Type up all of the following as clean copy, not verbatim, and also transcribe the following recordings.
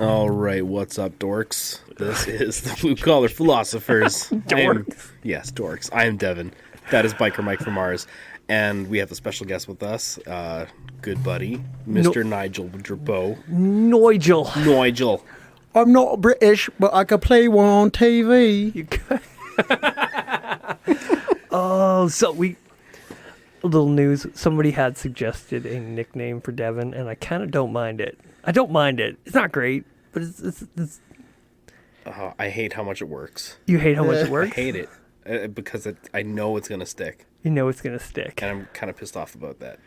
All right, what's up, dorks? This is the Blue Collar Philosophers. Dorks? Yes, dorks. I am Devin. That is Biker Mike from Mars. And we have a special guest with us, good buddy, Mr. Nigel Drapeau. Nigel. I'm not British, but I could play one on TV. You could. Oh, so a little news. Somebody had suggested a nickname for Devin, and I kind of don't mind it. I don't mind it. It's not great, but it's I hate how much it works. You hate how much it works? I hate it because I know it's going to stick. You know it's going to stick. And I'm kind of pissed off about that.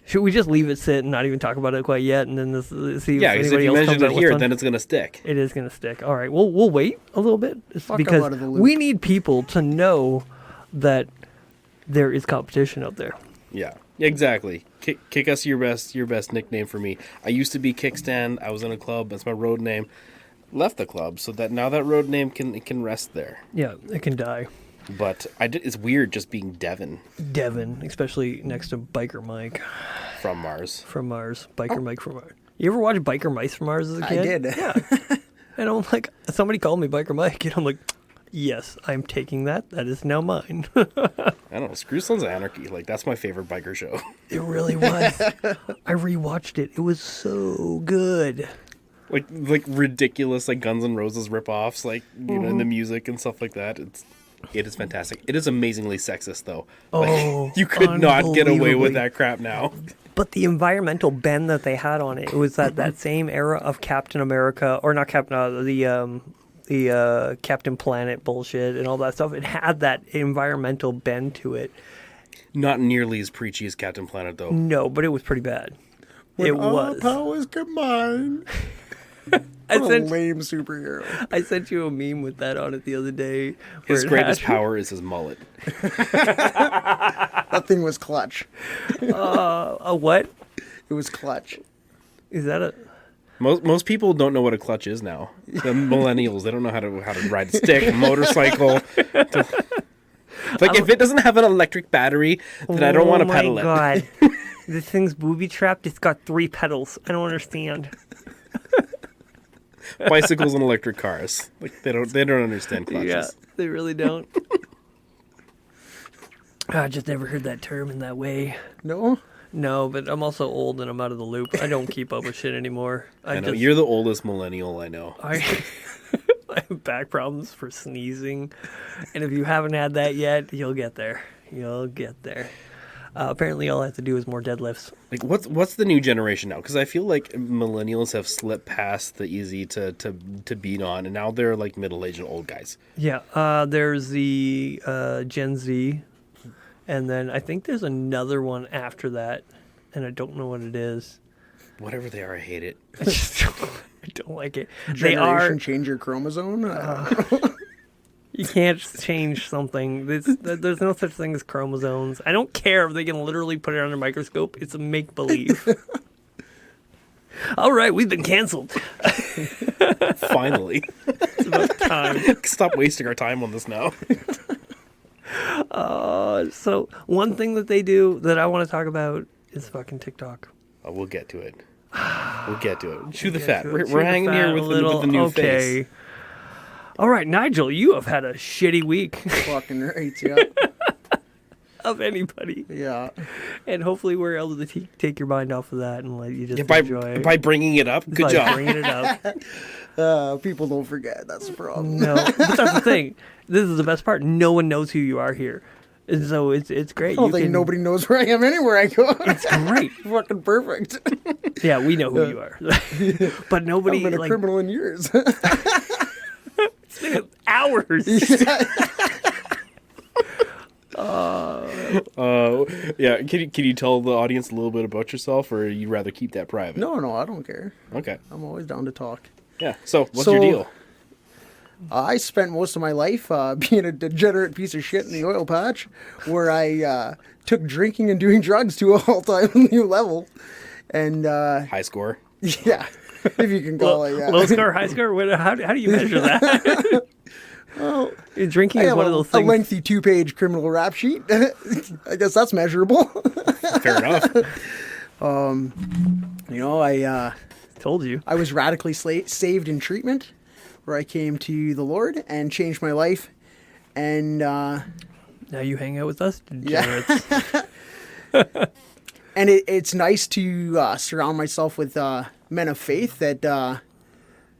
Should we just leave it sit and not even talk about it quite yet, and then see yeah, if because if anybody you else mention comes it out with here, one? then it's going to stick. It is going to stick. All right, we'll wait a little bit Fuck, I'm because out of the loop. we need people to know that there is competition out there. Yeah, exactly. Kick us your best nickname for me. I used to be Kickstand. I was in a club. That's my road name. Left the club, so that now that road name can rest there. Yeah, it can die. But it's weird just being Devin Devin, especially next to Biker Mike from Mars. from Mars. Biker Mike from Mars. You ever watch Biker Mice from Mars as a I kid? did. Yeah. And I'm like, somebody called me Biker Mike, and I'm like, yes, I'm taking that. That is now mine. I don't know. Screw Sons of Anarchy. Like, that's my favorite biker show. It really was. I rewatched it. It was so good. like ridiculous, like Guns N' Roses ripoffs, like you know, in the music and stuff like that. It is fantastic. It is amazingly sexist, though. Oh, you could not get away unbelievably. with that crap now. But the environmental bend that they had on it was that same era of Captain America, or not Captain, the Captain Planet bullshit and all that stuff. It had that environmental bend to it. Not nearly as preachy as Captain Planet, though. No, but it was pretty bad. When it all was. powers combined. I What a sent, lame superhero. I sent you a meme with that on it the other day. His where it greatest had- power is his mullet. That thing was clutch. A what? It was clutch. Is that a... Most people don't know what a clutch is now. The millennials, they don't know how to ride a stick, motorcycle. Like, if it doesn't have an electric battery, then I don't want to pedal Oh my it. god. This thing's booby trapped. It's got 3 pedals. I don't understand. Bicycles and electric cars. Like, they don't understand clutches. Yeah, they really don't. I just never heard that term in that way. No? No, but I'm also old and I'm out of the loop. I don't keep up with shit anymore. I know. You're the oldest millennial I know. I have back problems for sneezing. And if you haven't had that yet, you'll get there. You'll get there. Apparently, all I have to do is more deadlifts. Like, what's the new generation now? Because I feel like millennials have slipped past the easy to beat on, and now they're like middle-aged and old guys. Yeah, there's the Gen Z, and then I think there's another one after that, and I don't know what it is. Whatever they are, I hate it. I don't like it. Generation change your chromosome? You can't change something. There's no such thing as chromosomes. I don't care if they can literally put it under a microscope. It's a make-believe. All right, we've been canceled. Finally. It's about time. Stop wasting our time on this now. So one thing that they do that I want to talk about is fucking TikTok. We'll get to it. We'll get to it. Chew the Get fat. to it. We're Chew the hanging fat here a with little. the new Okay. face. All right, Nigel, you have had a shitty week Fucking right, yeah. of anybody. Yeah. And hopefully we're able to take your mind off of that and let you just By enjoy. by bringing it up, good by job. bringing it up. People don't forget. That's the problem. No, but that's the thing. This is the best part. No one knows who you are here. And so it's great. I don't think nobody knows where I am anywhere I go. It's great. Fucking perfect. Yeah, we know who you are. But nobody, I've been a like, criminal in years. it's been hours. Yeah. Can you tell the audience a little bit about yourself, or you'd rather keep that private? No, I don't care. Okay. I'm always down to talk. Yeah. So what's your deal? I spent most of my life being a degenerate piece of shit in the oil patch, where I took drinking and doing drugs to an all-time new level. And, High score. yeah, if you can call it, yeah. Low score, high score? How do you measure that? Well, Drinking I is have one of those a things. lengthy 2-page criminal rap sheet. I guess that's measurable. Fair enough. You know, I Told you. I was radically saved in treatment, where I came to the Lord and changed my life. And Now you hang out with us, Yeah. degenerates. and it's nice to surround myself with men of faith that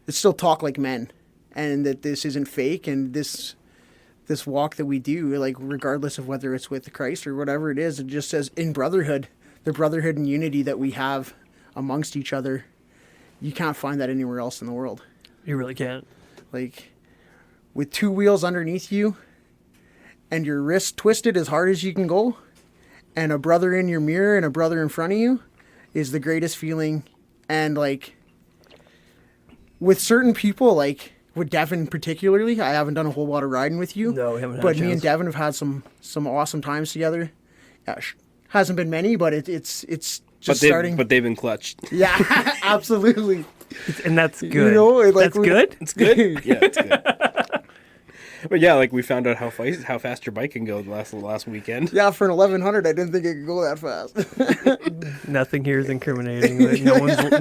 still talk like men, and that this isn't fake, and this walk that we do, like regardless of whether it's with Christ or whatever it is, it just says in brotherhood, the brotherhood and unity that we have amongst each other. You can't find that anywhere else in the world. You really can't. Like, with two wheels underneath you and your wrist twisted as hard as you can go, and a brother in your mirror and a brother in front of you is the greatest feeling. And like, with certain people, like with Devin particularly, I haven't done a whole lot of riding with you. No, we haven't had But a me and chance. Devin have had some awesome times together. Yeah, hasn't been many, but it's just starting. But they've been clutched. Yeah, absolutely. And that's good. You know, like that's good? It's good. Yeah, it's good. But yeah, like we found out how fast your bike can go the last weekend. Yeah, for an 1100, I didn't think it could go that fast. Nothing here is incriminating.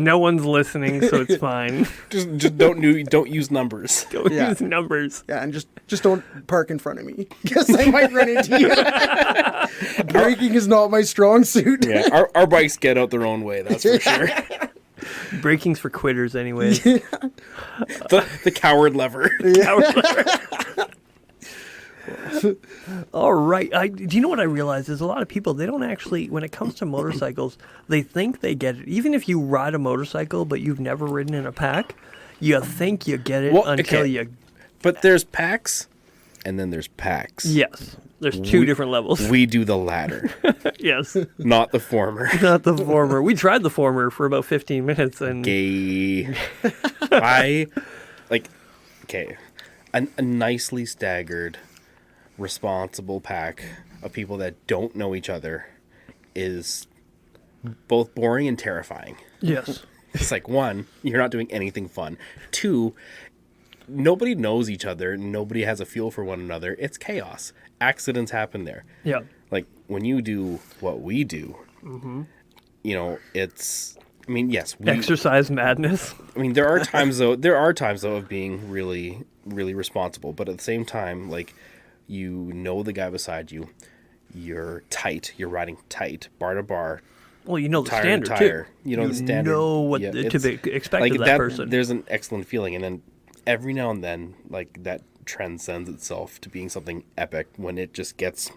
No one's listening, so it's fine. Just don't use numbers. Don't Yeah. use numbers. Yeah, and just don't park in front of me, because I might run into you. Braking is not my strong suit. Yeah, our bikes get out their own way. That's for sure. Braking's for quitters, anyways. The coward lever. All right. Do you know what I realize? There's a lot of people, they don't actually, when it comes to motorcycles, they think they get it. Even if you ride a motorcycle, but you've never ridden in a pack, you think you get it until you... But there's packs, and then there's packs. Yes. There's two different levels. We do the latter, Yes. not the former. Not the former. We tried the former for about 15 minutes and... Gay. A nicely staggered, responsible pack of people that don't know each other is both boring and terrifying. Yes. It's like, one, you're not doing anything fun. Two, nobody knows each other. Nobody has a feel for one another. It's chaos. Accidents happen there. Yeah. Like, when you do what we do, you know, it's... I mean, yes. Exercise madness. I mean, there are times though of being really, really responsible. But at the same time, like, you know the guy beside you. You're tight. You're riding tight, bar to bar. Well, you know the Tire standard, to tire. too. You know the standard. You know what Yeah, to it's- expect like of that person. There's an excellent feeling. And then every now and then, like, that transcends itself to being something epic when it just gets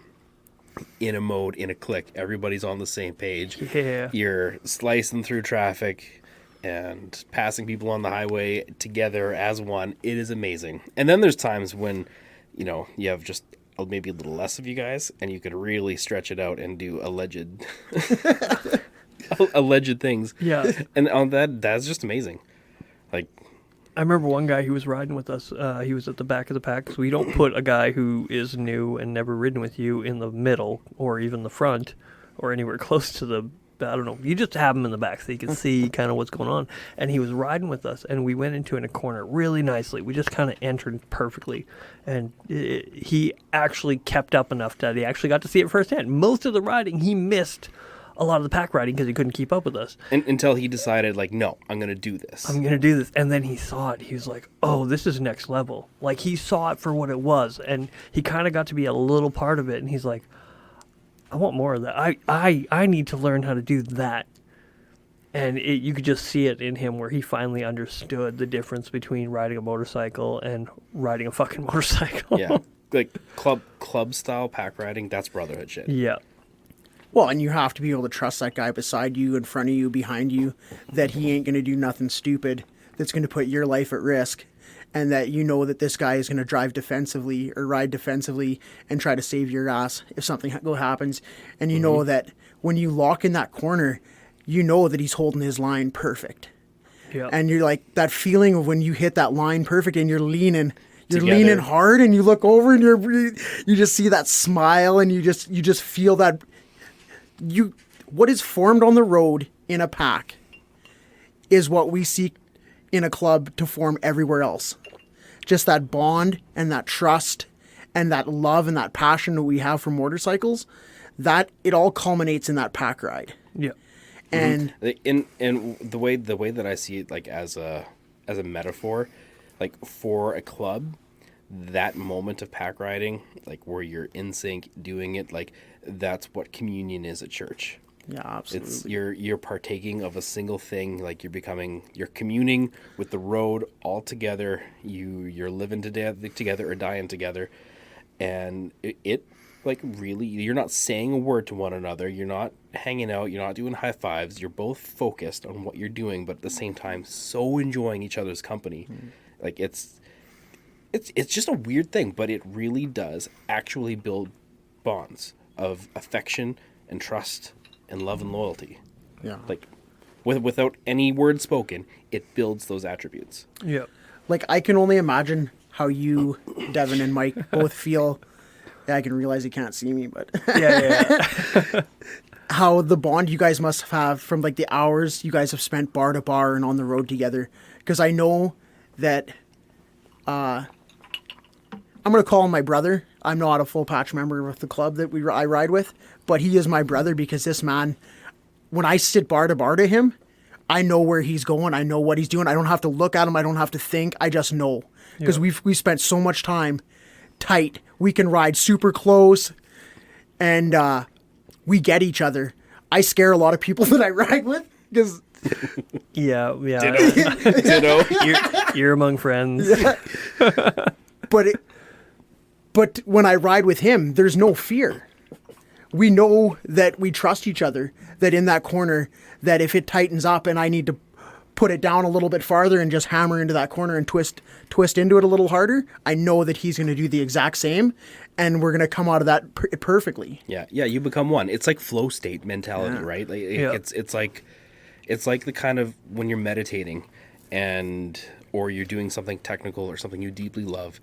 in a mode, in a click. Everybody's on the same page. Yeah. You're slicing through traffic and passing people on the highway together as one. It is amazing. And then there's times when, you know, you have just maybe a little less of you guys, and you could really stretch it out and do alleged things. Yeah. And on that's just amazing. Like, I remember one guy who was riding with us. He was at the back of the pack. So we don't put a guy who is new and never ridden with you in the middle or even the front or anywhere close to the, I don't know. You just have him in the back so you can see kind of what's going on. And he was riding with us, and we went into a corner really nicely. We just kind of entered perfectly. And he actually kept up enough that he actually got to see it firsthand. Most of the riding, he missed a lot of the pack riding because he couldn't keep up with us. until he decided, like, no, I'm going to do this. I'm going to do this. And then he saw it. He was like, oh, this is next level. Like, he saw it for what it was. And he kind of got to be a little part of it. And he's like, I want more of that. I need to learn how to do that. And you could just see it in him where he finally understood the difference between riding a motorcycle and riding a fucking motorcycle. Yeah. Like, club style pack riding, that's brotherhood shit. Yeah. Well, and you have to be able to trust that guy beside you, in front of you, behind you, that he ain't going to do nothing stupid that's going to put your life at risk, and that you know that this guy is going to drive defensively or ride defensively and try to save your ass if something happens. And you know that when you lock in that corner, you know that he's holding his line perfect. Yeah. And you're like, that feeling of when you hit that line perfect and you're leaning Together. leaning hard, and you look over and you just see that smile, and you just feel that what is formed on the road in a pack is what we seek in a club to form everywhere else. Just that bond and that trust and that love and that passion that we have for motorcycles, that it all culminates in that pack ride. Yeah. And in the way that I see it, like as a metaphor, like for a club, that moment of pack riding, like where you're in sync doing it, like that's what communion is at church. yeah, absolutely. It's you're partaking of a single thing, like you're communing with the road all together. You're living together or dying together, and it like really, you're not saying a word to one another. You're not hanging out. You're not doing high fives. You're both focused on what you're doing, but at the same time, so enjoying each other's company. Like it's just a weird thing, but it really does actually build bonds of affection and trust and love and loyalty. Yeah. Like without any word spoken, it builds those attributes. Yeah. Like, I can only imagine how you, Devin, and Mike both feel. Yeah, I can realize you can't see me, but Yeah. how the bond you guys must have from like the hours you guys have spent bar to bar and on the road together. Because I know that I'm going to call him my brother. I'm not a full patch member of the club that I ride with, but he is my brother because this man, when I sit bar to bar to him, I know where he's going. I know what he's doing. I don't have to look at him. I don't have to think. I just know because we spent so much time tight. We can ride super close, and we get each other. I scare a lot of people that I ride with because Yeah. Ditto. You're among friends. But when I ride with him, there's no fear. We know that we trust each other, that in that corner, that if it tightens up and I need to put it down a little bit farther and just hammer into that corner and twist into it a little harder, I know that he's going to do the exact same, and we're going to come out of that perfectly. Yeah, you become one. It's like flow state mentality, right? Like it's like the kind of when you're meditating or you're doing something technical or something you deeply love,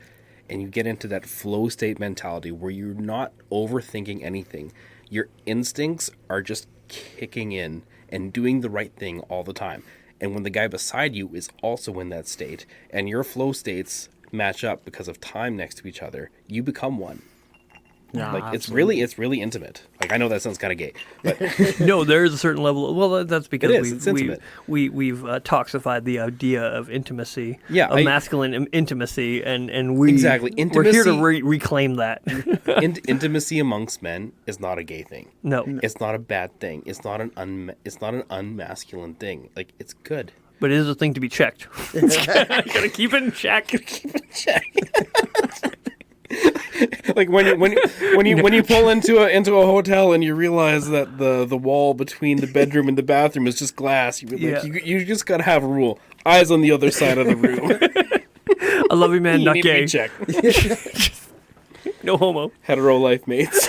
and you get into that flow state mentality where you're not overthinking anything. Your instincts are just kicking in and doing the right thing all the time. And when the guy beside you is also in that state and your flow states match up because of time next to each other, you become one. Yeah, like absolutely. it's really intimate. Like, I know that sounds kind of gay, but No, there is a certain level. Well, that's because It is, it's intimate. we've toxified the idea of intimacy. Yeah, of masculine intimacy, and we Exactly. We're here to Intimacy- reclaim that. intimacy amongst men is not a gay thing. No, It's not a bad thing. It's not an unmasculine thing. Like, it's good. but it is a thing to be checked. Gotta keep it in check. Like when you pull into a hotel and you realize that the wall between the bedroom and the bathroom is just glass, you just gotta have a rule: eyes on the other side of the room. I love you, man. You Not need to gay. be checked. No homo. Hetero life mates.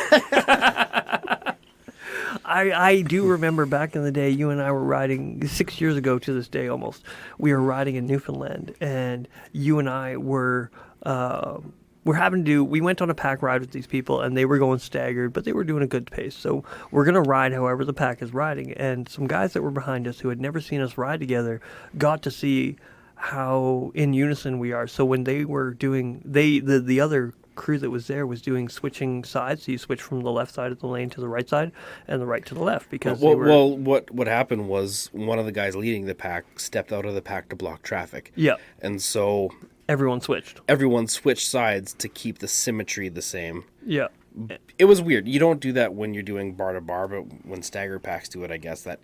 I do remember back in the day, you and I were riding 6 years ago to this day almost. We were riding in Newfoundland, and you and I were we went on a pack ride with these people, and they were going staggered, but they were doing a good pace. So we're going to ride however the pack is riding. And some guys that were behind us who had never seen us ride together got to see how in unison we are. So when they were doing, the other crew that was there was doing switching sides. So you switch from the left side of the lane to the right side and the right to the left because what happened was one of the guys leading the pack stepped out of the pack to block traffic. Yeah. And so Everyone switched. everyone switched sides to keep the symmetry the same. Yeah. It was weird. You don't do that when you're doing bar to bar, but when stagger packs do it, I guess that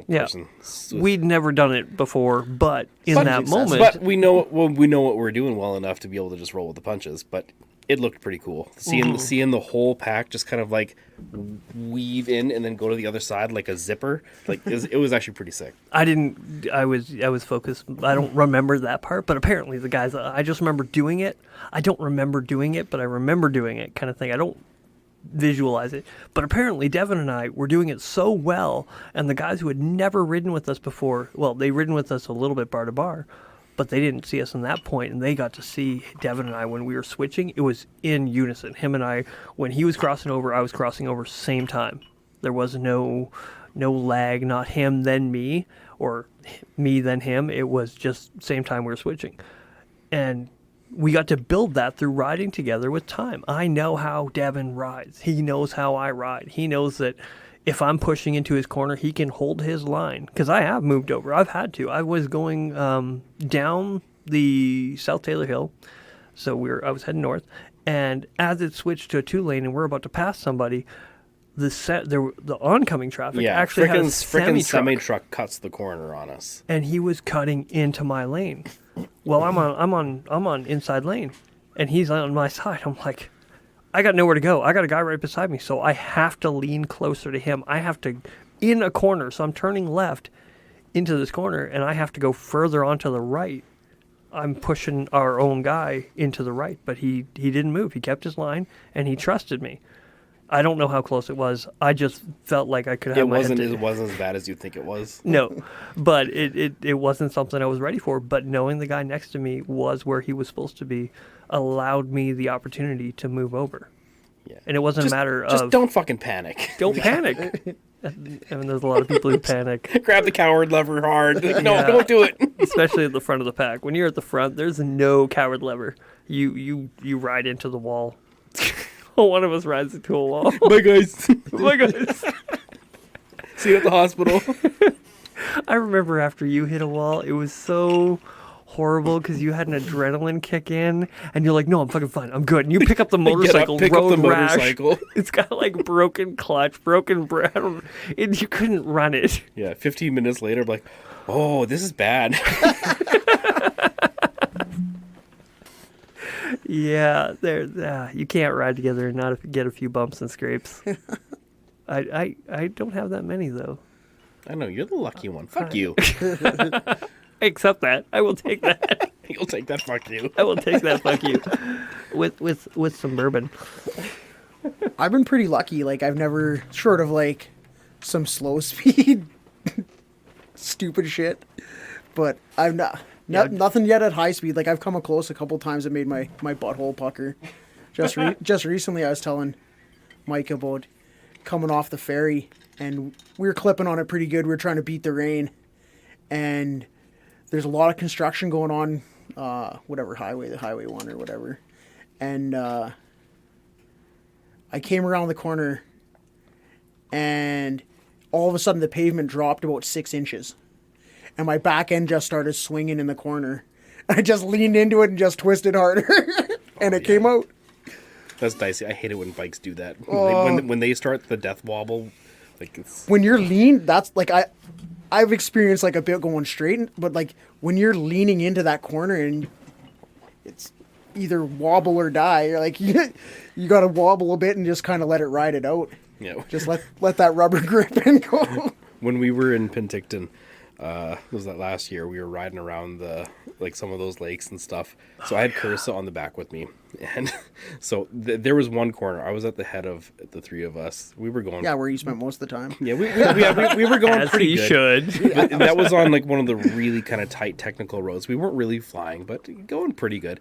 Yeah. person. We'd never done it before, but in that moment, But we know what we're doing well enough to be able to just roll with the punches. But it looked pretty cool. Seeing the whole pack just kind of like weave in and then go to the other side like a zipper. Like it was actually pretty sick. I was focused. I don't remember that part, but apparently the guys, I just remember doing it. I don't remember doing it, but I remember doing it kind of thing. I don't visualize it. But apparently Devin and I were doing it so well, and the guys who had never ridden with us before, well, they ridden with us a little bit bar to bar, but they didn't see us in that point, and they got to see Devin and I when we were switching. It was in unison. Him and I, when he was crossing over, I was crossing over same time. There was no lag, not him then me, or me then him. It was just same time we were switching. And we got to build that through riding together with time. I know how Devin rides. He knows how I ride. He knows that if I'm pushing into his corner, he can hold his line. Because I have moved over. I've had to. I was going down the South Taylor Hill. So I was heading north. And as it switched to a 2-lane and we're about to pass somebody, the oncoming traffic actually has frickin' semi-truck cuts the corner on us. And he was cutting into my lane. Well, I'm on inside lane. And he's on my side. I'm like, I got nowhere to go. I got a guy right beside me, so I have to lean closer to him. I have to, in a corner, so I'm turning left into this corner, and I have to go further onto the right. I'm pushing our own guy into the right, but he didn't move. He kept his line, and he trusted me. I don't know how close it was. I just felt like I could have my head It wasn't as bad as you think it was. No, but it wasn't something I was ready for. But knowing the guy next to me was where he was supposed to be allowed me the opportunity to move over. Yeah. And it wasn't a matter of... Just don't fucking panic. Don't panic. I mean, there's a lot of people who panic. Grab the coward lever hard. No, don't do it. Especially at the front of the pack. When you're at the front, there's no coward lever. You ride into the wall. One of us rides into a wall. Bye, guys. Bye, guys. See you at the hospital. I remember after you hit a wall, it was so horrible because you had an adrenaline kick in, and you're like, "No, I'm fucking fine. I'm good." And you pick up the motorcycle, pick up the motorcycle. It's got like broken clutch, broken brake, and you couldn't run it. Yeah, 15 minutes later, I'm like, "Oh, this is bad." Yeah, you can't ride together and not get a few bumps and scrapes. I don't have that many though. I know you're the lucky one. Fuck you. I accept that. I will take that. You'll take that. Fuck you. I will take that. Fuck you. With some bourbon. I've been pretty lucky. Like, I've never, short of like some slow speed, stupid shit, but I've nothing yet at high speed. Like, I've come close a couple times and made my butthole pucker. Just recently, I was telling Mike about coming off the ferry, and we were clipping on it pretty good. We were trying to beat the rain, and there's a lot of construction going on, the Highway 1 or whatever. And I came around the corner, and all of a sudden the pavement dropped about 6 inches. And my back end just started swinging in the corner. I just leaned into it and just twisted harder. And it came out. That's dicey. I hate it when bikes do that. When they start the death wobble, like it's... When you're lean, that's like I've experienced like a bit going straight, but like when you're leaning into that corner and it's either wobble or die, you're like you got to wobble a bit and just kind of let it ride it out. Yeah. Just let that rubber grip and go. When we were in Penticton, was that last year, we were riding around some of those lakes and stuff. So I had Carissa on the back with me, and so there was one corner. I was at the head of the three of us. We were going, where you spent most of the time. Yeah, we were going As pretty he good. should. And that was on like one of the really kind of tight technical roads. We weren't really flying, but going pretty good.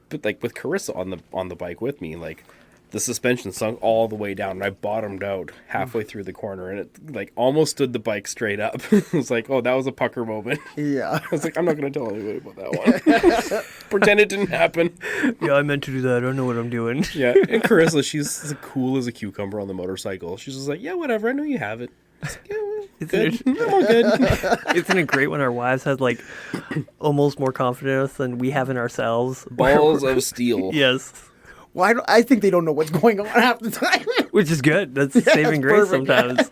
But like with Carissa on the bike with me, like the suspension sunk all the way down, and I bottomed out halfway through the corner, and it like almost stood the bike straight up. It was like, oh, that was a pucker moment. Yeah. I was like, I'm not going to tell anybody about that one. Pretend it didn't happen. Yeah, I meant to do that. I don't know what I'm doing. Yeah, and Carissa, she's as cool as a cucumber on the motorcycle. She's just like, yeah, whatever. I know you have it. Like, yeah, good. I'm all good. Isn't it great when our wives have like almost more confidence than we have in ourselves? Balls of steel. Yes. Well, I think they don't know what's going on half the time. Which is good. That's saving grace perfect. sometimes.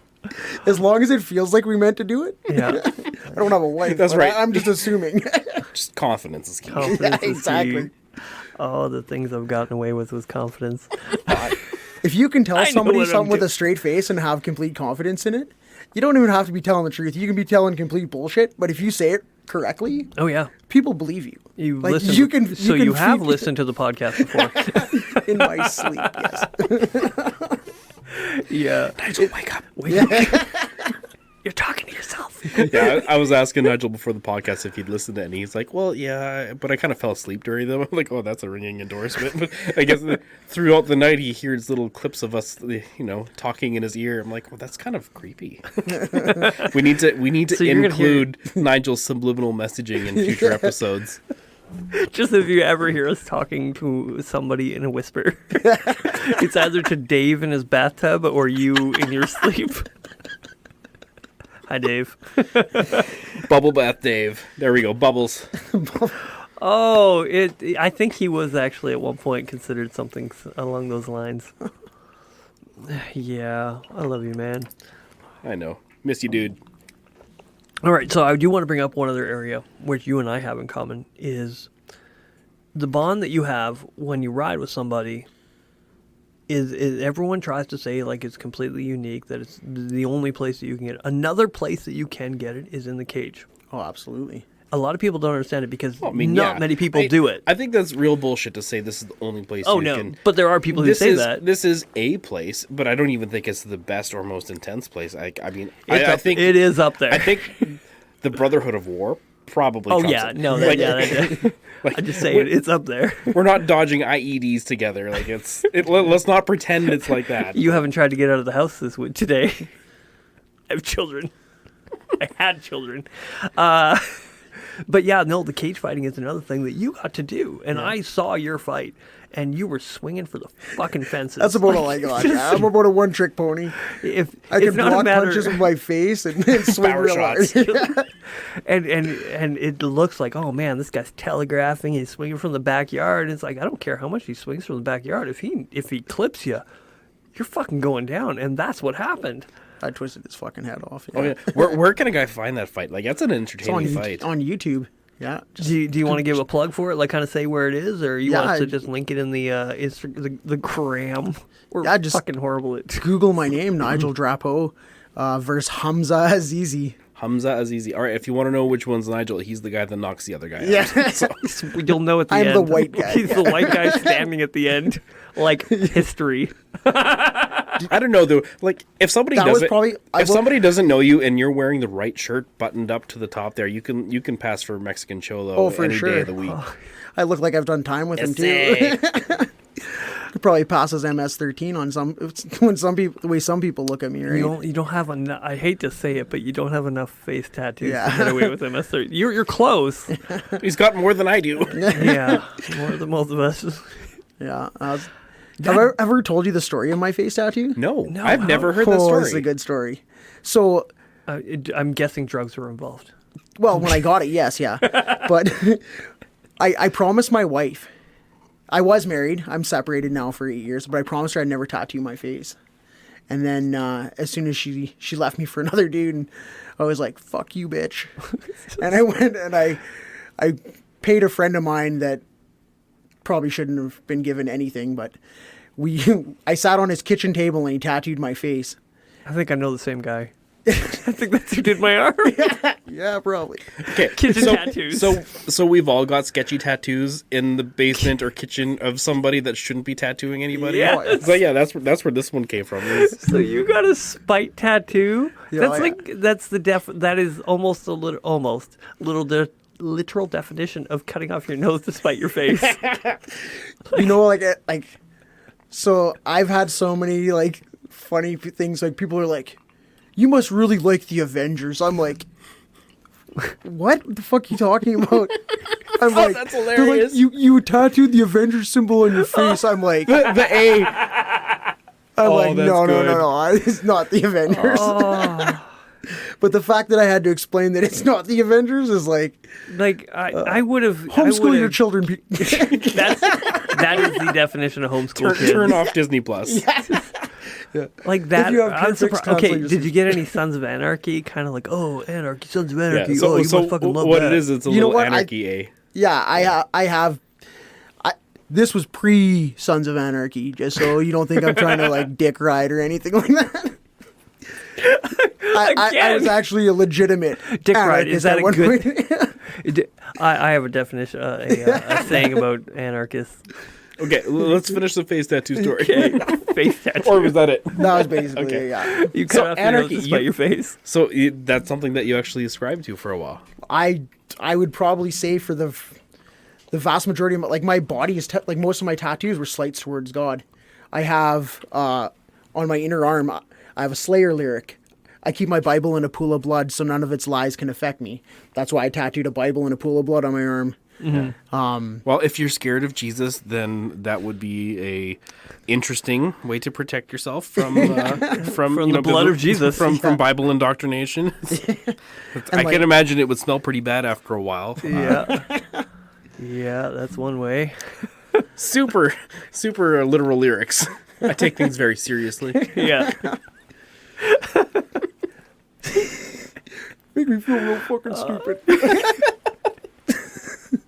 As long as it feels like we meant to do it. Yeah. I don't have a wife. That's but right. I'm just assuming. Just confidence is key. Confidence Yeah, is exactly. key. Oh, the things I've gotten away with was confidence. If you can tell I know somebody what I'm something with doing. a straight face and have complete confidence in it, you don't even have to be telling the truth. You can be telling complete bullshit, but if you say it correctly, Oh yeah. people believe you. You Like, listen. you can- so you you can have feel- listened to the podcast before. In my sleep, yes. Yeah. Nigel, wake up. You're talking to yourself. Yeah, I was asking Nigel before the podcast if he'd listened to any. He's like, well, yeah, but I kind of fell asleep during them. I'm like, oh, that's a ringing endorsement. But I guess throughout the night, he hears little clips of us, talking in his ear. I'm like, well, that's kind of creepy. we need to So you're gonna include Nigel's subliminal messaging in future episodes. Just if you ever hear us talking to somebody in a whisper, it's either to Dave in his bathtub or you in your sleep. Hi, Dave. Bubble bath Dave. There we go. Bubbles. Oh, I think he was actually at one point considered something along those lines. Yeah, I love you, man. I know. Miss you, dude. All right, so I do want to bring up one other area which you and I have in common is the bond that you have when you ride with somebody is everyone tries to say like it's completely unique, that it's the only place that you can get it. Another place that you can get it is in the cage. Oh, absolutely. A lot of people don't understand it because Well, I mean, not yeah. many people do it. I think that's real bullshit to say this is the only place Oh, you no, can... but there are people who This say is, that. This is a place, but I don't even think it's the best or most intense place. I mean, It's I up- think... it is up there. I think the Brotherhood of War probably Oh, trumps yeah, it. no, Like, I'm just saying, it's up there. we're not dodging IEDs together. Like let's not pretend it's like that. You haven't tried to get out of the house this week today. I have children. I had children. But yeah, no, the cage fighting is another thing that you got to do. And I saw your fight, and you were swinging for the fucking fences. That's about all I got. Yeah, I'm about a one-trick pony. If I it's can not a block matter, punches with my face and swing Power real shots. hard. and it looks like, oh man, this guy's telegraphing. He's swinging from the backyard. It's like I don't care how much he swings from the backyard. If he clips you, you're fucking going down. And that's what happened. I twisted his fucking head off. Oh, yeah. Where can a guy find that fight? Like that's an It's entertaining fight. on YouTube. Yeah. Just, Do you want to give a plug for it? Like, kind of say where it is, or you want us to I- just link it in the the gram? We're Yeah, just- fucking horrible at. Google my name, Nigel Drapeau, versus Hamza Azizi. Hamza Azizi. All right, if you want to know which one's Nigel, he's the guy that knocks the other guy out. Yeah. You'll know at the I'm end. the white guy. He's the white guy standing at the end, like history. I don't know though. Like if somebody That was doesn't, probably- if somebody doesn't know you and you're wearing the right shirt buttoned up to the top, there you can pass for Mexican Cholo Oh, for any sure. day of the week. I look like I've done time with him too. Say. He probably passes MS-13 on the way some people look at me, right? You don't have enough. I hate to say it, but you don't have enough face tattoos Yeah. to get away with MS-30. You're close. He's got more than I do. Yeah, more than most of us. Yeah. Have I ever told you the story of my face tattoo? No, No, I've how- never heard that Oh, story. it's a good story. So, I'm guessing drugs were involved. well, when I got it, yes, yeah. But I promised my wife, I was married. I'm separated now for 8 years, but I promised her I'd never tattoo my face. And then as soon as she left me for another dude, and I was like, fuck you, bitch. And I went and I paid a friend of mine that probably shouldn't have been given anything, but I sat on his kitchen table and he tattooed my face. I think I know the same guy. I think that's who did my arm. Yeah, probably. Okay, Kitchen tattoos. So we've all got sketchy tattoos in the basement or kitchen of somebody that shouldn't be tattooing anybody. Yes. So yeah, that's where this one came from. So you got a spite tattoo? Yeah, That's that is almost a little literal definition of cutting off your nose to spite your face. You know, so I've had so many like funny things. Like people are like, "You must really like the Avengers." I'm like, "What the fuck are you talking about?" I'm like, that's they're hilarious. Like, you tattooed the Avengers symbol on your face. I'm like, The A. I'm Oh, like, that's no, good. it's not the Avengers. Oh, But the fact that I had to explain that it's not the Avengers is like, like I would have homeschool your children. That is the definition of homeschool kids. Turn off Disney Plus. Like that. If you have I'm pure fixed surprised. Okay, console, did you get any Sons of Anarchy? Kind of like, oh, Anarchy, Sons of Anarchy. Yeah, oh, you must fucking love what that. it is, it's a You know little what? Anarchy A. Yeah, I have. This was pre Sons of Anarchy, just so you don't think I'm trying to like dick ride or anything like that. I was actually a legitimate Dick ride, is anarchist that at a one good- point. I have a definition, a saying about anarchists. Okay, let's finish the face tattoo story. Okay, face tattoo. Or was that it? That was basically Okay. it, yeah. You cut So off Anarchy, your nose to spite your face. So that's something that you actually ascribed to for a while. I would probably say for the vast majority of my body is like most of my tattoos were slights towards God. I have on my inner arm I have a Slayer lyric. I keep my Bible in a pool of blood so none of its lies can affect me. That's why I tattooed a Bible in a pool of blood on my arm. Well, if you're scared of Jesus, then that would be a interesting way to protect yourself from the blood of Jesus. from Bible indoctrination. I can imagine it would smell pretty bad after a while. Yeah. Yeah, that's one way. Super literal lyrics. I take things very seriously. Yeah. Make me feel real fucking stupid.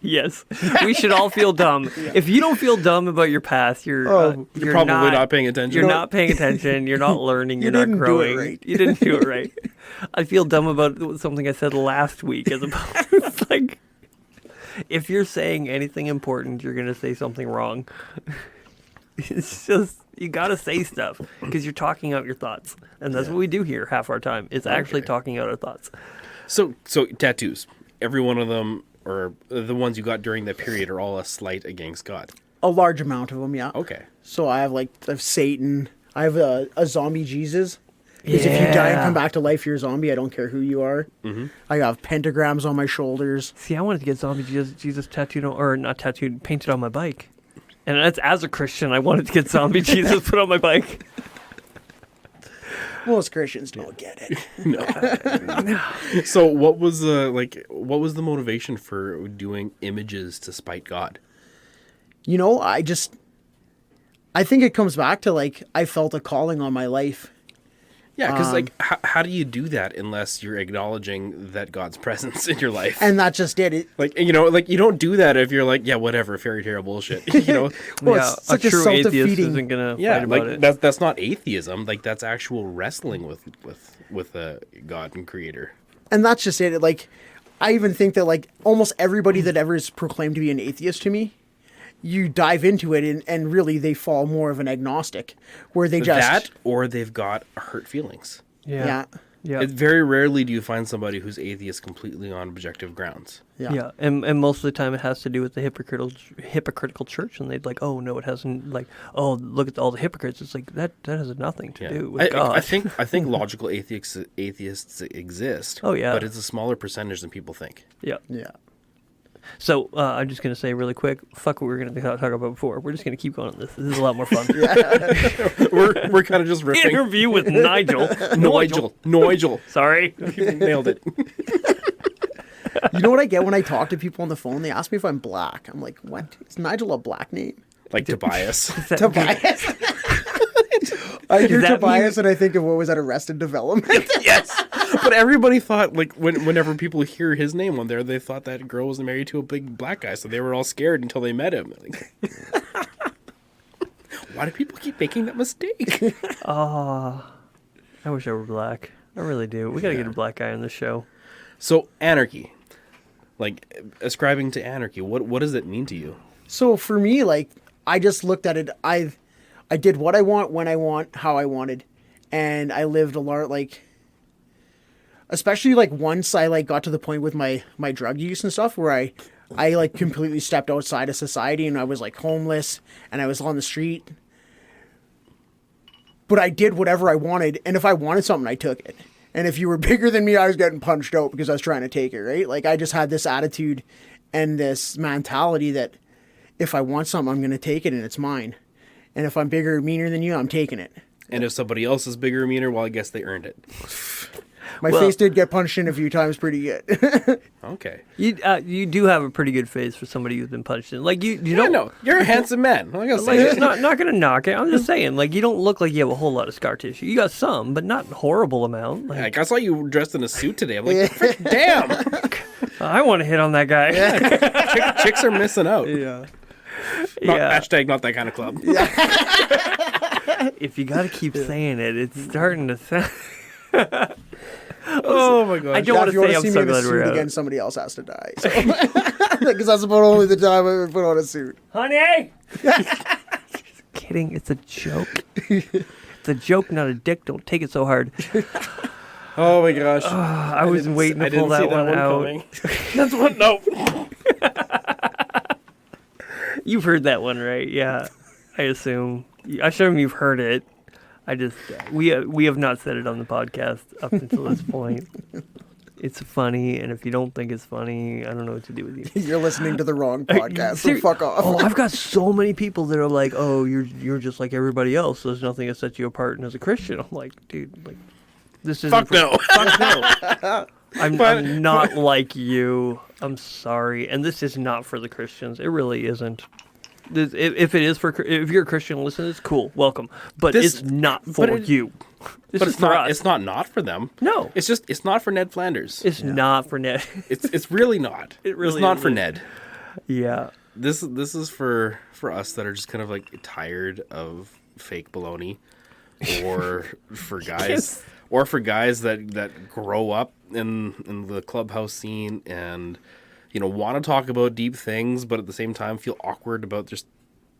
Yes. We should all feel dumb. If you don't feel dumb about your past, you're Probably not paying attention. You're not paying attention. You're not learning. You're not didn't do it growing. right. You didn't do it right. I feel dumb about something I said last week as opposed like if you're saying anything important, you're going to say something wrong. It's just you got to say stuff because you're talking out your thoughts. And that's what we do here half our time. It's actually talking out our thoughts. So tattoos. Every one of them, or the ones you got during that period, are all a slight against God. A large amount of them, yeah. Okay. So I have Satan. I have a zombie Jesus. Because if you die and come back to life, you're a zombie. I don't care who you are. Mm-hmm. I have pentagrams on my shoulders. See, I wanted to get zombie Jesus tattooed or not tattooed, painted on my bike. And that's as a Christian, I wanted to get zombie Jesus put on my bike. Most Christians don't get it. So what was the motivation for doing images to spite God? You know, I think it comes back to I felt a calling on my life. Yeah, because how do you do that unless you're acknowledging that God's presence in your life? And that's just it. You don't do that if you're like, yeah, whatever, fairy tale bullshit. Well, it's such a true atheist self-defeating. isn't gonna fight about it. That's not atheism. That's actual wrestling with a God and Creator. And that's just it. I even think that almost everybody that ever is proclaimed to be an atheist to me, you dive into it and really they fall more of an agnostic, where they just that or they've got hurt feelings. Yeah. Very rarely do you find somebody who's atheist completely on objective grounds. Yeah. And most of the time it has to do with the hypocritical church, and they'd oh no, it hasn't. Oh, look at all the hypocrites. It's that has nothing to do with God. I think logical atheists exist. Oh yeah, but it's a smaller percentage than people think. Yeah. So I'm just going to say really quick, fuck what we were going to talk about before. We're just going to keep going on this. This is a lot more fun. We're kind of just riffing. Interview with Nigel. Nigel. Sorry. Nailed it. You know what I get when I talk to people on the phone? They ask me if I'm black. I'm like, what? Is Nigel a black name? Like Tobias. Tobias? I hear Tobias and I think of what was that, Arrested Development? Yes. But everybody thought, whenever people hear his name on there, they thought that girl was married to a big black guy, so they were all scared until they met him. Why do people keep making that mistake? I wish I were black. I really do. We got to get a black guy on this show. So, anarchy. Ascribing to anarchy, what does it mean to you? So for me, I just looked at it. I did what I want, when I want, how I wanted. And I lived a lot, especially once I got to the point with my drug use and stuff where I completely stepped outside of society and I was homeless and I was on the street. But I did whatever I wanted, and if I wanted something, I took it. And if you were bigger than me, I was getting punched out because I was trying to take it, right? I just had this attitude and this mentality that if I want something, I'm going to take it and it's mine. And if I'm bigger or meaner than you, I'm taking it. And if somebody else is bigger or meaner, well, I guess they earned it. My face did get punched in a few times pretty good. Okay. You do have a pretty good face for somebody who's been punched in. You don't know. You're a handsome man. I'm gonna say it. not going to knock it. I'm just saying, you don't look like you have a whole lot of scar tissue. You got some, but not a horrible amount. I saw you dressed in a suit today. I'm like, damn. I want to hit on that guy. Yeah. Chicks are missing out. Yeah. Hashtag not that kind of club. Yeah. If you got to keep saying it, it's starting to sound... Oh my gosh. I don't want to say I'm so glad we're out. Again, somebody else has to die. Because that's about only the time I ever put on a suit. Honey! Just kidding. It's a joke. It's a joke, not a dick. Don't take it so hard. Oh my gosh. I was waiting to pull that one out. That's what? No. You've heard that one, right? Yeah. I assume you've heard it. We have not said it on the podcast up until this point. It's funny, and if you don't think it's funny, I don't know what to do with you. You're listening to the wrong podcast, so Ser- fuck off. Oh, I've got so many people that are like, "Oh, you're just like everybody else. There's nothing that sets you apart." And as a Christian, I'm like, dude, like this isn't Fuck for- no. Fuck no. I'm not like you. I'm sorry, and this is not for the Christians. It really isn't. If it is if you're a Christian, listen, it's cool, welcome. But This- it's not for you. This But is it's for not. us. It's not for them. No. It's not for Ned Flanders. It's not for Ned. It's really not. It really It's not for isn't. Ned. Yeah. This is for us that are just kind of like tired of fake baloney, or for guys, Yes. or for guys that grow up in the clubhouse scene and want to talk about deep things, but at the same time feel awkward about just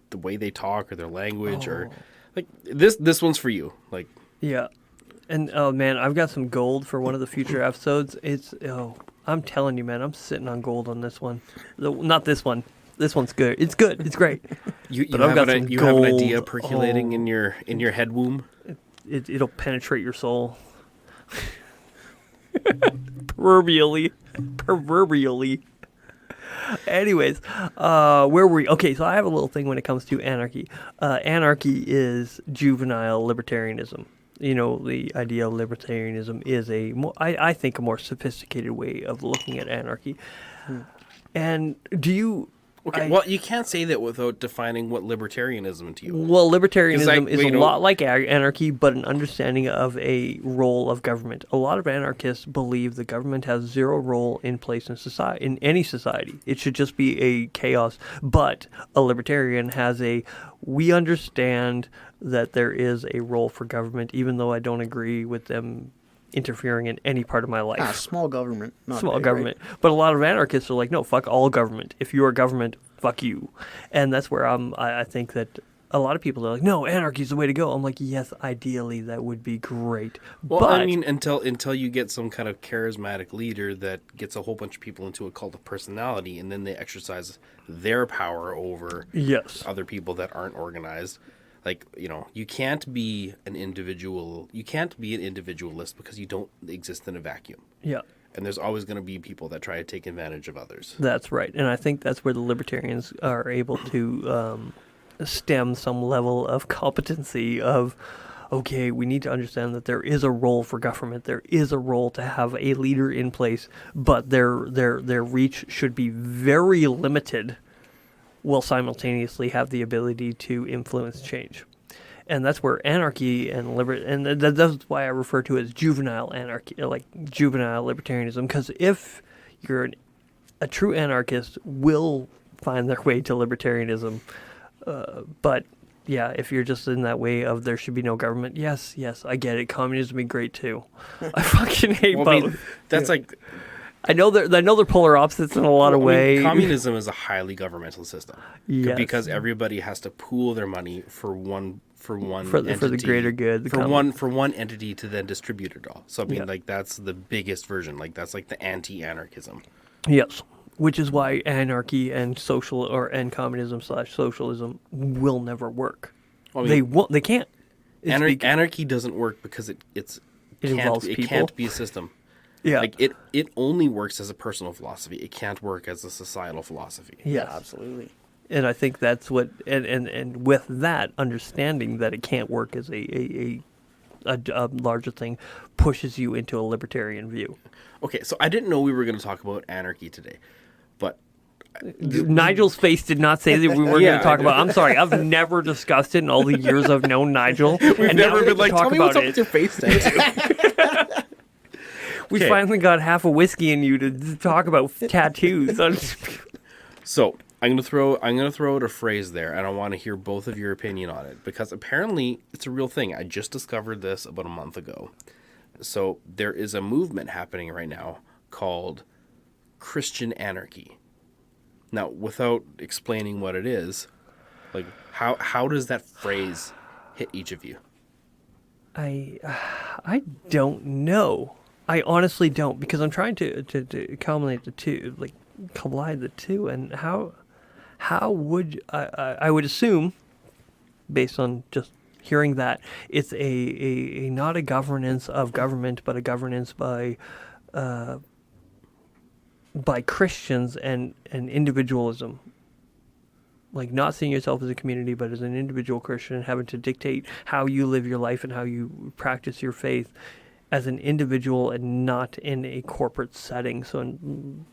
the way they talk or their language or like this one's for you. Like Yeah. And oh man, I've got some gold for one of the future episodes. I'm telling you, man, I'm sitting on gold on this one. Not this one. This one's good. It's good. It's great. you But I've have got an some you have an gold. idea percolating Oh. in your head womb. It'll penetrate your soul. Proverbially. Anyways, where were we? Okay, so I have a little thing when it comes to anarchy. Anarchy is juvenile libertarianism. The idea of libertarianism is I think, a more sophisticated way of looking at anarchy. And do you... Okay, well, you can't say that without defining what libertarianism to you. Well, libertarianism is a you know- lot like anarchy, but an understanding of a role of government. A lot of anarchists believe the government has zero role in place in society, in any society. It should just be a chaos. But a libertarian has we understand that there is a role for government, even though I don't agree with them interfering in any part of my life. Small government. Not Small big, government. But a lot of anarchists are like, no, fuck all government. If you are government, fuck you. And that's where I think that a lot of people are like, no, anarchy is the way to go. I'm like, yes, ideally that would be great. Well, but I mean, until you get some kind of charismatic leader that gets a whole bunch of people into a cult of personality, and then they exercise their power over yes. other people that aren't organized. Like, you can't be an individual. You can't be an individualist because you don't exist in a vacuum. Yeah. And there's always going to be people that try to take advantage of others. That's right. And I think that's where the libertarians are able to stem some level of competency of, okay, we need to understand that there is a role for government. There is a role to have a leader in place, but their reach should be very limited, will simultaneously have the ability to influence change. And that's where anarchy and that's why I refer to it as juvenile anarchy, like juvenile libertarianism, because if you're a true anarchist will find their way to libertarianism, but yeah, if you're just in that way of there should be no government, yes, I get it. Communism would be great too. I fucking hate Well, both. I mean, that's like I know they're polar opposites in a lot of ways. Communism is a highly governmental system. Yes. Because everybody has to pool their money for one entity, for the greater good. For one entity to then distribute it all. So I mean, Yeah. like that's the biggest version. Like that's like the anti-anarchism. Yes, which is why anarchy and communism/socialism will never work. Well, I They mean, won't. They can't. It's Anarchy doesn't work because it involves it people. can't be a system. Yeah. Like it only works as a personal philosophy. It can't work as a societal philosophy. Yes. Yeah, absolutely. And I think that's what, and with that understanding that it can't work as a larger thing, pushes you into a libertarian view. Okay, so I didn't know we were going to talk about anarchy today, but Nigel's face did not say that we were Yeah, going to talk I know. about. I'm sorry, I've never discussed it in all the years I've known Nigel. we've and never now been we like, talk tell me about what's up it. with your face tattoo. We Okay. finally got half a whiskey in you to talk about tattoos. So I'm gonna throw out a phrase there, and I want to hear both of your opinion on it because apparently it's a real thing. I just discovered this about a month ago. So there is a movement happening right now called Christian anarchy. Now, without explaining what it is, like how does that phrase hit each of you? I don't know. I honestly don't, because I'm trying to culminate the two, like collide the two, and how would I would assume, based on just hearing that, it's a not a governance of government, but a governance by by Christians and individualism. Like not seeing yourself as a community, but as an individual Christian, and having to dictate how you live your life and how you practice your faith as an individual and not in a corporate setting. So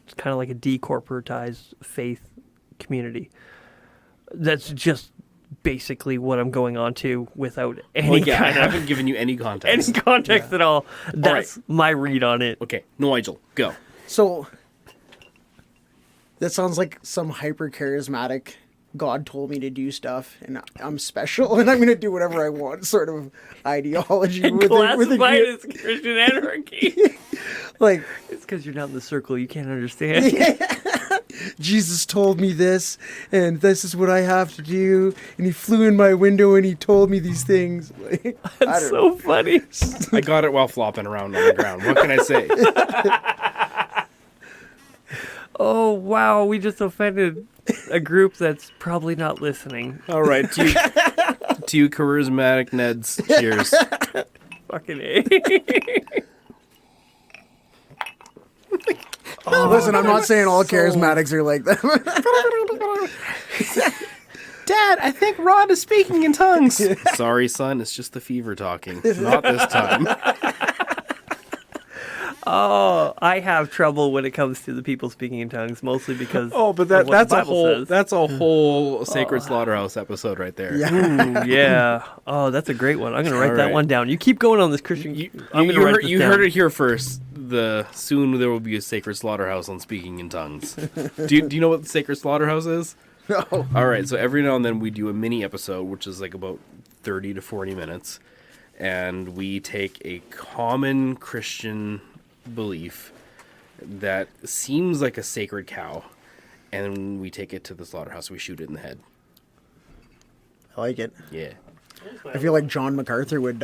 it's kind of like a decorporatized faith community. That's just basically what I'm going on to without any I kind of haven't given you any context. any context at all. That's my read on it. Okay, Nigel, go. So that sounds like some hyper charismatic God told me to do stuff and I'm special and I'm going to do whatever I want sort of ideology And classify it as Christian anarchy. like It's because you're not in the circle. You can't understand. Jesus told me this and this is what I have to do and he flew in my window and he told me these things. Like, That's so funny. I got it while flopping around on the ground. What can I say? Oh, wow. We just offended a group that's probably not listening. All right, to you charismatic Neds, cheers. Fucking A. Listen, I'm not saying all charismatics are like that. Dad, I think Rod is speaking in tongues. Sorry, son, it's just the fever talking. Not this time. Oh, I have trouble when it comes to the people speaking in tongues, mostly because Oh, but of what that's the a Bible whole says. that's a whole Sacred Slaughterhouse episode right there. Yeah. Ooh, yeah. Oh, that's a great one. I'm going to write that right. one down. You keep going on this Christian. I'm going to write this You down. heard it here first. Soon there will be a Sacred Slaughterhouse on speaking in tongues. do you know what the Sacred Slaughterhouse is? No. All right, so every now and then we do a mini episode, which is like about 30 to 40 minutes, and we take a common Christian belief that seems like a sacred cow, and we take it to the slaughterhouse. We shoot it in the head. I like it. Yeah. I feel like John MacArthur would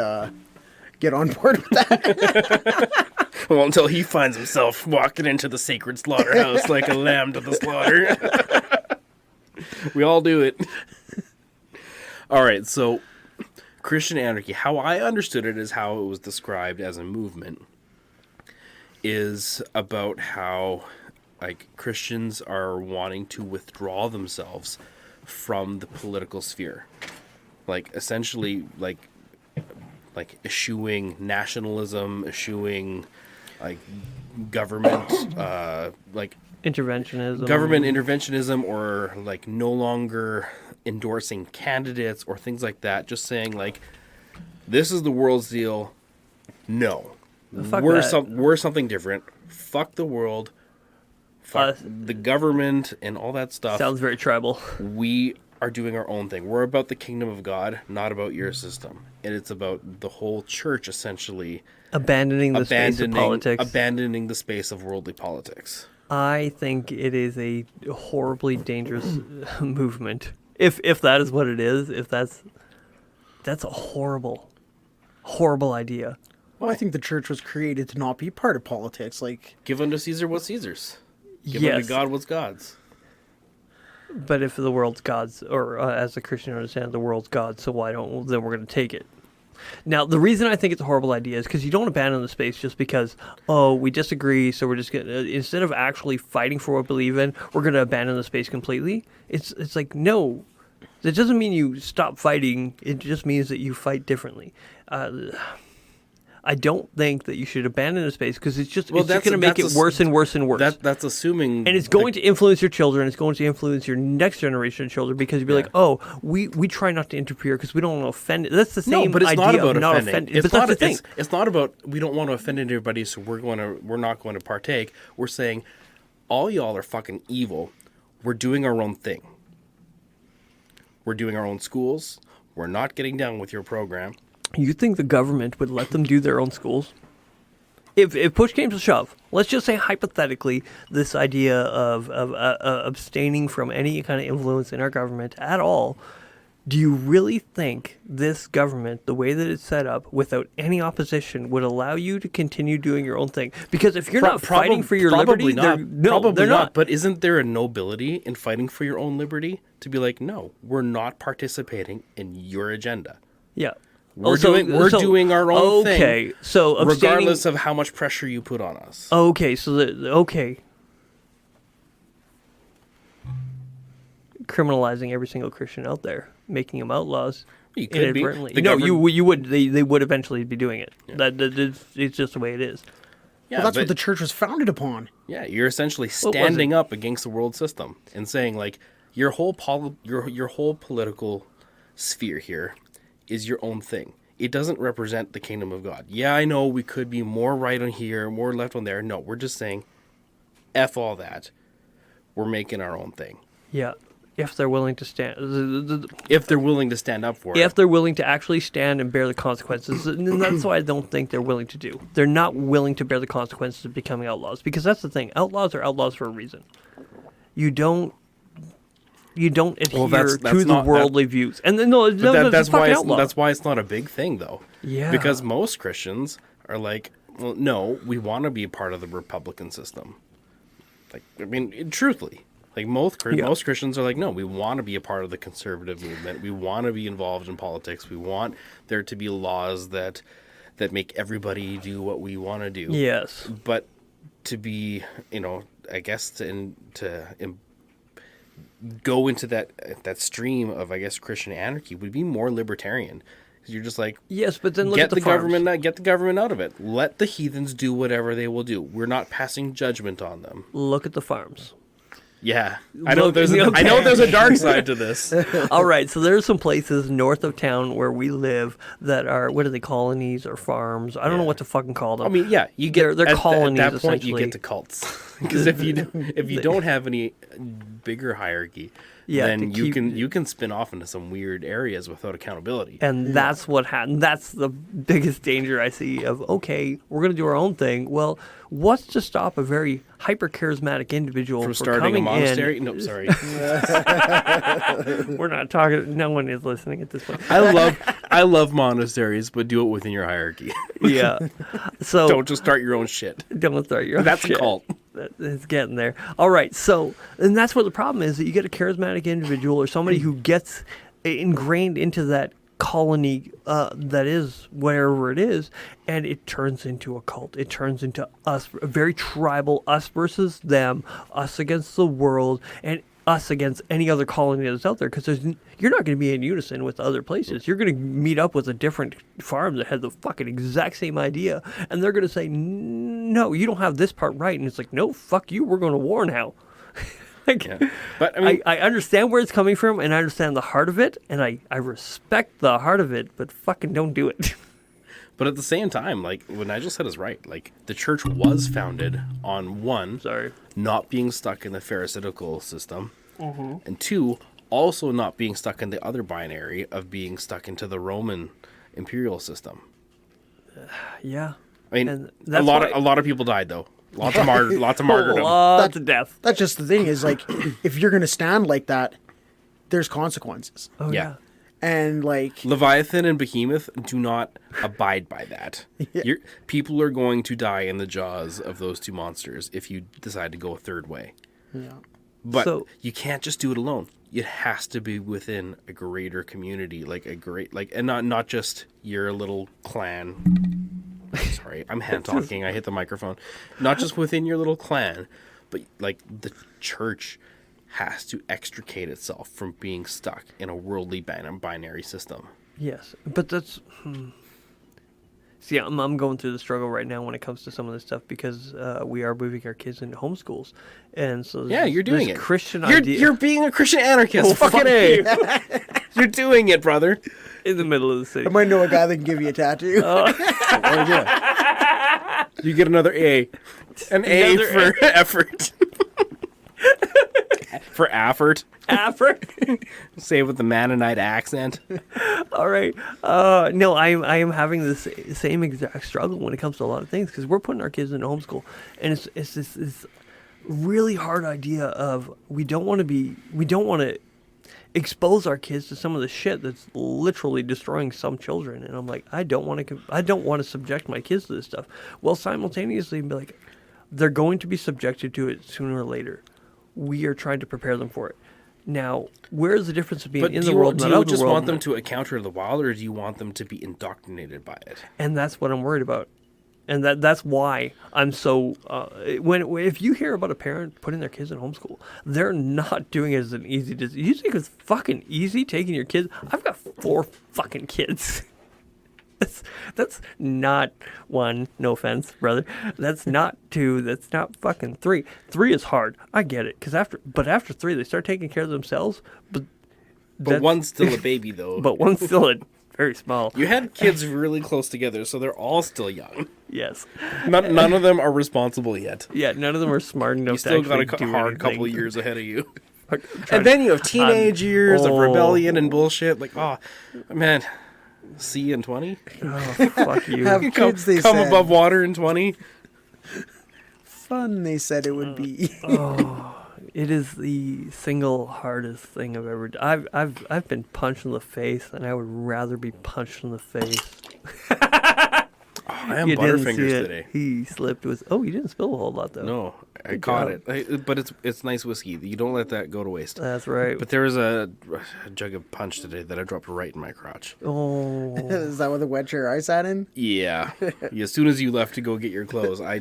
get on board with that. Well, until he finds himself walking into the sacred slaughterhouse like a lamb to the slaughter. We all do it. All right, so Christian anarchy, how I understood it is how it was described as a movement, is about how like Christians are wanting to withdraw themselves from the political sphere. Like essentially like eschewing nationalism, eschewing like government Interventionism. government interventionism, or like no longer endorsing candidates or things like that, just saying like this is the world's deal. No. Fuck we're that. we're something different. Fuck the world. Fuck the government and all that stuff. Sounds very tribal. We are doing our own thing. We're about the kingdom of God, not about your system. And it's about the whole church essentially Abandoning the space of politics. abandoning the space of worldly politics. I think it is a horribly dangerous movement. If that is what it is, if that's a horrible idea. Well, I think the church was created to not be part of politics. Like, Give unto Caesar what's Caesar's. Give Yes. unto God what's God's. But if the world's God's, or as a Christian understand, the world's God's, so why don't, then we're going to take it. Now, the reason I think it's a horrible idea is because you don't abandon the space just because, oh, we disagree, so we're just going to, instead of actually fighting for what we believe in, we're going to abandon the space completely. It's like, no, that doesn't mean you stop fighting. It just means that you fight differently. I don't think that you should abandon the space because it's just going to make it worse and worse and worse. That's assuming... And it's going to influence your children. It's going to influence your next generation of children because you'll be like, oh, we try not to interfere because we don't want to offend. That's the same but it's idea not about of not offending. offending. But that's the thing. It's not about we don't want to offend anybody, so we're not going to partake. We're saying all y'all are fucking evil. We're doing our own thing. We're doing our own schools. We're not getting down with your program. You think the government would let them do their own schools? If push came to shove, let's just say hypothetically, this idea of abstaining from any kind of influence in our government at all, do you really think this government, the way that it's set up, without any opposition, would allow you to continue doing your own thing? Because if you're not fighting for your liberty, they're not. But isn't there a nobility in fighting for your own liberty? To be like, no, we're not participating in your agenda. Yeah. We're doing our own thing. Okay, so abstaining, regardless of how much pressure you put on us. Okay, so criminalizing every single Christian out there, making them outlaws. You could be. Inadvertently. The No, govern- you would. They would eventually be doing it. It's just the way it is. Yeah, Well, that's but- what the church was founded upon. Yeah, you're essentially What was standing it? up against the world system and saying like your whole your whole political sphere here is your own thing. It doesn't represent the kingdom of God. Yeah, I know we could be more right on here, more left on there. No, we're just saying F all that. We're making our own thing. Yeah, if they're willing to stand. If they're willing to stand up for If it. they're willing to actually stand and bear the consequences, and that's what I don't think they're willing to do. They're not willing to bear the consequences of becoming outlaws, because that's the thing. Outlaws are outlaws for a reason. You don't adhere that's to the not- worldly views, and then no, That's why outlaw. that's why it's not a big thing though. Yeah. Because most Christians are like, well, no, we want to be a part of the Republican system. Like, I mean, truthfully, like most Christians are like, no, we want to be a part of the conservative movement. We want to be involved in politics. We want there to be laws that make everybody do what we want to do. Yes. But to be, I guess go into that stream of, I guess, Christian anarchy would be more libertarian. Because you're just like, Yes, but then look get at the, the farms. government, get the government out of it. Let the heathens do whatever they will do. We're not passing judgment on them. Look at the farms. Yeah, I know there's Okay. a dark side to this. All right, so there's some places north of town where we live that are, what are they, colonies or farms? I don't know what to fucking call them. I mean, yeah, you get They're colonies, at that point. You essentially. get to cults because if you don't have any bigger hierarchy, Yeah, then to keep- you can spin off into some weird areas without accountability. And that's what happened. That's the biggest danger I see of, okay, we're going to do our own thing. Well, what's to stop a very hyper-charismatic individual From from starting a coming monastery? in? No, sorry. We're not talking. No one is listening at this point. I love monasteries, but do it within your hierarchy. Yeah. So Don't just start your own shit. don't start your own That's a shit. cult. It's getting there. All right. So, and that's what the problem is, that you get a charismatic individual or somebody who gets ingrained into that colony that is wherever it is, and it turns into a cult. It turns into us, a very tribal, us versus them, us against the world, and us against any other colony that's out there, because you're not going to be in unison with other places. You're going to meet up with a different farm that has the fucking exact same idea, and they're going to say, no, you don't have this part right. And it's like, no, fuck you, we're going to war now. Like, Yeah. But I mean, I understand where it's coming from, and I understand the heart of it, and I respect the heart of it, but fucking don't do it. but at the same time, like what Nigel said is right. Like the church was founded on one, Sorry. not being stuck in the Pharisaical system, Mm-hmm. and two, also not being stuck in the other binary of being stuck into the Roman imperial system. Yeah. I mean, And a that's lot why- of people died though. Lots of martyrdom. Lots of death. That's just the thing is like, if you're going to stand like that, there's consequences. Oh, Yeah. yeah. And like, Leviathan and Behemoth do not abide by that. People are going to die in the jaws of those two monsters if you decide to go a third way. yeah. But So- you can't just do it alone. It has to be within a greater community, and not just your little clan. Sorry, I'm hand talking. I hit the microphone. Not just within your little clan, but like the church has to extricate itself from being stuck in a worldly binary system. Yes, but that's. See, I'm going through the struggle right now when it comes to some of this stuff, because we are moving our kids into homeschools, and so Yeah, you're doing this it. Christian You're, idea you're being a Christian anarchist. Oh, Fucking fuck A. You're doing it, brother. in the middle of the city. I might know a guy that can give you a tattoo. Oh, yeah. You get another A. An A Another for effort. For effort. After. Say it with the Mennonite accent. All right. No, I am having this same exact struggle when it comes to a lot of things, because we're putting our kids into homeschool, and it's this really hard idea of we don't want to expose our kids to some of the shit that's literally destroying some children, and I'm like, I don't want to subject my kids to this stuff. Well, simultaneously, be like, they're going to be subjected to it sooner or later. We are trying to prepare them for it. Now, where's the difference of being But in do the you, world, do not you of the just world? want them to encounter the wild, or do you want them to be indoctrinated by it? And that's what I'm worried about. And that's why I'm so if you hear about a parent putting their kids in homeschool, they're not doing it as an easy decision. You think it's fucking easy taking your kids? I've got 4 fucking kids. That's not 1. No offense, brother. That's not 2. That's not fucking 3. 3 is hard. I get it. After 3, they start taking care of themselves. But one's still a baby, though. But one's still very small. You had kids really close together, so they're all still young. Yes. None of them are responsible yet. Yeah, none of them are smart enough You still to got actually a do hard anything. couple of years ahead of you. Trying- And then you have teenage years of oh. rebellion and bullshit. Like, oh, man, see you in 20? Oh, fuck you. Have kids, they come said. above water in 20? Fun, they said it would be. It is the single hardest thing I've ever done. I've been punched in the face, and I would rather be punched in the face. I am You didn't Butterfingers see it. today. He slipped with. Oh, you didn't spill a whole lot though. No, I Good caught job. it. But it's nice whiskey. You don't let that go to waste. That's right. But there was a jug of punch today that I dropped right in my crotch. Oh, Is that what the wet your eyes at in? Yeah. As soon as you left to go get your clothes, I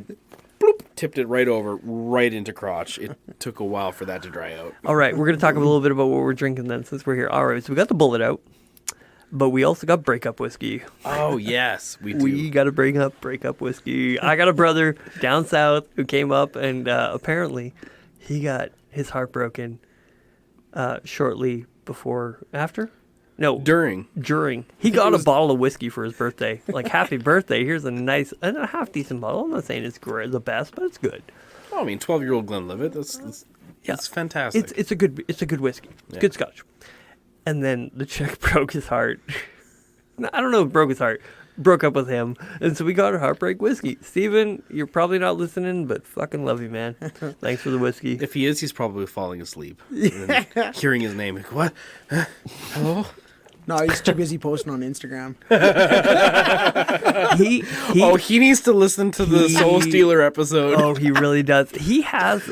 bloop, tipped it right over, right into crotch. It took a while for that to dry out. all right. We're gonna talk a little bit about what we're drinking then, since we're here. All right. So we got the bullet out, but we also got breakup whiskey. Oh, yes, we do. We got to breakup whiskey. I got a brother down south who came up, and apparently he got his heart broken shortly after. No, During. He got a bottle of whiskey for his birthday. Like, happy birthday. Here's a nice, and a half decent bottle. I'm not saying it's great, the best, but it's good. Oh, I mean, 12-year-old Glenlivet. That's fantastic. It's a good whiskey. It's good scotch. And then the chick broke his heart. No, I don't know if broke his heart. Broke up with him. And so we got a heartbreak whiskey. Steven, you're probably not listening, but fucking love you, man. Thanks for the whiskey. If he is, he's probably falling asleep. And then hearing his name, like, what? Hello? No, he's too busy posting on Instagram. He He needs to listen to the Soul Stealer episode. Oh, he really does. He has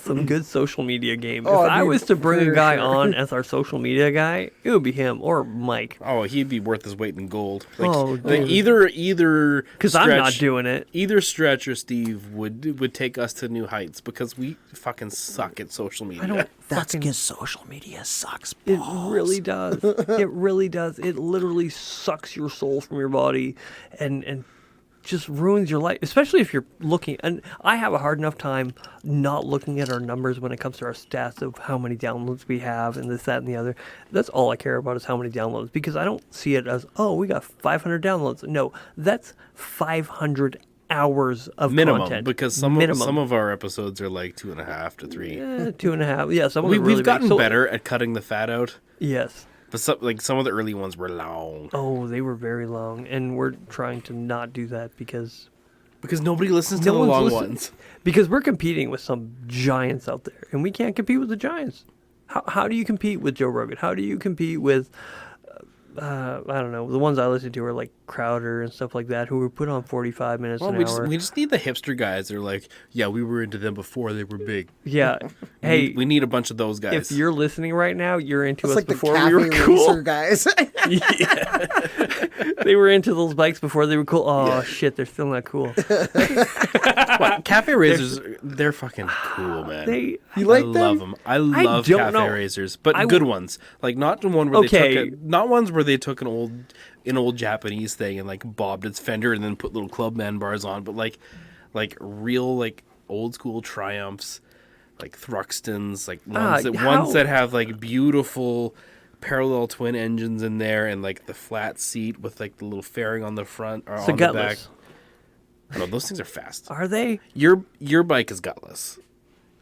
some good social media game. Oh, If I dude, was to bring a for guy sure. on as our social media guy, it would be him or Mike. Oh, he'd be worth his weight in gold. Oh, like dude. either Because I'm not doing it. Either Stretch or Steve would take us to new heights because we fucking suck at social media. I don't That's fucking. because social media sucks. It really does. It really does. It literally sucks your soul from your body, and just ruins your life. Especially if you're looking. And I have a hard enough time not looking at our numbers when it comes to our stats of how many downloads we have and this, that, and the other. That's all I care about is how many downloads, because I don't see it as, oh, we got 500 downloads. No, that's 500 hours of minimum, content. because some of our episodes are like 2.5 to 3. 2.5. Yeah, some of them We've really gotten big. So- better at cutting the fat out, Yes. but some of the early ones were long Oh, they were very long, and we're trying to not do that because nobody listens to No the one's long listening. ones. Because we're competing with some giants out there, and we can't compete with the giants. How do you compete with Joe Rogan? How do you compete with, I don't know, the ones I listen to are like Crowder and stuff like that, who were put on 45 minutes Well, an we hour. just need the hipster guys. They're like, yeah, we were into them before they were big. Yeah. Hey, we need a bunch of those guys. if you're listening right now, you're into It's us like the before cafe we were cool. racer guys. They were into those bikes before they were cool. Oh, Yeah. shit, they're still not cool. What, cafe racers, they're fucking cool, man. You like I love them? them. I love don't cafe know. racers, but I good w- ones. Like not the one where Okay. they took not ones where they took an old Japanese thing and like bobbed its fender and then put little Clubman bars on, but like real like old school Triumphs, like Thruxtons, like ones that have like beautiful parallel twin engines in there and like the flat seat with like the little fairing on the front or So on the back. gutless. No, those things are fast. Are they? Your bike is gutless.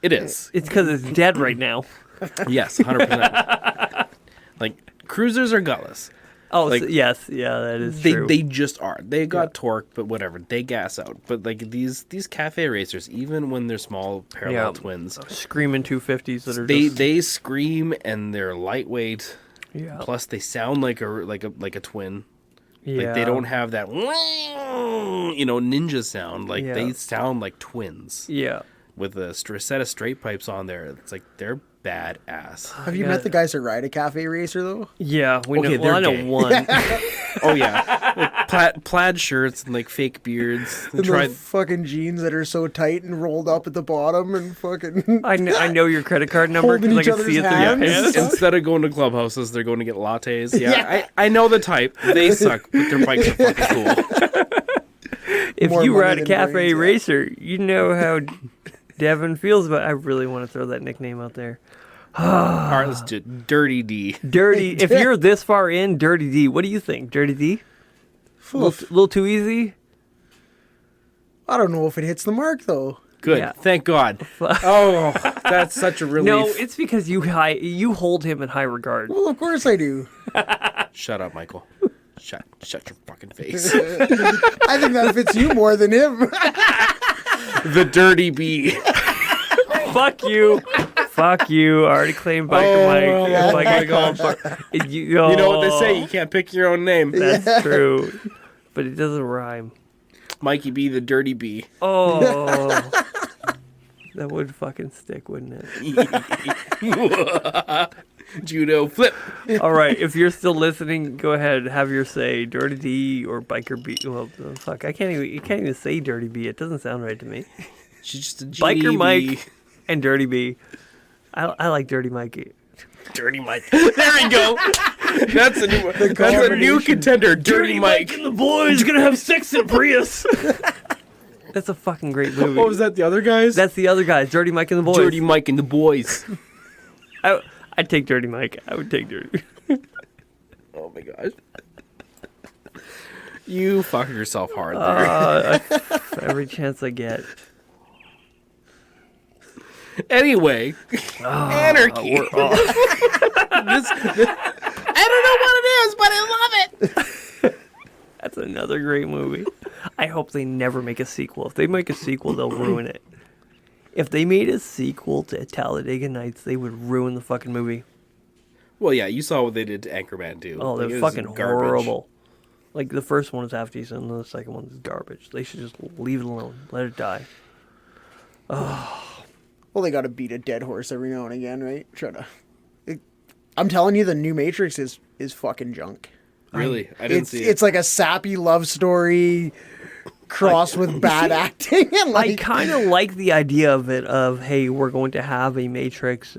It is. It's because it's dead right now. Yes, 100%. Like cruisers are gutless. Oh, Like, yes, yeah, that is They true. they just are. They got torque, but whatever. They gas out. But like these cafe racers, even when they're small parallel twins, Screaming 250s that are they scream and they're lightweight. yeah. Plus they sound like a twin. Yeah. Like they don't have that ninja sound. Like Yeah. they sound like twins Yeah. with a set of straight pipes on there. It's like they're badass. Have you met the guys that ride a cafe racer though? Yeah, we Okay, know. Well, I they're know gay. one. Oh yeah, plaid shirts and like fake beards. And Tried. those fucking jeans that are so tight and rolled up at the bottom and fucking. I know your credit card number Holding because I each can see it other's through your hands. pants. Instead of going to clubhouses, they're going to get lattes. Yeah, I know the type. They suck, but their bikes are fucking cool. If More you money ride a than cafe brains, yeah. racer, you know how Devin feels about. I really want to throw that nickname out there. All right, let's do it. Dirty D. Dirty. If you're this far in, Dirty D. What do you think, Dirty D? A little too easy. I don't know if it hits the mark though. Good. Yeah. Thank God. Oh, that's such a relief. No, it's because you hold him in high regard. Well, of course I do. Shut up, Michael. Shut your fucking face. I think that fits you more than him. The Dirty B. Fuck you. Fuck you. I already claimed Biker Mike. yeah. If I gotta call him fuck. You know what they say? You can't pick your own name. That's true. But it doesn't rhyme. Mikey B, the Dirty B. Oh. That would fucking stick, wouldn't it? Judo flip. All right, if you're still listening, go ahead, have your say, Dirty D or Biker B. Well, fuck, you can't even say Dirty B. It doesn't sound right to me. She's just a Biker GD. Mike and Dirty B. I like Dirty Mikey. Dirty Mike. There we go. That's a new one. That's a new contender. Dirty Mike. and the boys gonna have sex in Prius. That's a fucking great movie. What was that? The other guys? That's the other guys, Dirty Mike and the boys. Dirty Mike and the boys. I'd take Dirty Mike. I would take Dirty. Oh my gosh. You fucked yourself hard there. Every chance I get. Anyway, Anarchy. I don't know what it is, but I love it. That's another great movie. I hope they never make a sequel. If they make a sequel, they'll ruin it. If they made a sequel to Talladega Nights, they would ruin the fucking movie. Well, yeah, you saw what they did to Anchorman 2. Oh, Like, they're it was fucking garbage. horrible. Like, the first one is half decent, and the second one is garbage. They should just leave it alone. Let it die. Well, they got to beat a dead horse every now and again, right? I'm telling you, the new Matrix is fucking junk. Really? I didn't see it. It's like a sappy love story crossed with bad acting. And I like, kind of like the idea of it, of, hey, we're going to have a Matrix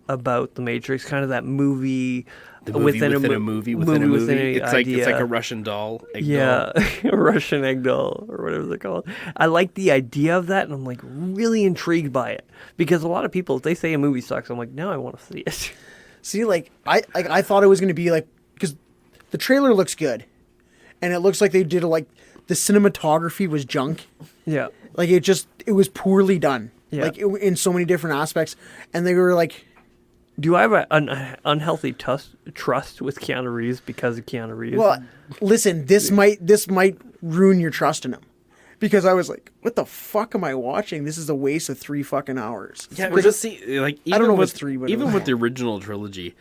about the Matrix, kind of that movie... The movie within a movie within a movie. It's like a Russian doll. Yeah, a Russian egg doll or whatever they're called. I like the idea of that, and I'm like really intrigued by it because a lot of people, if they say a movie sucks, I'm like, no, I want to see it. see, like I thought it was going to be like, because the trailer looks good, and it looks like they did the cinematography was junk. Yeah, Like it was poorly done. Yeah. Like in so many different aspects, and they were like. do I have an unhealthy trust with Keanu Reeves because of Keanu Reeves? Well, listen, this might ruin your trust in him, because I was like, "What the fuck am I watching? This is a waste of 3 fucking hours." Yeah, but just see, like, even I don't know if with it's 3, but even with the original trilogy,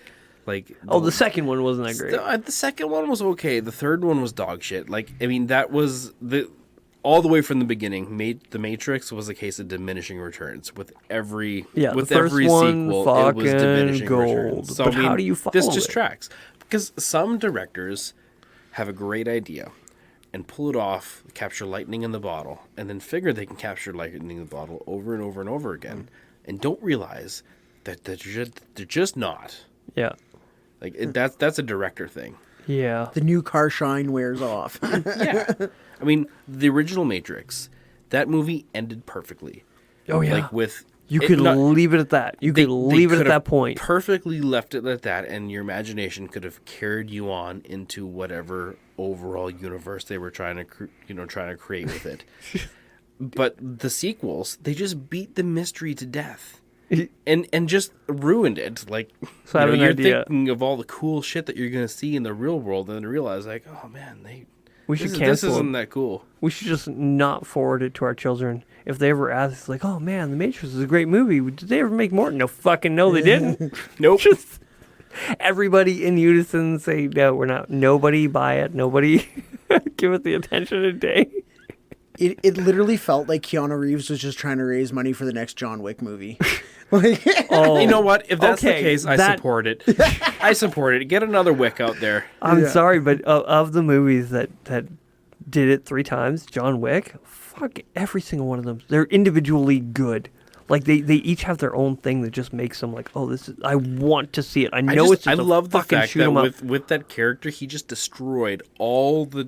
like, the second one wasn't that great. the second one was okay. The third one was dog shit. Like, I mean, that was all the way from the beginning. The Matrix was a case of diminishing returns with every the first every one, sequel. It was fucking diminishing gold. returns. So But I mean, how do you follow this just it? tracks because some directors have a great idea and pull it off, capture lightning in the bottle, and then figure they can capture lightning in the bottle over and over and over again, and don't realize that they're just not. Yeah, Like that's a director thing. yeah. The new car shine wears off. Yeah, I mean the original Matrix, that movie ended perfectly. Oh yeah. Like with You it could not- leave it at that. You they- could leave they it at could have that point. Perfectly left it at that, and your imagination could have carried you on into whatever overall universe they were trying to create with it. But the sequels, they just beat the mystery to death. And just ruined it. Like, So I have an you're idea. thinking of all the cool shit that you're going to see in the real world, and then realize, like, oh man, We should this cancel isn't them. that cool. We should just not forward it to our children. If they ever ask, it's like, oh man, The Matrix is a great movie. Did they ever make more? No fucking no, they didn't. Nope. Just everybody in unison say, no, we're not. Nobody buy it. Nobody give it the attention of day. It literally felt like Keanu Reeves was just trying to raise money for the next John Wick movie. Like, Oh, You know what? If that's okay, the case, I that- support it. I support it. Get another Wick out there. I'm Yeah. sorry, but of the movies that did it 3 times, John Wick, fuck every single one of them. They're individually good. Like they each have their own thing that just makes them like, oh, this is. I want to see it. I know it's I just a love the fucking fact shoot that 'em up. with that character, he just destroyed all the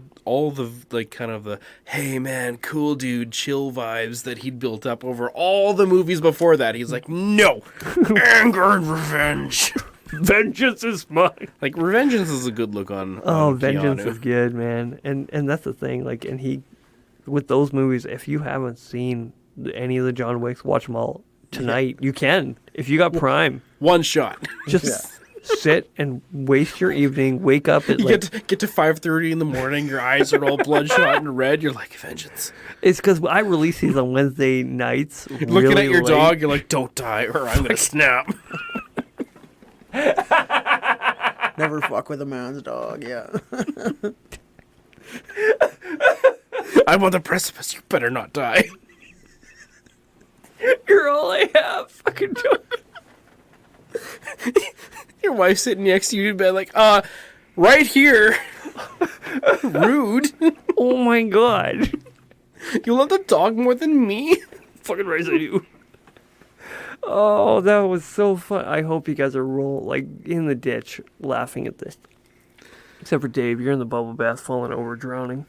like kind of the hey man, cool dude, chill vibes that he'd built up over all the movies before that. He's like, no, anger and revenge. Vengeance is mine. Like Revengeance is a good look on. Oh, on Vengeance Keanu. is good, man. And that's the thing. Like, and he, with those movies, if you haven't seen any of the John Wicks, watch them all tonight. You can. If you got Prime, One shot. just sit and waste your evening. Wake up at You like. get to 5:30 in the morning. Your eyes are all bloodshot and red. You're like Vengeance. It's because I release these on Wednesday nights. Looking really at your late. dog, you're like, don't die or I'm gonna snap. never fuck with a man's dog. Yeah. I'm on the precipice. You better not die. You're all I have. Fucking dog. Your wife's sitting next to you in bed, like, right here. Rude. Oh my god. You love the dog more than me? Fucking right I do. Oh, that was so fun. I hope you guys are in the ditch laughing at this. Except for Dave, you're in the bubble bath falling over drowning.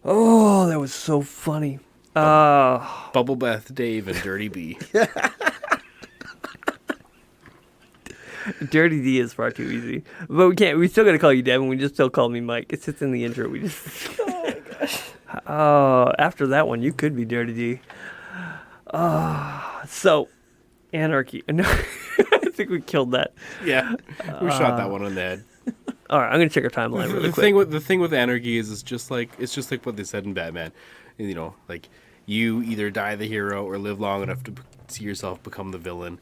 Oh, that was so funny. Bubble Bath Dave and Dirty B. Dirty D is far too easy. But we still gotta call you Devin. We just still call me Mike. It's just in the intro. We just oh my gosh. After that one you could be Dirty D. So Anarchy. No, I think we killed that. Yeah. We shot that one on the head. Alright, I'm gonna check our timeline really The quick. thing with Anarchy is it's just like what they said in Batman. You know, like you either die the hero or live long enough to see yourself become the villain.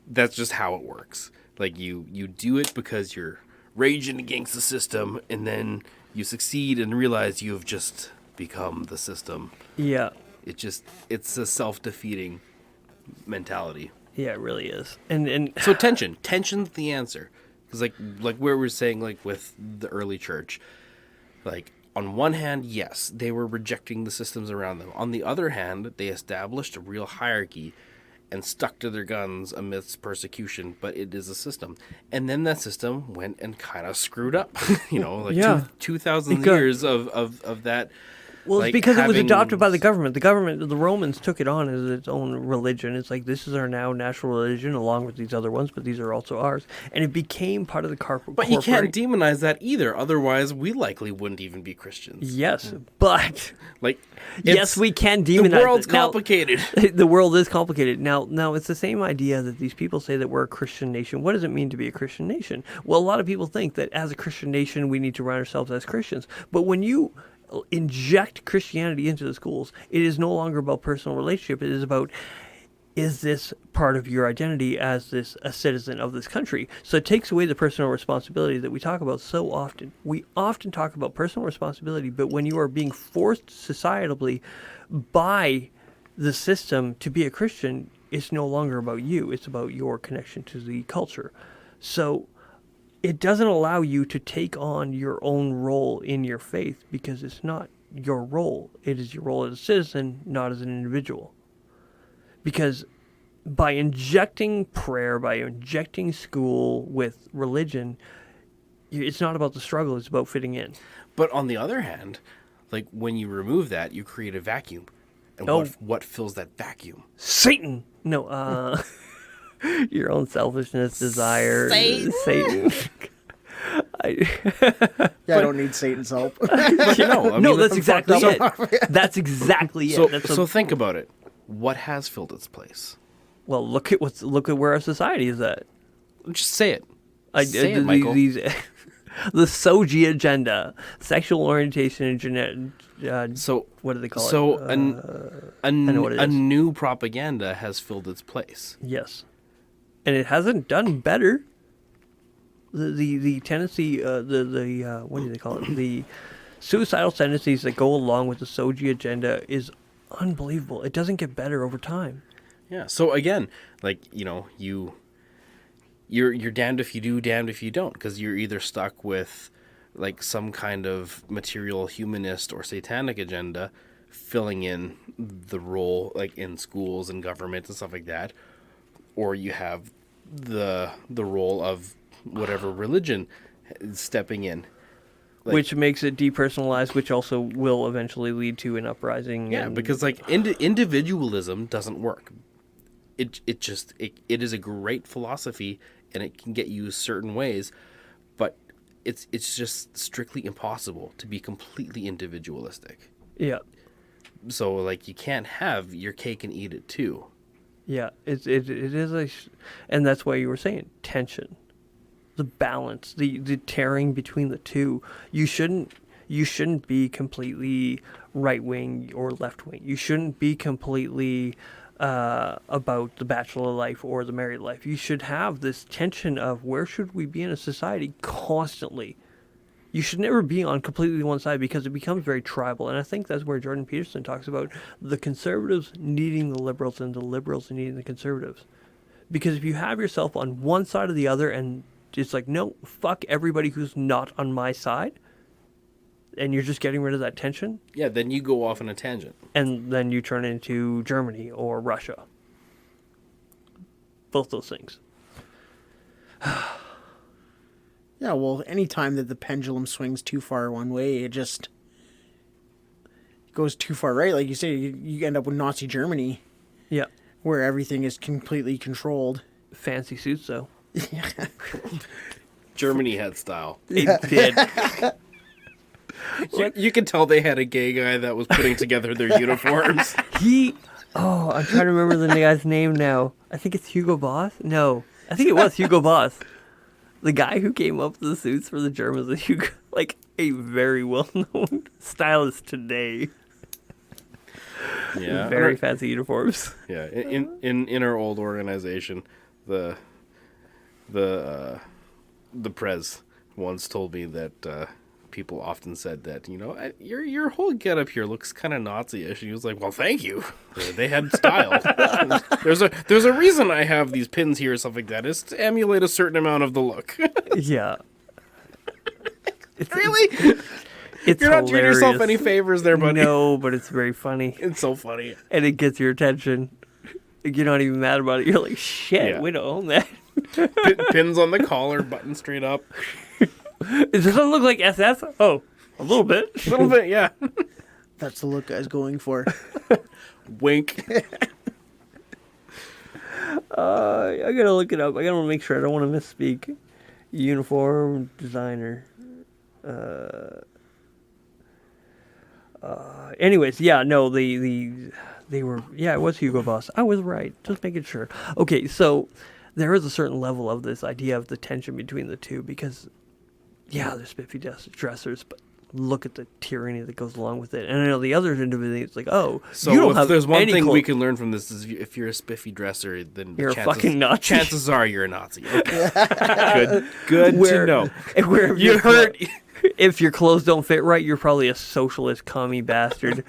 That's just how it works. Like you do it because you're raging against the system, and then you succeed and realize you've just become the system. Yeah. It's a self-defeating mentality. Yeah, it really is. And So tension's the answer. Because like where we're saying, like with the early church, like on one hand, yes, they were rejecting the systems around them. On the other hand, they established a real hierarchy and stuck to their guns amidst persecution, but it is a system. And then that system went and kind of screwed up. You know, like Yeah. 2,000 It got- years of that. well, like, it's because it was having- adopted by the government. The Romans took it on as its own religion. It's like, this is our now national religion along with these other ones, but these are also ours. And it became part of the But you can't demonize that either. Otherwise, we likely wouldn't even be Christians. Yes, but Like, yes, we can The demonize world's it. Now, complicated. the world is complicated. Now it's the same idea that these people say that we're a Christian nation. What does it mean to be a Christian nation? Well, a lot of people think that as a Christian nation, we need to run ourselves as Christians. But when you inject Christianity into the schools, it is no longer about personal relationship. It is about, is this part of your identity as a citizen of this country? So it takes away the personal responsibility that we talk about so often. We often talk about personal responsibility, but when you are being forced societally by the system to be a Christian, it's no longer about you. It's about your connection to the culture. So it doesn't allow you to take on your own role in your faith because it's not your role. It is your role as a citizen, not as an individual. Because by injecting prayer, by injecting school with religion, it's not about the struggle, it's about fitting in. But on the other hand, like when you remove that, you create a vacuum. And Oh. what fills that vacuum? Satan! No, your own selfishness, desire. Satan. Yeah, I don't need Satan's help. But No, that's exactly fucked it. That's exactly so, it. That's so think about it. What has filled its place? well, look at where our society is at. Just say it. Say it, These- Michael. the SOGI agenda, sexual orientation and genetic. So What do they call so it? I know what it a is. new propaganda has filled its place. Yes, and it hasn't done better. The tendency, what do they call it? The suicidal tendencies that go along with the Soji agenda is unbelievable. It doesn't get better over time. Yeah. So again, like, you know, you're damned if you do, damned if you don't, because you're either stuck with like some kind of material humanist or satanic agenda filling in the role, like in schools and government and stuff like that, or you have the role of whatever religion stepping in, like, which makes it depersonalized, which also will eventually lead to an uprising. Yeah, and... because like individualism doesn't work. It is a great philosophy, and it can get used certain ways, but it's just strictly impossible to be completely individualistic. Yeah. So like you can't have your cake and eat it too. Yeah, it is and that's why you were saying tension, the balance, the tearing between the two. You shouldn't be completely right wing or left wing. You shouldn't be completely about the bachelor life or the married life. You should have this tension of where should we be in a society constantly. You should never be on completely one side because it becomes very tribal. And I think that's where Jordan Peterson talks about the conservatives needing the liberals and the liberals needing the conservatives. Because if you have yourself on one side or the other and it's like, no, fuck everybody who's not on my side, and you're just getting rid of that tension. Yeah, then you go off on a tangent. And then you turn into Germany or Russia. Both those things. Yeah, well, any time that the pendulum swings too far one way, it just goes too far right. Like you say, you end up with Nazi Germany. Yeah. Where everything is completely controlled. Fancy suits, though. Germany had style. It did. You can tell they had a gay guy that was putting together their uniforms. I'm trying to remember the guy's name now. I think it's Hugo Boss. No, I think it was Hugo Boss. The guy who came up with the suits for the Germans is Hugo, like a very well-known stylist today. Yeah, very fancy uniforms. Yeah, in our old organization, the prez once told me that people often said that, you know, your whole getup here looks kind of Nazi-ish. He was like, well, thank you. They had style. there's a reason I have these pins here or something like that, is to emulate a certain amount of the look. Yeah. Really? It's You're not doing hilarious. yourself any favors there, buddy. No, but it's very funny. It's so funny. And it gets your attention. You're not even mad about it. You're like, shit, Yeah. we don't own that. Pins on the collar, button straight up. Does this look like SS? Oh, a little bit. A little bit, yeah. That's the look I was going for. Wink. I gotta look it up. I gotta make sure. I don't want to misspeak. Uniform designer. Anyways, yeah, no, they were, yeah, it was Hugo Boss. I was right. Just making sure. Okay, so there is a certain level of this idea of the tension between the two because, yeah, they're spiffy dressers, but look at the tyranny that goes along with it. And I know the other individual, it's like, oh, So you don't if have there's one any thing clothes. we can learn from this is if you're a spiffy dresser, then You're a fucking Nazi. Chances are you're a Nazi. Okay. Good to know. Where You heard. if your clothes don't fit right, you're probably a socialist commie bastard.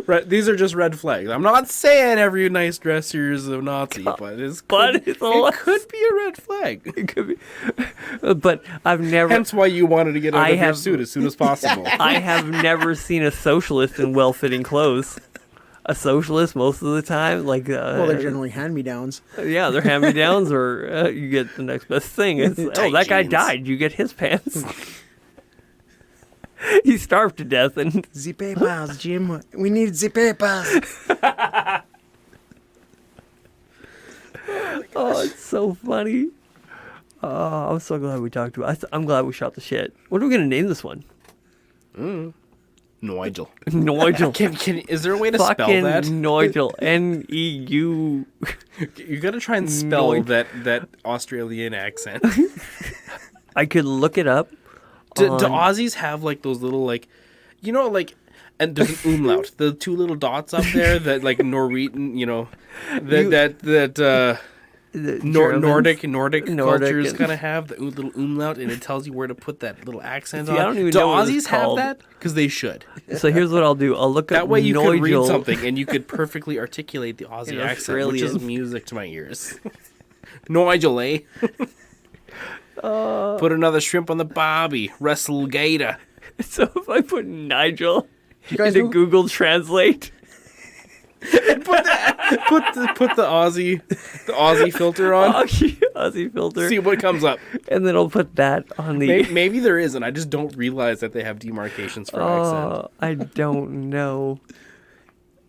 Right, these are just red flags. I'm not saying every nice dresser is a Nazi, but it could be a red flag. It could be. But I've never. Hence why you wanted to get out of your suit as soon as possible. I have never seen a socialist in well-fitting clothes. A socialist most of the time, like Well, they're generally hand-me-downs. yeah, they're hand-me-downs, or you get the next best thing. It's, oh, that guy jeans. died. You get his pants. He starved to death, and The papers, Jim. We need the papers. oh, it's so funny. Oh, I'm so glad we talked about it. I'm glad we shot the shit. What are we gonna name this one? Nigel. Nigel. Is there a way to spell Fucking that? Nigel. N-E-U. You gotta try and spell that Australian accent. I could look it up. Do Aussies have like those little like, you know, like, and there's an umlaut, the two little dots up there that like Norwegian, you know, The Germans. Nordic cultures and- kind of have the little umlaut, and it tells you where to put that little accent See, on. I don't even Do know what it's Aussies have called. that? Because they should. So here's what I'll do. I'll look up That way you could read Nigel. something, and you could perfectly articulate the Aussie In accent, which is Australian. music to my ears. Nigel, eh? Put another shrimp on the barbie. Wrestle gator. So if I put Nigel You guys into know- Google Translate, Put the Aussie filter on. Aussie filter, See what comes up. and then I'll put that on the. Maybe there is, and I just don't realize that they have demarcations for accent. I don't know.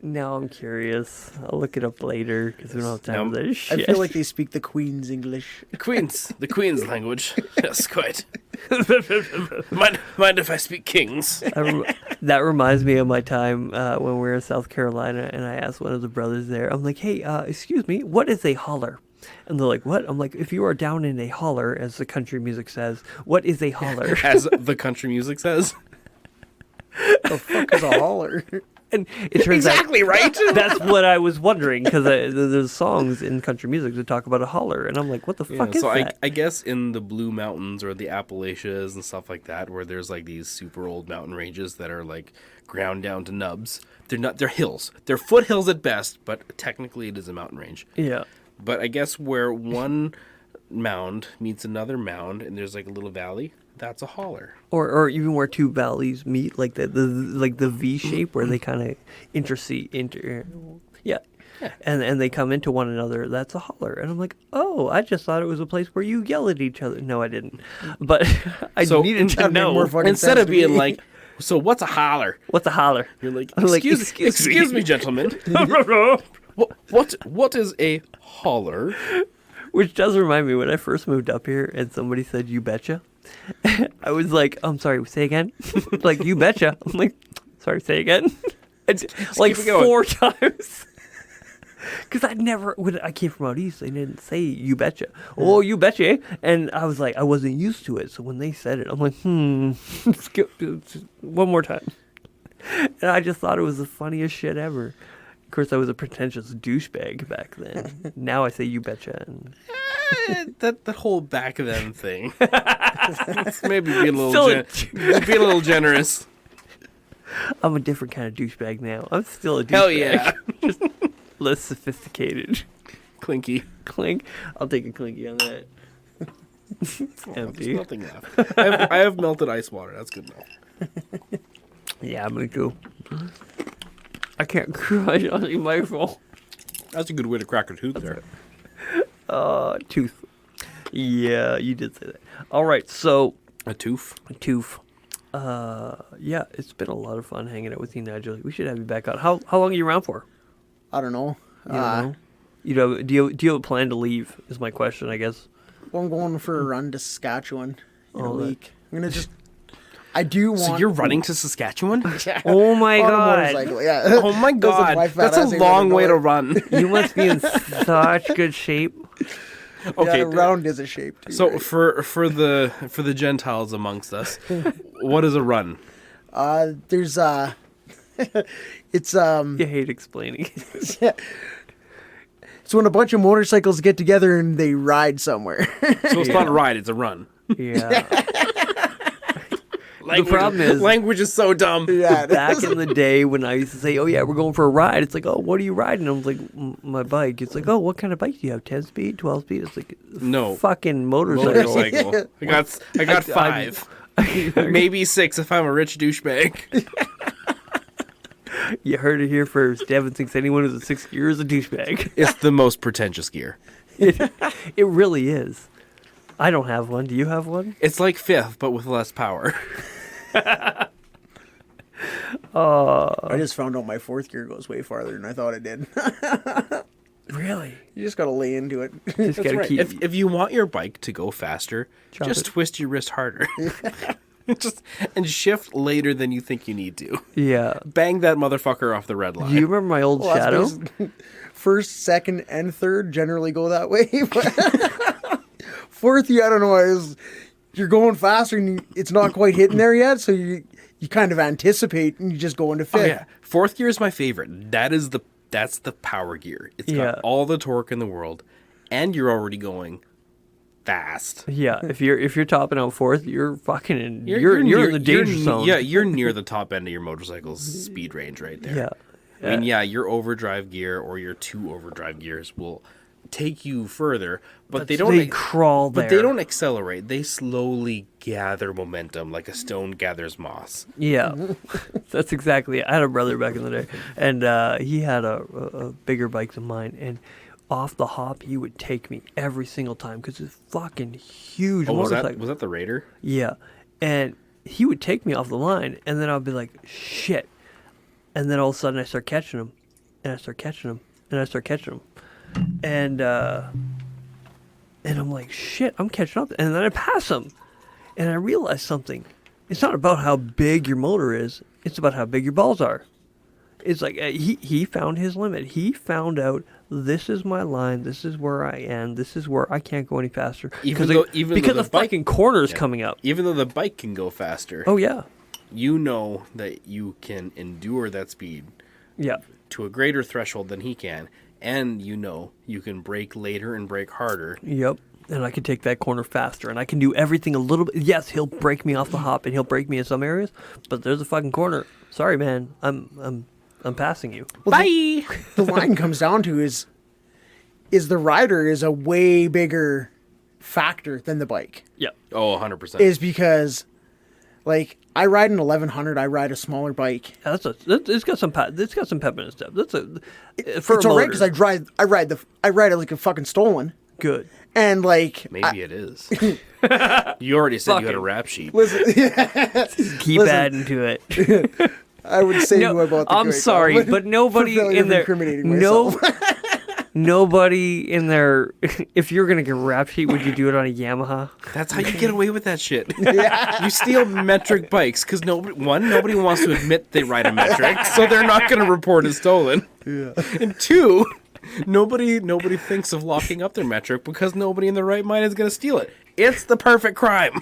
Now I'm curious. I'll look it up later because we don't have time for this I shit. feel like they speak the Queen's English. The Queen's language. Yes, quite. Mind if I speak King's? That reminds me of my time when we were in South Carolina, and I asked one of the brothers there. I'm like, "Hey, excuse me, what is a holler?" And they're like, "What?" I'm like, "If you are down in a holler, as the country music says, what is a holler?" As the country music says. The fuck is a holler? And it turns Exactly out right. that's what I was wondering because there's songs in country music that talk about a holler, and I'm like, "What the fuck is So that?" I guess in the Blue Mountains or the Appalachians and stuff like that, where there's like these super old mountain ranges that are like ground down to nubs. They're hills. They're foothills at best, but technically it is a mountain range. Yeah. But I guess where one mound meets another mound and there's like a little valley, that's a holler. Or even where two valleys meet, like the V shape where they kind of yeah. And they come into one another. That's a holler. And I'm like, oh, I just thought it was a place where you yell at each other. No, I didn't. But I So, needed to that'd make know. more fucking Instead sense of to being me. like, so what's a holler? What's a holler? You're like, I'm like, excuse me, gentlemen. What is a holler? Which does remind me when I first moved up here and somebody said, "You betcha." I was like, "I'm sorry, say again." Like, "You betcha." I'm like, "Sorry, say again." Like keep it going. 4 times. Because I came from out east. They didn't say "you betcha." Oh, you betcha. Eh? And I was like, I wasn't used to it. So when they said it, I'm like, one more time. And I just thought it was the funniest shit ever. Of course, I was a pretentious douchebag back then. Now I say "you betcha." And That whole back of them thing. Let's maybe be a little Still be a little generous. I'm a different kind of douchebag now. I'm still a douchebag. Hell yeah. Just less sophisticated. Clinky. Clink. I'll take a clinky on that. There's Empty. nothing left. I have melted ice water. That's good enough. Yeah, I'm gonna go. I can't crush on the microphone. That's a good way to crack a tooth there. Tooth. Yeah, you did say that. All right, so A tooth? tooth. Yeah, it's been a lot of fun hanging out with you, Nigel. We should have you back on. How long are you around for? I don't know. You don't know? Do you have a plan to leave? Is my question, I guess. Well, I'm going for a run to Saskatchewan in a Oh, that- week. I'm gonna just. I do want. So you're running to Saskatchewan? Oh my on a god! motorcycle, yeah. Oh my Doesn't god. my fat That's ass a ain't long gonna way know to it. run. You must be in such good shape. Okay. Yeah, round is a shape too. So right? for the Gentiles amongst us, what is a run? There's it's You hate explaining. it's when a bunch of motorcycles get together and they ride somewhere. So it's not a ride, it's a run. Yeah. Language, problem is- language is so dumb. Yeah, Back in the day when I used to say, "Oh yeah, we're going for a ride," it's like, "Oh, what are you riding?" I was like, "My bike." It's like, "Oh, what kind of bike do you have? 10 speed, 12 speed?" It's like, No. fucking motorcycle. Motorcycle. I got 5. Maybe 6 if I'm a rich douchebag. You heard it here first. Devin thinks anyone who's a 6th gear is a douchebag. It's the most pretentious gear. It really is. I don't have one. Do you have one? It's like 5th, but with less power. I just found out my 4th gear goes way farther than I thought it did. Really? You just gotta lay into it. Just gotta keep. If you want your bike to go faster, Chop just it. twist your wrist harder. And shift later than you think you need to. Yeah. Bang that motherfucker off the red line. Do you remember my old Well, that's Shadow? basi- First, second, and third generally go that way. But fourth, I don't know, you're going faster and it's not quite hitting there yet, so you kind of anticipate and you just go into fifth. Oh, yeah. 4th gear is my favorite. That's the power gear. It's Yeah. got all the torque in the world, and you're already going fast. Yeah, if you're topping out fourth, you're fucking you're in the danger zone. Yeah, you're near the top end of your motorcycle's speed range right there. Yeah. I mean, yeah, your overdrive gear or your 2 overdrive gears will take you further, but they don't crawl there. But they don't accelerate. They slowly gather momentum like a stone gathers moss. Yeah, that's exactly it. I had a brother back in the day, and he had a bigger bike than mine, and off the hop, he would take me every single time because it's fucking huge motorcycle. Was that the Raider? Yeah, and he would take me off the line, and then I'd be like, shit. And then all of a sudden I start catching him, and I start catching him, and I start catching him. And I'm like, shit, I'm catching up. And then I pass him. And I realize something. It's not about how big your motor is. It's about how big your balls are. It's like he found his limit. He found out this is my line. This is where I end. This is where I can't go any faster. Because the fucking corner is coming up. Even though the bike can go faster. Oh, yeah. You know that you can endure that speed to a greater threshold than he can, and you know you can brake later and brake harder. Yep, and I can take that corner faster, and I can do everything a little bit. Yes, he'll break me off the hop, and he'll break me in some areas, but there's a fucking corner. Sorry, man, I'm passing you. Well, bye. The line comes down to is the rider is a way bigger factor than the bike. Yeah. Oh, 100%. Is because, like, I ride an 1100. I ride a smaller bike. Yeah, it's got some pep in its step. It's all right because I ride it like a fucking stolen. Good. And like maybe it is. You already said you had a rap sheet. Listen, keep adding to it. I would say you about the I'm sorry, but nobody in there. Nobody in there. If you're gonna get a rap sheet, would you do it on a Yamaha? That's how you get away with that shit. Yeah. You steal metric bikes because nobody wants to admit they ride a metric, so they're not gonna report it stolen. Yeah. And 2, nobody thinks of locking up their metric because nobody in their right mind is gonna steal it. It's the perfect crime.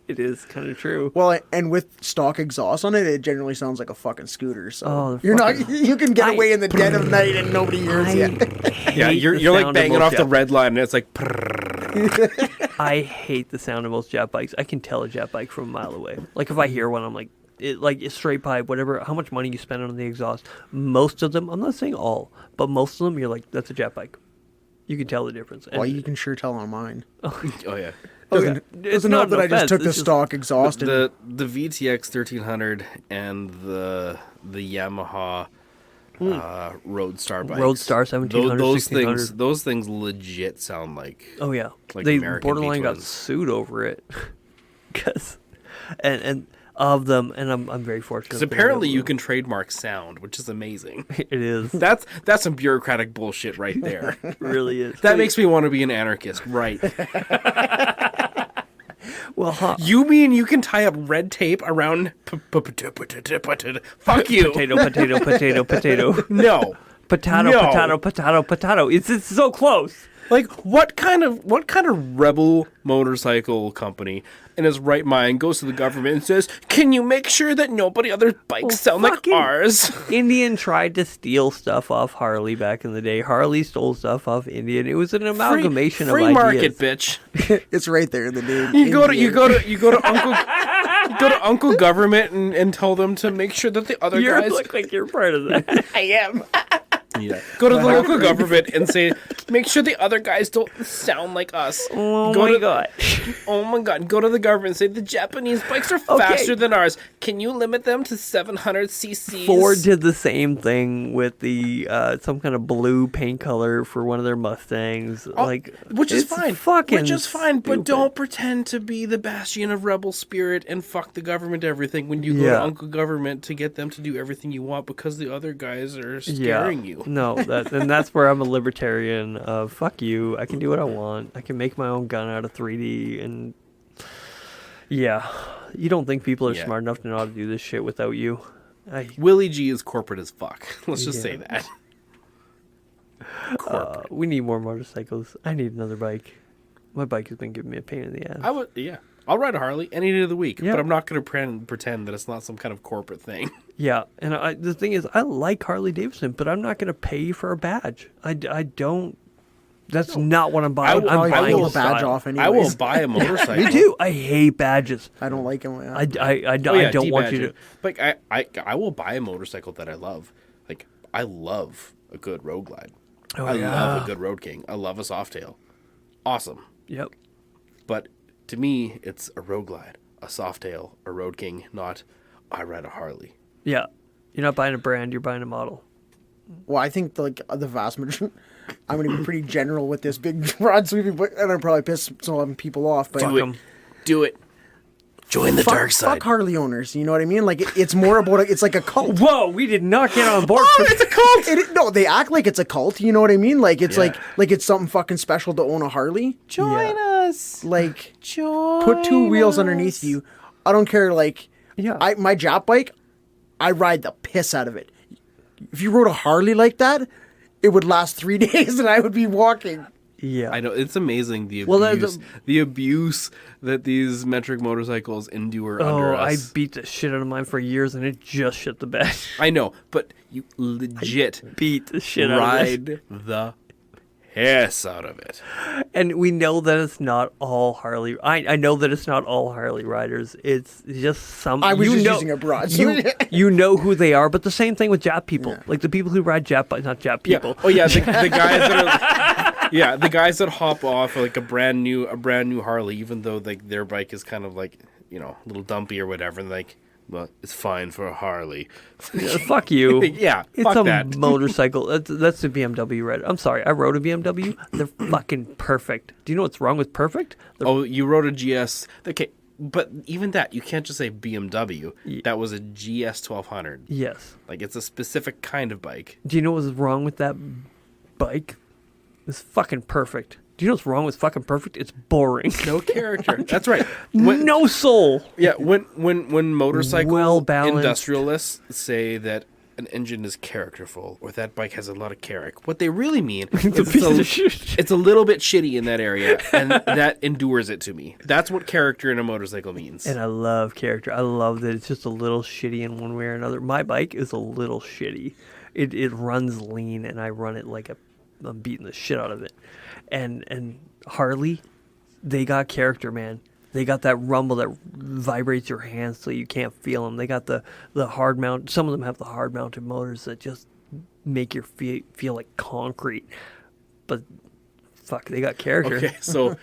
It is kind of true. Well, and with stock exhaust on it, it generally sounds like a fucking scooter. So you can get away in the dead of night and nobody hears you. Yeah, you're like banging off the red line and it's like. I hate the sound of most jet bikes. I can tell a jet bike from a mile away. Like if I hear one, I'm like, it's straight pipe, whatever. How much money you spend on the exhaust? Most of them, I'm not saying all, but most of them, you're like, that's a jet bike. You can tell the difference. Well, you can sure tell on mine. Oh yeah. Doesn't help that I just took the stock exhaust. The VTX 1300 and the Yamaha Roadstar bikes. Roadstar 1700, those things legit sound like. Oh yeah, like they American borderline got sued over it, because and of them, and I'm very fortunate. Because apparently you can trademark sound, which is amazing. It is. That's some bureaucratic bullshit right there. It really is. That makes me want to be an anarchist, right? Well, you mean you can tie up red tape around? Fuck you. Potato. No. Potato. It's so close. Like what kind of rebel motorcycle company in his right mind goes to the government and says, "Can you make sure that nobody other bikes sound like ours?" Indian tried to steal stuff off Harley back in the day. Harley stole stuff off Indian. It was an amalgamation of ideas. Free market, bitch. It's right there in the name. You go to Uncle Government and tell them to make sure that the other guys look like you're part of that. I am. Yeah. Go to the local government and say, make sure the other guys don't sound like us. Oh my god. Oh my god. Go to the government and say, the Japanese bikes are faster than ours. Can you limit them to 700 cc's? Ford did the same thing with the some kind of blue paint color for one of their Mustangs. Which is fine. Stupid. But don't pretend to be the bastion of rebel spirit and fuck the government everything when you go to Uncle Government to get them to do everything you want because the other guys are scaring you. No, that's where I'm a libertarian of fuck you. I can do what I want. I can make my own gun out of 3D and you don't think people are smart enough to know how to do this shit without you? Willie G is corporate as fuck. Let's just say that. We need more motorcycles. I need another bike. My bike has been giving me a pain in the ass. I'll ride a Harley any day of the week, but I'm not going to pretend that it's not some kind of corporate thing. Yeah, and the thing is, I like Harley Davidson, but I'm not going to pay for a badge. I don't That's not what I'm buying. I'll I'm buying pull a the badge style. off anyways. I will buy a motorcycle. Me too. I hate badges. I don't like them. I Oh, yeah, don't want you debadge to. it. Like I will buy a motorcycle that I love. Like I love a good road glide. Oh, I yeah. love a good road king. I love a Softail. Awesome. Yep. But to me, it's a road glide, a Softail, a road king, not I ride a Harley. Yeah. You're not buying a brand. You're buying a model. Well, I think like the vast majority. I'm going to be pretty general with this big broad sweeping, and I'll probably piss some people off. But Do it. Do it. Join the dark side. Fuck Harley owners. You know what I mean? Like it's more about it's like a cult. Whoa, we did not get on board. Oh, it's a cult. No, they act like it's a cult. You know what I mean? Like it's like it's something fucking special to own a Harley. Join us. Like Join put two wheels us. underneath you. I don't care. Like Yeah. my Jap bike, I ride the piss out of it. If you rode a Harley like that, it would last 3 days and I would be walking. Yeah. I know it's amazing the Well, abuse, the abuse that these metric motorcycles endure under I us. beat the shit out of mine for years, and it just shit the bed. I know, but you legit Beat the shit out of it. ride the piss out of it. And we know that it's not all Harley. I know that it's not all Harley riders. It's just some. I was you just know, using a broad. You know who they are, but the same thing with Jap people. Like the people who ride Jap bikes, not Jap people. Yeah. Oh yeah, the guys that are the guys that hop off like a brand new Harley, even though like their bike is kind of like a little dumpy or whatever, and like, well, it's fine for a Harley. Yeah, fuck you. Yeah, It's fuck a that. motorcycle. That's the BMW ride. I'm sorry, I rode a BMW. They're fucking perfect. Do you know what's wrong with perfect? Oh, you rode a GS. Okay, but even that, you can't just say BMW. That was a GS 1200. Yes. Like it's a specific kind of bike. Do you know what's wrong with that bike? It's fucking perfect. Do you know what's wrong with fucking perfect? It's boring. No character. That's right. No soul. Yeah, when motorcycle Well-balanced. industrialists say that an engine is characterful or that bike has a lot of character, what they really mean is piece of shit. it's a little bit shitty in that area, and that endures it to me. That's what character in a motorcycle means. And I love character. I love that it's just a little shitty in one way or another. My bike is a little shitty. It runs lean, and I run it like I'm beating the shit out of it. And Harley, they got character, man. They got that rumble that vibrates your hands so you can't feel them. They got the hard mount. Some of them have the hard mounted motors that just make your feet feel like concrete. But fuck, they got character. Okay, so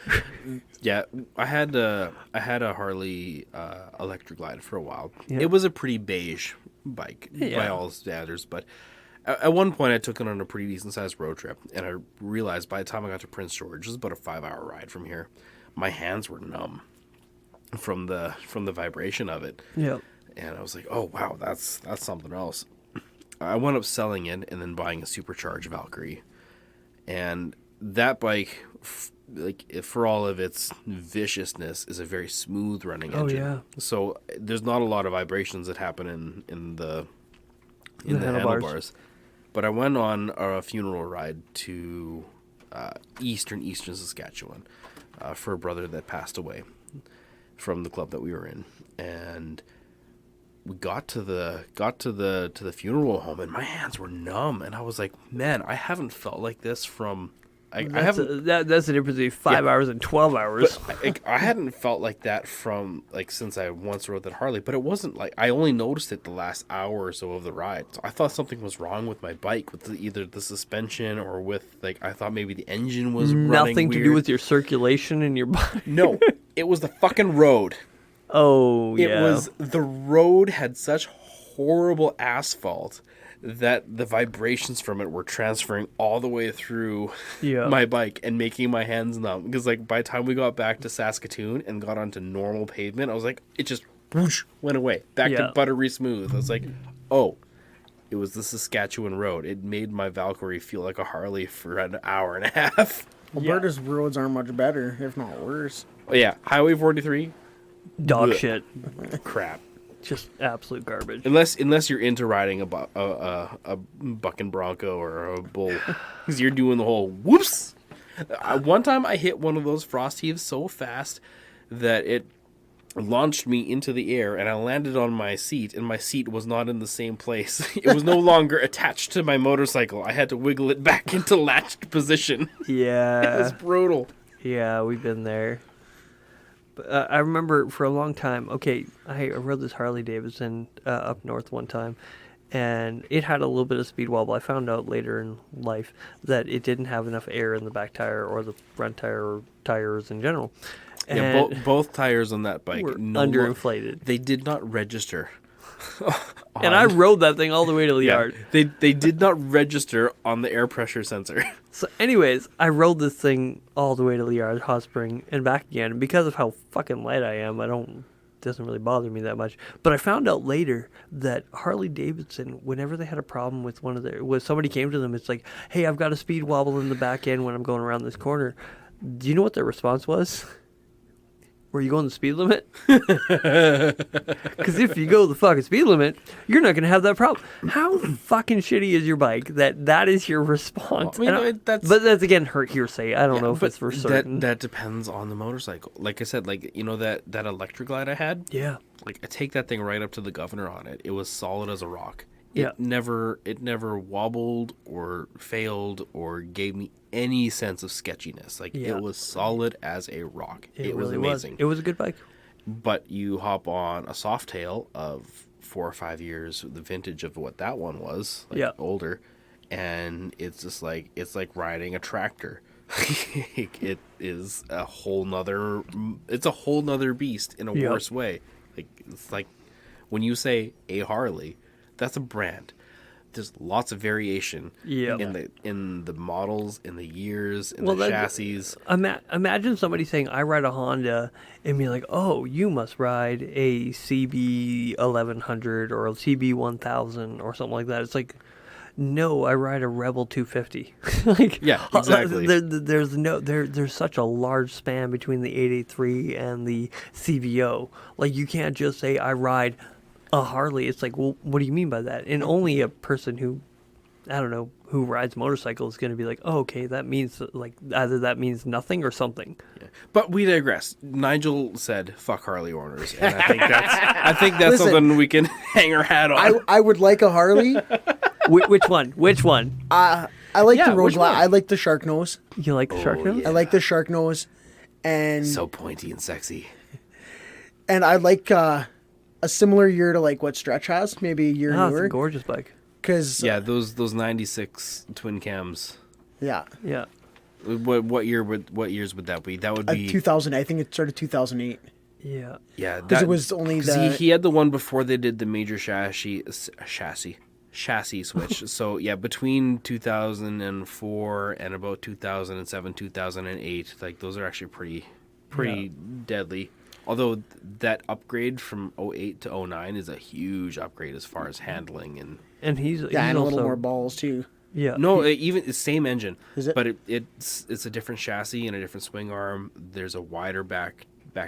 yeah, I had a Harley Electric Glide for a while. Yeah. It was a pretty beige bike by Yeah. all standards, but at one point I took it on a pretty decent sized road trip, and I realized by the time I got to Prince George, it was about a 5-hour ride from here, my hands were numb from the vibration of it. Yeah. And I was like, oh wow, that's something else. I wound up selling it and then buying a supercharged Valkyrie, and that bike, for all of its viciousness, is a very smooth running engine. yeah. So there's not a lot of vibrations that happen in the handlebars. handlebars. But I went on a funeral ride to eastern Saskatchewan for a brother that passed away from the club that we were in, and we got to the funeral home, and my hands were numb, and I was like, man, I haven't felt like this from. I haven't. That's the difference between 5 hours and 12 hours. But I hadn't felt like that from since I once rode that Harley, but it wasn't like I only noticed it the last hour or so of the ride. So I thought something was wrong with my bike, with either the suspension or with I thought maybe the engine was running Nothing to do weird. with your circulation in your body. No, it was the fucking road. Oh, yeah. It was the road had such horrible asphalt that the vibrations from it were transferring all the way through my bike and making my hands numb. Because by the time we got back to Saskatoon and got onto normal pavement, I was like, it just whoosh, went away back to buttery smooth. I was like, oh, it was the Saskatchewan road. It made my Valkyrie feel like a Harley for an hour and a half. Alberta's roads aren't much better, if not worse. Oh yeah, Highway 43, Dog Blech. shit. crap. Just absolute garbage. Unless you're into riding a bucking bronco or a bull, because you're doing the whole whoops. One time I hit one of those frost heaves so fast that launched me into the air, and I landed on my seat, and my seat was not in the same place. It was no longer attached to my motorcycle. I had to wiggle it back into latched position. Yeah. It was brutal. Yeah, we've been there. But I remember for a long time, okay, I rode this Harley Davidson up north one time, and it had a little bit of speed wobble. I found out later in life that it didn't have enough air in the back tire or the front tire or tires in general. Yeah, And both tires on that bike were no underinflated. They did not register. And I rode that thing all the way to the yard. They did not register on the air pressure sensor. So anyways, I rode this thing all the way to the yard, hot spring, and back again. And because of how fucking light I am, doesn't really bother me that much. But I found out later that Harley Davidson, whenever they had a problem with when somebody came to them, it's like, hey, I've got a speed wobble in the back end when I'm going around this corner. Do you know what their response was? Were you going the speed limit? Because if you go the fucking speed limit, you're not going to have that problem. How fucking shitty is your bike that is your response? Well, I mean, but that's again hearsay. I don't know if it's for certain. That depends on the motorcycle. Like I said, that electric glide I had. Yeah. Like I take that thing right up to the governor on it. It was solid as a rock. Yeah. It never wobbled or failed or gave me any sense of sketchiness. Like it was solid as a rock. It was really amazing. It was a good bike. But you hop on a Softail of 4 or 5 years, the vintage of what that one was, older, and it's just like riding a tractor. It is a whole nother beast in a worse way. It's like when you say a Harley, that's a brand. There's lots of variation in the models, in the years, in the chassis. Imagine somebody saying, I ride a Honda, and be like, oh, you must ride a CB 1100 or a CB 1000 or something like that. It's like, no, I ride a Rebel 250. Exactly. There's such a large span between the 883 and the CVO. Like, you can't just say, I ride a Harley. It's like, well, what do you mean by that? And only a person who, I don't know, who rides motorcycles is going to be like, oh, okay, that means like either that means nothing or something. Yeah. But we digress. Nigel said, "Fuck Harley owners," and I think that's something we can hang our hat on. I would like a Harley. Which one? Which one? I like the Road Glide. I like the Shark Nose. You like the Shark Nose? I like the Shark Nose, and so pointy and sexy. And I like a similar year to like what Stretch has, maybe a year newer. It's a gorgeous bike. Cause those 96 twin cams. Yeah. What years would that be? That would be 2000. I think it started 2008. Yeah. Yeah. Because it was only he had the one before they did the major chassis switch. So yeah, between 2004 and about 2007, 2008, like those are actually pretty deadly. Although that upgrade from 08 to 09 is a huge upgrade as far as handling and he's and a little more balls too. Yeah. No, even the same engine. Is it? But it's a different chassis and a different swing arm. There's a wider back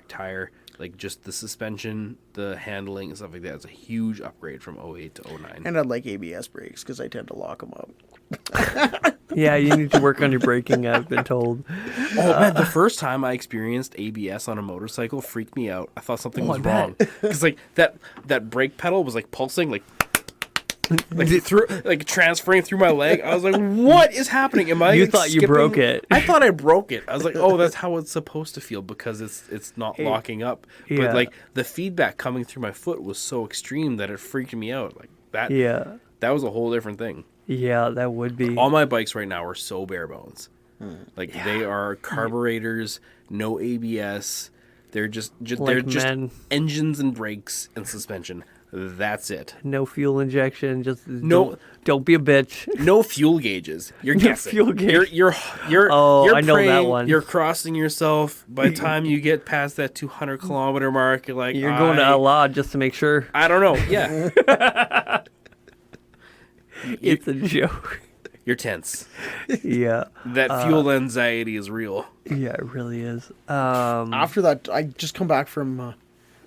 tire. Like just the suspension, the handling and stuff like that. It's a huge upgrade from 08 to 09. And I'd like ABS brakes because I tend to lock them up. Yeah, you need to work on your braking, I've been told. Oh, man, the first time I experienced ABS on a motorcycle freaked me out. I thought something was wrong. Because like that brake pedal was like pulsing, like transferring through my leg. I was like, what is happening? Am I You thought you broke it. I thought I broke it. I was like, oh, that's how it's supposed to feel because it's not locking up. Yeah. But like the feedback coming through my foot was so extreme that it freaked me out. Like that. Yeah. That was a whole different thing. Yeah, that would be. All my bikes right now are so bare bones. Like they are carburetors, no ABS. They're just engines and brakes and suspension. That's it. No fuel injection. Just don't be a bitch. No fuel gauges. You're guessing. Fuel gauge. You're I know that one. You're crossing yourself. By the time you get past that 200 kilometer mark, you're like, you're going to Allah just to make sure. I don't know. Yeah. It's a joke. You're tense. Yeah. That fuel anxiety is real. Yeah, it really is. After that, I just come back from, I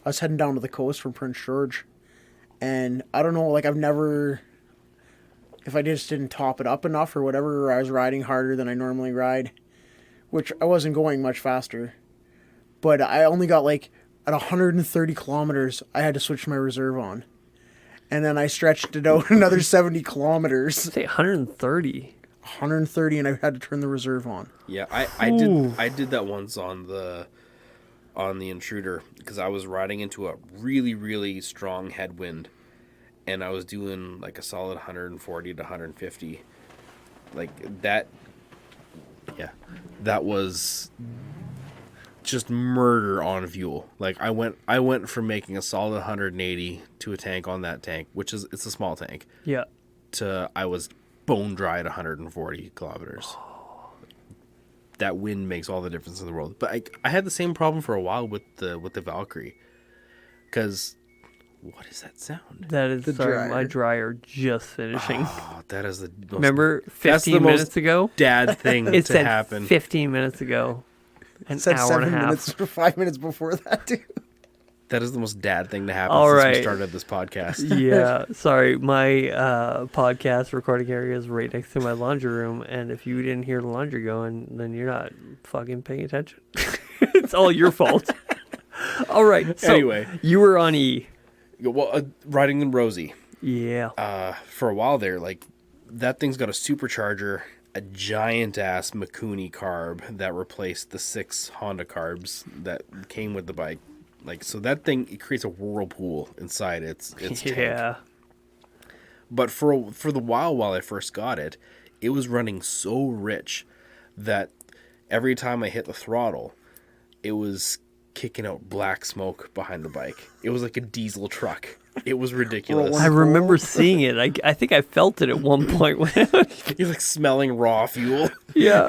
was heading down to the coast from Prince George. And I don't know, like I've never, if I just didn't top it up enough or whatever, or I was riding harder than I normally ride, which I wasn't going much faster. But I only got like at 130 kilometers, I had to switch my reserve on. And then I stretched it out another 70 kilometers. Say 130. 130, and I had to turn the reserve on. Yeah, I did that once on the Intruder because I was riding into a really, really strong headwind, and I was doing like a solid 140 to 150. Like that, yeah, that was just murder on fuel. Like I went from making a solid 180 to a tank on that tank, which is it's a small tank. Yeah. To I was bone dry at 140 kilometers. That wind makes all the difference in the world. But I had the same problem for a while with the Valkyrie, because what is that sound? That is The sorry, dryer. my dryer just finishing. Oh, that is the most, Remember that's 15 the most minutes ago? dad thing It to said happen. 15 minutes ago. An It said hour 7 and a half. minutes or 5 minutes before that, too. That is the most dad thing to happen All since right. we started this podcast. Yeah, sorry. My podcast recording area is right next to my laundry room, and if you didn't hear the laundry going, then you're not fucking paying attention. It's all your fault. All right. So Anyway. you were on E. Well, riding in Rosie Yeah. for a while there, like that thing's got a supercharger, a giant ass Mikuni carb that replaced the 6 Honda carbs that came with the bike. Like, so that thing, it creates a whirlpool inside its tank. Yeah. But for the while I first got it, it was running so rich that every time I hit the throttle, it was kicking out black smoke behind the bike. It was like a diesel truck. It was ridiculous. I remember seeing it. I think I felt it at one point. You're like smelling raw fuel. Yeah.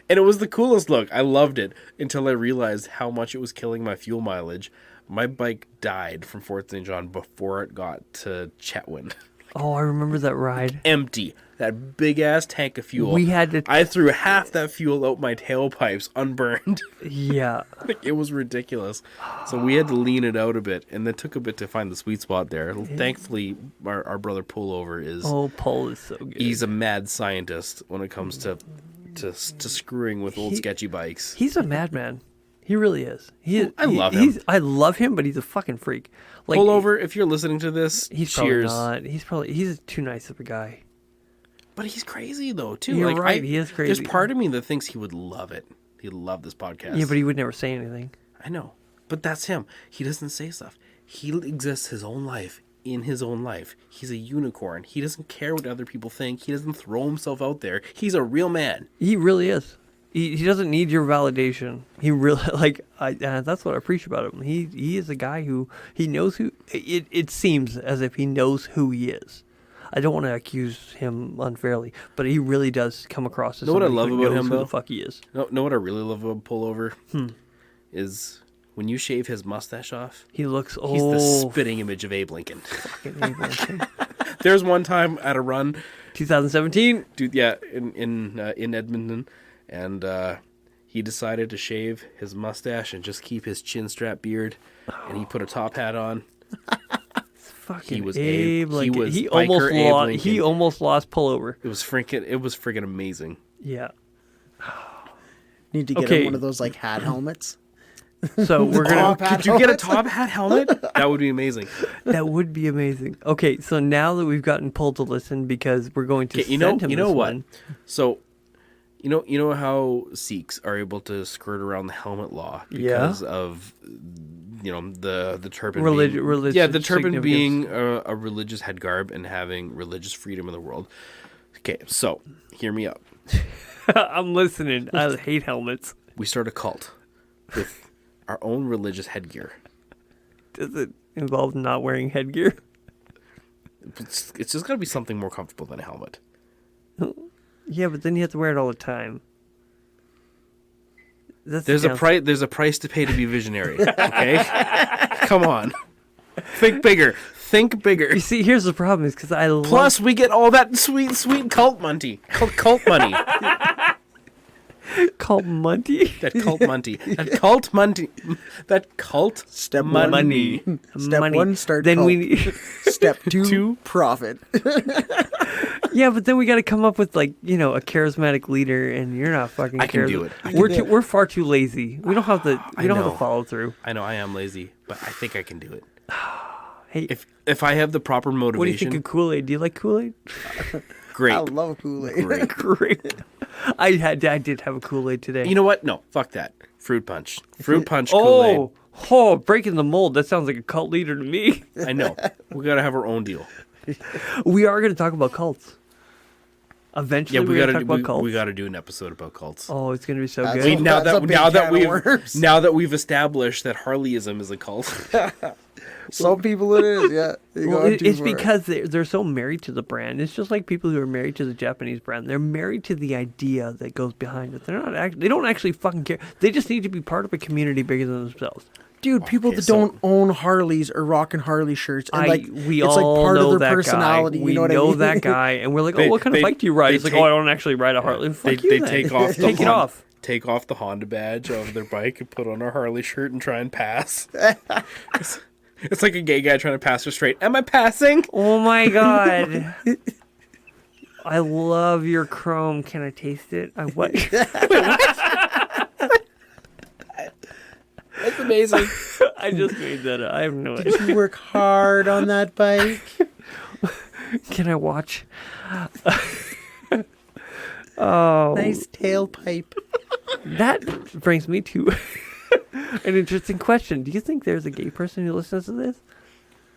And it was the coolest look. I loved it until I realized how much it was killing my fuel mileage. My bike died from Fort St. John before it got to Chetwynd. Oh, I remember that ride. Empty. That big ass tank of fuel. We had to. I threw half that fuel out my tailpipes unburned. Yeah. It was ridiculous. So we had to lean it out a bit, and it took a bit to find the sweet spot there. Thankfully, our brother Pullover is Oh, Paul is so good. he's a mad scientist when it comes to screwing with old sketchy bikes. He's a madman. He really is. I love him. I love him, but he's a fucking freak. Like, Pullover, if you're listening to this, He's cheers. probably not. He's too nice of a guy. But he's crazy though too. You're Like, right, he is crazy. There's part of me that thinks he would love it. He'd love this podcast. Yeah, but he would never say anything. I know. But that's him. He doesn't say stuff. He exists his own life in his own life. He's a unicorn. He doesn't care what other people think. He doesn't throw himself out there. He's a real man. He really is. He doesn't need your validation. He really that's what I appreciate about him. He is a guy who he knows who. It seems as if he knows who he is. I don't want to accuse him unfairly, but he really does come across as Know what I somebody love who about knows him, who though? the fuck he is. Know what I really love about Pullover? Is when you shave his mustache off, He looks he's the spitting image of Abe Lincoln. fucking Abraham. There's one time at a run, 2017. dude, yeah, in Edmonton, and he decided to shave his mustache and just keep his chin strap beard, and he put a top hat on. Fucking He was Abe Abe. He Lincoln. was He biker almost Abe lost. Lincoln. He almost lost Pullover. It was freaking amazing. Yeah. Need to get Okay. him one of those like hat helmets. So we're gonna. Top hat Could you get a helmets. top hat helmet? That would be amazing. That would be amazing. Okay, so now that we've gotten Paul to listen, because we're going to Okay, send him you know this what? one. So, you know how Sikhs are able to skirt around the helmet law Yeah. because of the turban. Religious yeah, the turban significance. being a religious head garb and having religious freedom in the world. Okay, so hear me out. I'm listening. I hate helmets. We start a cult with our own religious headgear. Does it involve not wearing headgear? It's just got to be something more comfortable than a helmet. Yeah, but then you have to wear it all the time. That's There's the a downside. price. There's a price to pay to be visionary. Okay, come on, think bigger. Think bigger. You see, here's the problem: is because I love. Plus, we get all that sweet cult money. Cult money. Cult Monty. That cult Monty. That cult Monty. That cult Step money. one. Step Money. one, start Then cult. we, Step two, Two. profit. yeah, but then we got to come up with like a charismatic leader, and you're not fucking. I can do it. We're far too lazy. We don't have the I don't have know. the follow through. I know I am lazy, but I think I can do it. Hey, If I have the proper motivation, what do you think of Kool-Aid? Do you like Kool-Aid? great. I love Kool-Aid. Great. Great. I did have a Kool-Aid today. You know what? No, fuck that. Fruit punch. Fruit punch Kool-Aid. Breaking the mold. That sounds like a cult leader to me. I know. We gotta have our own deal. We are going to talk about cults. Eventually, Yeah, we're going to talk about cults. we gotta do an episode about cults. Oh, it's going to be so That's good. Now That's a big can of worms. that we've established that Harleyism is a cult. Some people it is, yeah. You Well, go too it's far. because they're so married to the brand. It's just like people who are married to the Japanese brand. They're married to the idea that goes behind it. They don't actually fucking care. They just need to be part of a community bigger than themselves. Dude, people Okay, that so- don't own Harleys are rocking Harley shirts, and We it's all like part know of their that personality. guy. We You know what know I mean? that guy, and we're like, They- "Oh, what kind of they- bike do you ride?" they He's like, take- "Oh, I don't actually ride a Harley." Fuck They you, then. take off the Take it off. Take off the Honda badge of their bike and put on a Harley shirt and try and pass. It's like a gay guy trying to pass her straight. Am I passing? Oh my god. I love your chrome. Can I taste it? I what? That's amazing. I just made that up. I have no idea. Did you work hard on that bike? Can I watch? Oh, Nice tailpipe. that brings me to an interesting question. Do you think there's a gay person who listens to this?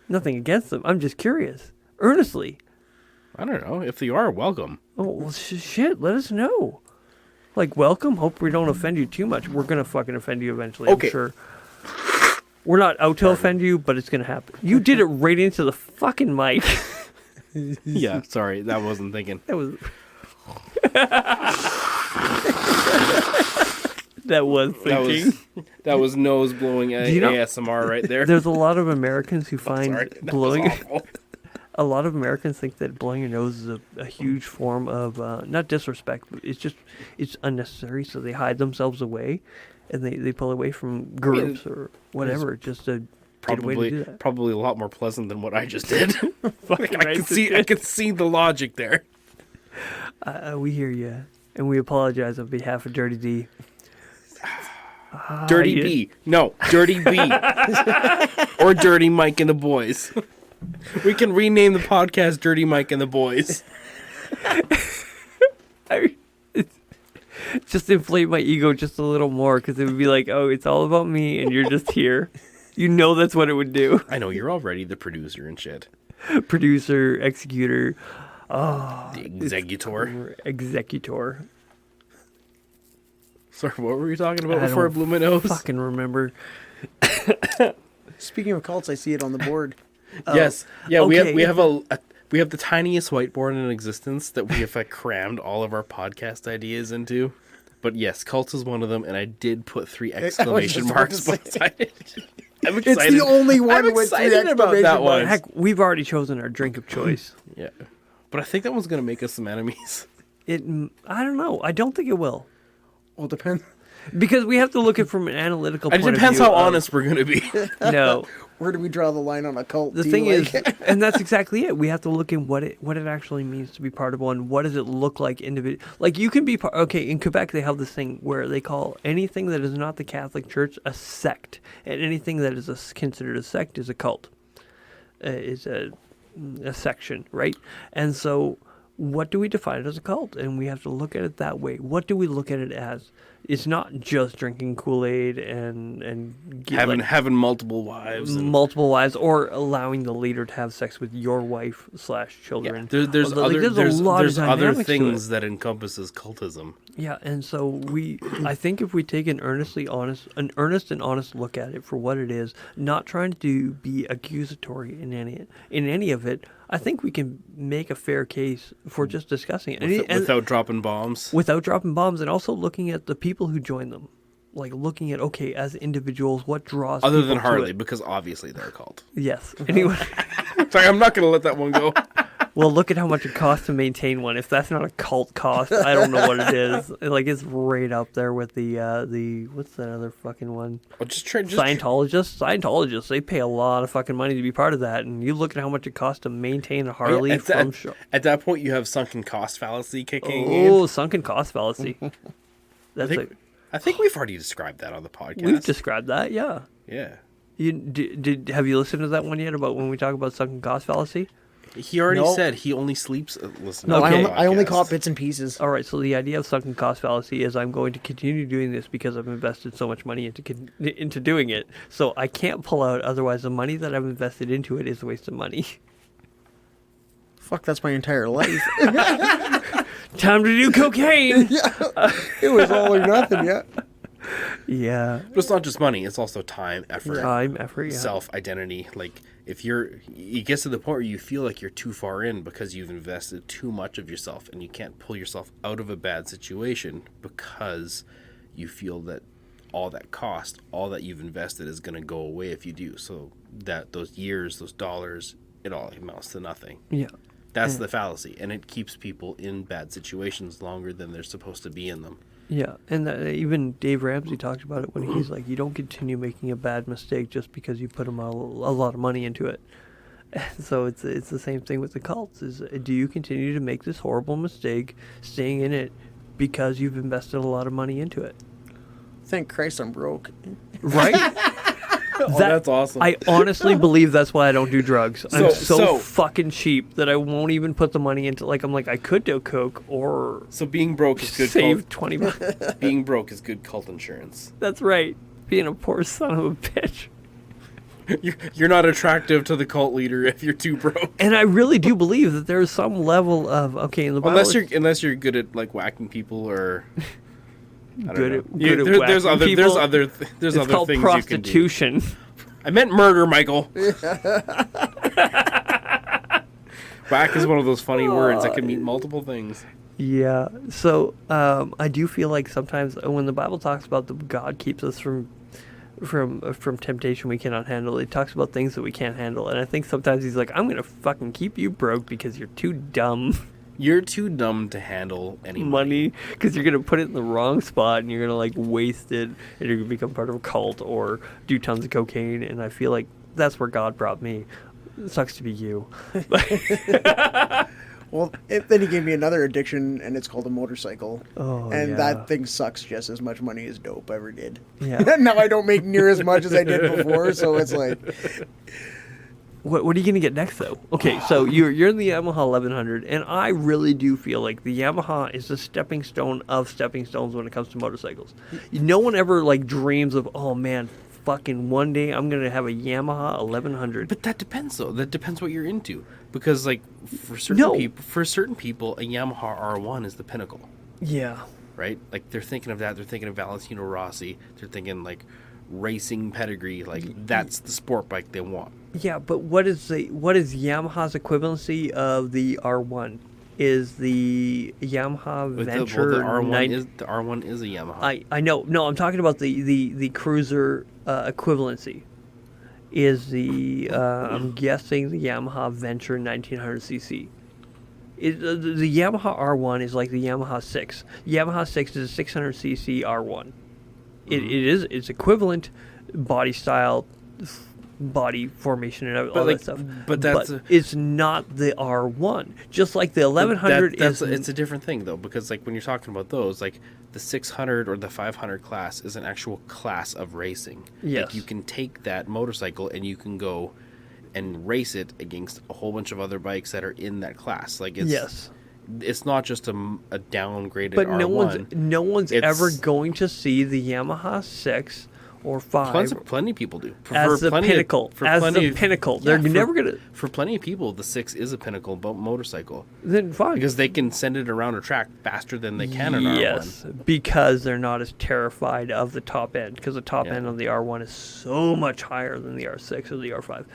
Nothing against them. I'm just curious. Earnestly. I don't know. If you are, welcome. Oh, well, shit. Let us know. Like, welcome. Hope we don't offend you too much. We're going to fucking offend you eventually, Okay. I'm sure. We're not out to offend you, but it's going to happen. You did it right into the fucking mic. Yeah, sorry. That wasn't thinking. That was... that was thinking. That was nose blowing you know- ASMR right there. There's a lot of Americans who find Sorry, that was blowing... awful. A lot of Americans think that blowing your nose is a huge form of, not disrespect, but it's unnecessary, so they hide themselves away, and they pull away from groups or whatever, just to get away to do that. Probably a lot more pleasant than what I just did. Fucking I right, could see the logic there. we hear you, and we apologize on behalf of Dirty D. Dirty yeah. B. No, Dirty B. Or Dirty Mike and the Boys. We can rename the podcast Dirty Mike and the Boys. Just inflate my ego just a little more, because it would be like, oh, it's all about me, and you're just here. You know that's what it would do. I know, you're already the producer and shit. Producer, executor, The executor. executor. Sorry, what were we talking about I before I don't blew my nose? Fucking remember. Speaking of cults, I see it on the board. Yes. Yeah, okay. we have we have the tiniest whiteboard in existence that we have crammed all of our podcast ideas into. But yes, cults is one of them, and I did put 3 exclamation just marks about to say. beside it. I'm It's excited. the only one I'm with 3 excited about that exclamation one. marks. Heck, we've already chosen our drink of choice. Yeah, but I think that one's gonna make us some enemies. I don't know. I don't think it will. Well, depends. Because we have to look at it from an analytical It point depends of view. how honest we're gonna be. No. Where do we draw the line on a cult? The Do you thing like is, and that's exactly it. We have to look at what it actually means to be part of one. What does it look like individual? Like you can be part. Okay, in Quebec they have this thing where they call anything that is not the Catholic Church a sect, and anything that is considered a sect is a cult. Is a section, right? And so, what do we define it as a cult? And we have to look at it that way. What do we look at it as? It's not just drinking Kool-Aid and having multiple wives. And, multiple wives, or allowing the leader to have sex with your wife / yeah, children. there's Like, other there's a lot of there's other dynamics to things that encompasses cultism. Yeah, and so I think if we take an earnest and honest look at it for what it is, not trying to be accusatory in any of it, I think we can make a fair case for just discussing it. Without dropping bombs. Without dropping bombs, and also looking at the people who join them. Like looking at, okay, as individuals, what draws Other people than to Harley, it. because obviously they're a cult. Yes. Anyway. Sorry, I'm not going to let that one go. Well, look at how much it costs to maintain one. If that's not a cult cost, I don't know what it is. Like, it's right up there with the what's that other fucking one? Well, Scientologists, they pay a lot of fucking money to be part of that. And you look at how much it costs to maintain a Harley at that point, you have sunken cost fallacy kicking in. Oh, sunken cost fallacy. I think we've already described that on the podcast. We've described that, yeah. Yeah. Have you listened to that one yet about when we talk about sunken cost fallacy? He already said he only sleeps. Listen, No, Okay. I only caught bits and pieces. All right, so the idea of sunken cost fallacy is I'm going to continue doing this because I've invested so much money into doing it. So I can't pull out, otherwise the money that I've invested into it is a waste of money. Fuck, that's my entire life. Time to do cocaine! It was all or nothing, yeah. Yeah. But it's not just money; it's also time, effort, Yeah. self-identity. Like if it gets to the point where you feel like you're too far in because you've invested too much of yourself, and you can't pull yourself out of a bad situation because you feel that all that cost, all that you've invested, is going to go away if you do. So that those years, those dollars, it all amounts to nothing. Yeah. That's the fallacy, and it keeps people in bad situations longer than they're supposed to be in them. Yeah, and even Dave Ramsey talked about it when he's like, you don't continue making a bad mistake just because you put a lot of money into it. So it's the same thing with the cults. Is do you continue to make this horrible mistake, staying in it because you've invested a lot of money into it? Thank Christ I'm broke. Right? That's awesome. I honestly believe that's why I don't do drugs. I'm So- so fucking cheap that I won't even put the money into. Like, I'm like, I could do coke or So being broke is good. save 20 bucks. Being broke is good cult insurance. That's right. Being a poor son of a bitch. You're not attractive to the cult leader if you're too broke. And I really do believe that there's some level of in the Bible, Unless you're good at like whacking people or good at there's whacking other people. there's It's other called things prostitution. you can do. I meant murder, Michael. Whack is one of those funny words that can mean multiple things. Yeah. So I do feel like sometimes when the Bible talks about God keeps us from temptation we cannot handle, it talks about things that we can't handle, and I think sometimes he's like, I'm gonna fucking keep you broke because you're too dumb. You're too dumb to handle any money because you're gonna put it in the wrong spot and you're gonna like waste it and you're gonna become part of a cult or do tons of cocaine. And I feel like that's where God brought me. It sucks to be you. Well, then he gave me another addiction, and it's called a motorcycle. Oh, and yeah. that thing sucks just as much money as dope ever did. Yeah. Now I don't make near as much as I did before, so it's like... What are you going to get next, though? Okay, so you're in the Yamaha 1100, and I really do feel like the Yamaha is the stepping stone of stepping stones when it comes to motorcycles. No one ever, like, dreams of, oh, man, fucking one day I'm going to have a Yamaha 1100. But that depends, though. That depends what you're into. Because, like, for certain people, a Yamaha R1 is the pinnacle. Yeah. Right? Like, they're thinking of that. They're thinking of Valentino Rossi. They're thinking, like, racing pedigree. Like, that's the sport bike they want. Yeah, but what is Yamaha's equivalency of the R1? Is the Yamaha Venture the R1 is a Yamaha. I know. No, I'm talking about the cruiser equivalency. Is the I'm guessing the Yamaha Venture 1900cc. The Yamaha R1 is like the Yamaha 6. Yamaha 6 is a 600cc R1. It's equivalent body style, body formation, and all that stuff. But it's not the R1. Just like the 1100 it's a different thing though, because like when you're talking about those, like the 600 or the 500 class is an actual class of racing. Yes. Like you can take that motorcycle and you can go and race it against a whole bunch of other bikes that are in that class. Like it's not just a downgraded but R1. no one's ever going to see the Yamaha 6 or 5 plenty of people do. as the pinnacle. They're never going to... For plenty of people, the 6 is a pinnacle motorcycle. Then fine. Because they can send it around a track faster than they can an R1. Yes, because they're not as terrified of the top end. Because the top end of the R1 is so much higher than the R6 or the R5.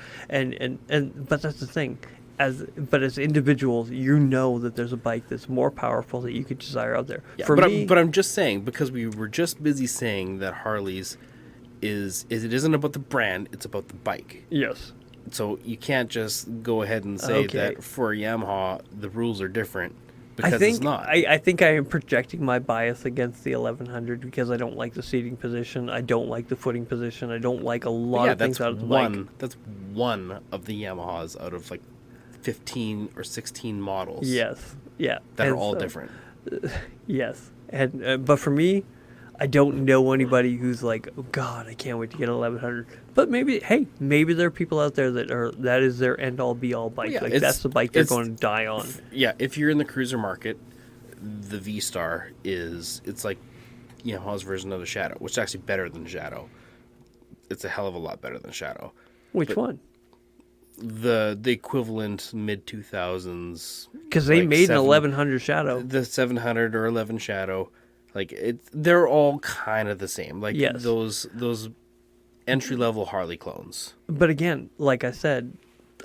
But that's the thing. As individuals, you know that there's a bike that's more powerful that you could desire out there. Yeah, For me, but I'm just saying, because we were just busy saying that Harley's it isn't about the brand, it's about the bike. yes. So you can't just go ahead and say Okay. that for Yamaha the rules are different I because think it's not. I think I am projecting my bias against the 1100 because I don't like the seating position. I don't like the footing position. I don't like a lot yeah, of things that's out of the bike. one. That's one of the Yamahas out of like 15 or 16 models. Yes. Yeah. that are And all so- different. Yes. And but for me, I don't know anybody who's like, oh God, I can't wait to get an 1100. But maybe, hey, maybe there are people out there that is their end all be all bike. Yeah, like it's- that's the bike they're it's- going to die on. Yeah, if you're in the cruiser market, the V Star it's like Yamaha's version of the Shadow, which is actually better than Shadow. It's a hell of a lot better than Shadow. Which one? The equivalent mid 2000s, Because they like made an 7 1100 Shadow. the 700 or 11 Shadow, like they're all kind of the same. Like Yes. those entry level Harley clones. But again, like I said,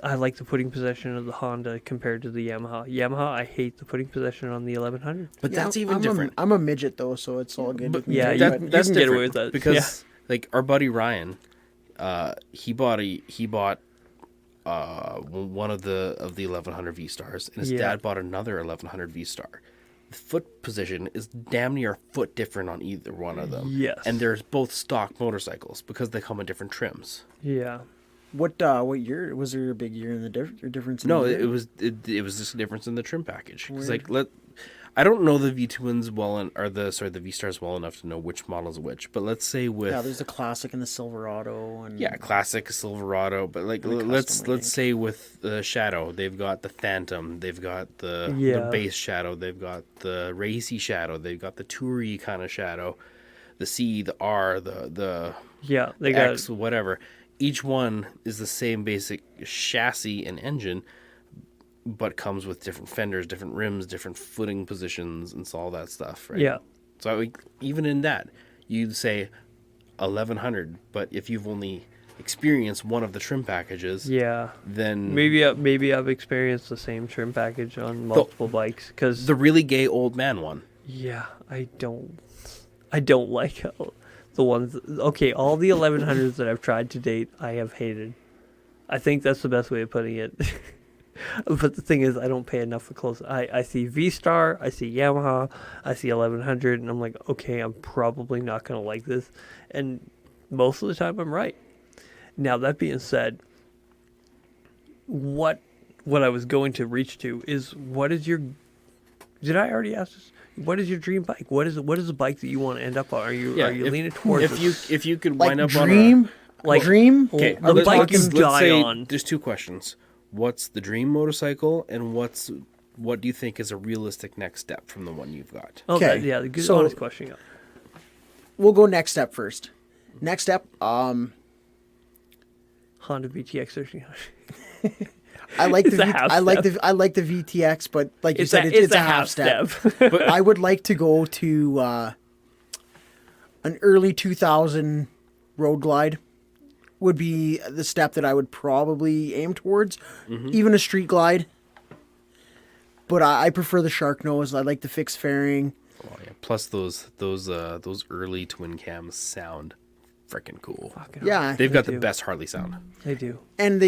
I like the putting possession of the Honda compared to the Yamaha. Yamaha, I hate the putting possession on the 1100. But Yeah, that's even I'm different. I'm a midget though, so it's all good. But with me. Yeah, that- you that's can get away different with that. because Yeah. like our buddy Ryan, he bought one of the 1100 V Stars, and his Yeah. dad bought another 1100 V Star. The foot position is damn near a foot different on either one of them. Yes. and there's both stock motorcycles because they come in different trims. Yeah. What year was there a big year in the difference? In No, the year? it was just a difference in the trim package. Because I don't know the V twins the V Stars well enough to know which model's which. But let's say with there's the classic and the Silverado and classic Silverado. But like And the let's custom, I think. say with the Shadow, they've got the Phantom, they've got the Yeah. base Shadow, they've got the racy Shadow, they've got the toury kind of Shadow, the C, the R, the Yeah. They got X, whatever. Each one is the same basic chassis and engine, but comes with different fenders, different rims, different footing positions, and all that stuff, right? Yeah. So even in that, you'd say 1100, but if you've only experienced one of the trim packages, Yeah. then Maybe I've experienced the same trim package on multiple bikes because the really gay old man one. yeah, I don't like the ones. Okay, all the 1100s that I've tried to date, I have hated. I think that's the best way of putting it. But the thing is, I don't pay enough for close. I see V Star, I see Yamaha, I see 1100, and I'm like, okay, I'm probably not gonna like this, and most of the time I'm right. Now that being said, what I was going to reach to is what is your? Did I already ask this? What is your dream bike? What is the bike that you want to end up on? Are you leaning towards if you could like wind up dream, Like- dream. Okay, the let's- bike you let's die say on? There's two questions. What's the dream motorcycle, and what do you think is a realistic next step from the one you've got? Okay, Okay, yeah, the good so- honest question. Yeah. We'll go next step first. Next step, Honda VTX 1300. I like It's the a half I like step. the VTX, but like you It's said, it's a half step. step. I would like to go to an early 2000 Road Glide. Would be the step that I would probably aim towards. Even a Street Glide. But I prefer the shark nose. I like the fixed fairing. Oh, yeah. Plus those early twin cams sound freaking cool. Fucking Yeah. hell, They've they got the do. best Harley sound. They do. And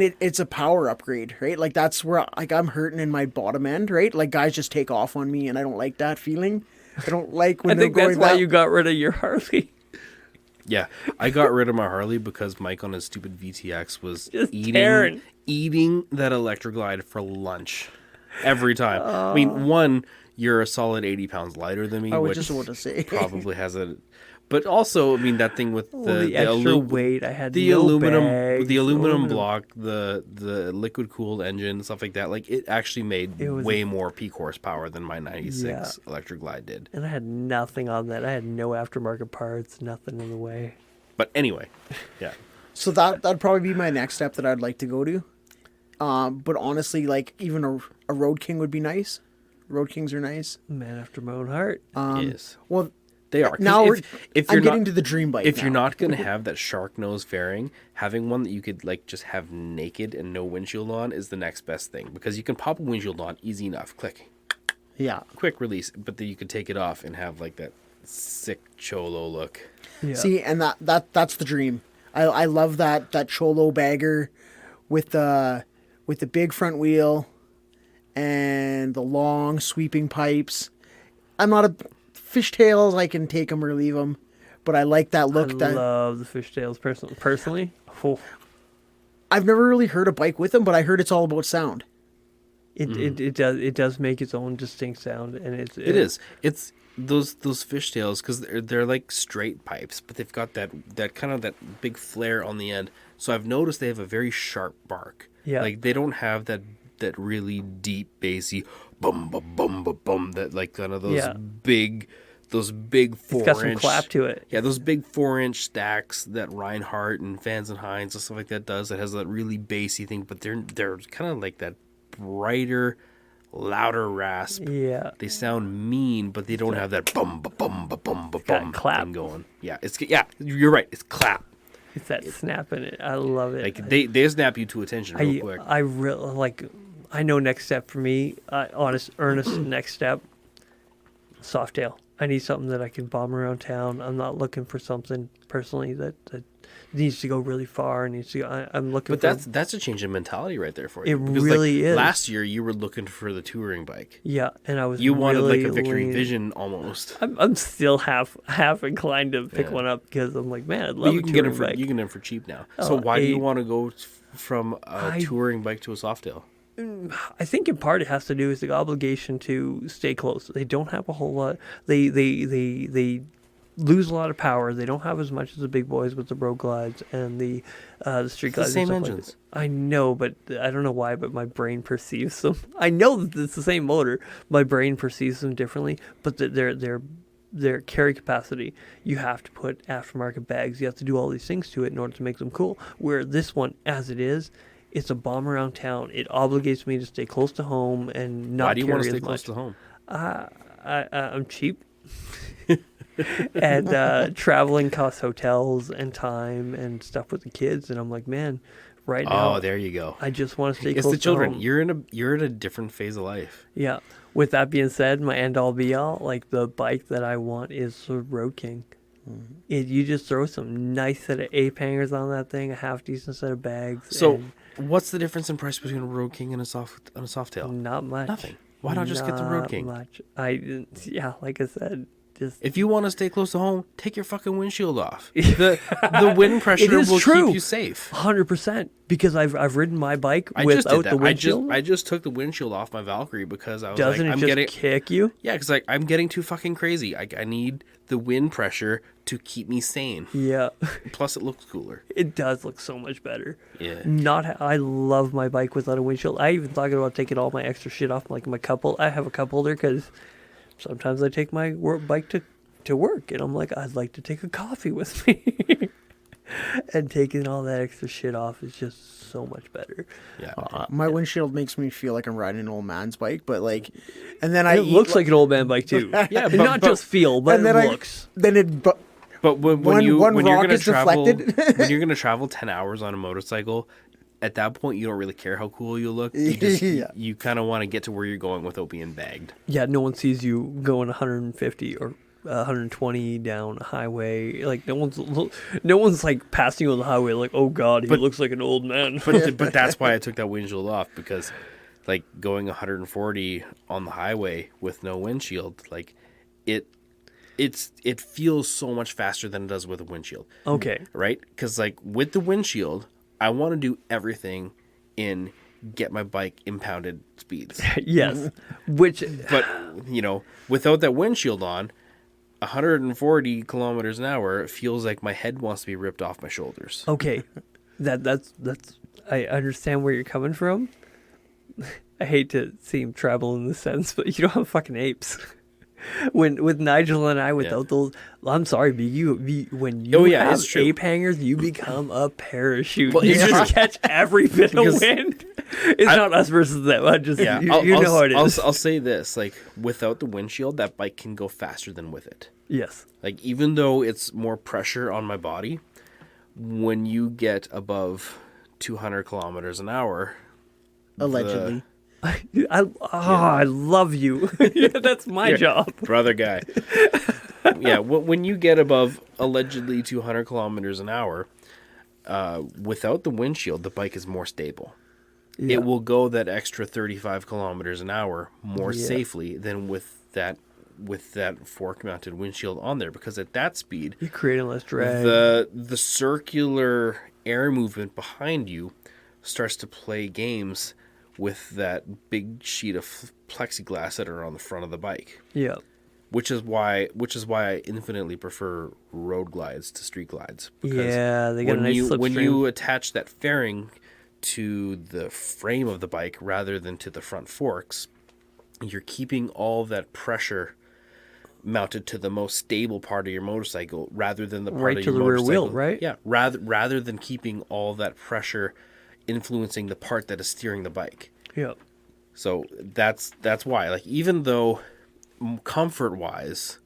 it's a power upgrade, right? Like that's where I'm hurting in my bottom end, right? Like guys just take off on me, and I don't like that feeling. I don't like I when they're think that's going why that. you got rid of your Harley. Yeah, I got rid of my Harley because Mike on his stupid VTX was Just tearing. eating that Electroglide for lunch every time. I mean, one, you're a solid 80 pounds lighter than me, I was which just about to say. probably has a. But also, I mean, that thing with The extra weight. I had no bags, the aluminum aluminum. block, the liquid cooled engine, stuff like that. Like it actually made It was- way more peak horsepower than my 96 Yeah. Electroglide did. And I had nothing on that. I had no aftermarket parts, nothing in the way. But anyway, yeah. So that'd probably be my next step that I'd like to go to. But honestly, like even a Road King would be nice. Road Kings are nice. Man after my own heart. Yes. Well, They are. 'Cause now if I'm you're getting not, to the dream bike. if now. you're not going to have that shark nose fairing, having one that you could like just have naked and no windshield on is the next best thing, because you can pop a windshield on easy enough, click, yeah. quick release, but then you could take it off and have like that sick cholo look. Yeah. See, and that's the dream. I love that Cholo bagger with the big front wheel and the long sweeping pipes. I'm not a fishtails. I can take them or leave them, but I like that look. I love the fishtails personally. Oh. I've never really heard a bike with them, but I heard it's all about sound. It does make its own distinct sound, and it is. It's those fishtails because they're like straight pipes, but they've got that kind of that big flare on the end. So I've noticed they have a very sharp bark. Yeah. Like they don't have that really deep bassy bum bum bum bum bum that like kind of those big 4-inch. It's got some clap to it. Yeah, those big 4-inch stacks that Reinhardt and Fans and Heinz and stuff like that does. That has that really bassy thing, but they're kind of like that brighter, louder rasp. Yeah, they sound mean, but they don't have that bum ba bum ba bum ba bum clap thing going. Yeah, you're right. It's clap. It's that snap in it. I love it. Like they snap you to attention real quick. I really like. I know next step for me. Earnest next step. Softail. I need something that I can bomb around town. I'm not looking for something personally that needs to go really far. Needs to go. I'm looking. But that's a change in mentality right there for you. It really is. Last year you were looking for the touring bike. Yeah, and I was. You wanted really like a Victory Vision almost. I'm still half inclined to pick one up because I'm like, man, I'd love a touring bike. You can get them for cheap now. So why do you want to go from a touring bike to a Softail? I think in part it has to do with the obligation to stay close. They don't have a whole lot. They lose a lot of power. They don't have as much as the big boys with the Road Glides and the Street Glides. The same and stuff engines. Like I know, but I don't know why. But my brain perceives them. I know that it's the same motor. My brain perceives them differently. But their carry capacity, you have to put aftermarket bags. You have to do all these things to it in order to make them cool. Where this one, as it is. It's a bomb around town. It obligates me to stay close to home and not. Why do you carry want to stay as close much. to home? I'm cheap, and traveling costs hotels and time and stuff with the kids. And I'm like, man, right now. Oh, there you go. I just want to stay it's close the children. to home. You're in a different phase of life. Yeah. With that being said, my end all be all, like the bike that I want is the Road King. You just throw some nice set of ape hangers on that thing, a half decent set of bags. So, what's the difference in price between a Road King and a Softail? Not much. Nothing. Why not just get the Road King? Not much. Like I said, just if you want to stay close to home, take your fucking windshield off. The wind pressure will keep you safe. 100%. Because I've ridden my bike without the windshield. I just took the windshield off my Valkyrie because I was Doesn't like, it just kick you? Yeah, because like I'm getting too fucking crazy. I need the wind pressure to keep me sane. Yeah. Plus, it looks cooler. It does look so much better. Yeah. I love my bike without a windshield. I even thought about taking all my extra shit off, like my cup holder. I have a cup holder because sometimes I take my bike to work, and I'm like, I'd like to take a coffee with me. And taking all that extra shit off is just so much better. Yeah. My windshield makes me feel like I'm riding an old man's bike, but like, and then it looks like an old man bike too. Yeah, and not just feel, but it looks. But when you're gonna travel, deflected. when you're gonna travel 10 hours on a motorcycle, at that point you don't really care how cool you look. You kind of want to get to where you're going without being bagged. Yeah, no one sees you going 150 or 120 down a highway. Like no one's like passing you on the highway like, oh god, he looks like an old man. But that's why I took that windshield off, because like going 140 on the highway with no windshield, like it feels so much faster than it does with a windshield. Okay. Right? Because like with the windshield, I want to do everything in get my bike impounded speeds. Yes. But without that windshield on, 140 kilometers an hour feels like my head wants to be ripped off my shoulders. Okay. That's I understand where you're coming from. I hate to seem travel in this sense, but you don't have fucking apes. With Nigel and I, without those, I'm sorry, but when you have ape hangers, you become a parachute. Well, you just catch every bit of wind. It's not us versus them. You know how it is. I'll say this: like without the windshield, that bike can go faster than with it. Yes. Like even though it's more pressure on my body, when you get above 200 kilometers an hour, allegedly. I love you. That's my job. Brother guy. Yeah, when you get above allegedly 200 kilometers an hour, without the windshield, the bike is more stable. Yeah. It will go that extra 35 kilometers an hour more Yeah. safely than with that fork mounted windshield on there, because at that speed, You're creating less drag. the circular air movement behind you starts to play games with that big sheet of plexiglass that are on the front of the bike. Yeah. Which is why I infinitely prefer road glides to street glides. Yeah, they got a when nice you slipstream. when you attach that fairing to the frame of the bike rather than to the front forks, you're keeping all that pressure mounted to the most stable part of your motorcycle rather than the part Right of to your the rear motorcycle. wheel, right? Yeah, rather than keeping all that pressure influencing the part that is steering the bike. Yeah. So that's why, like, even though comfort wise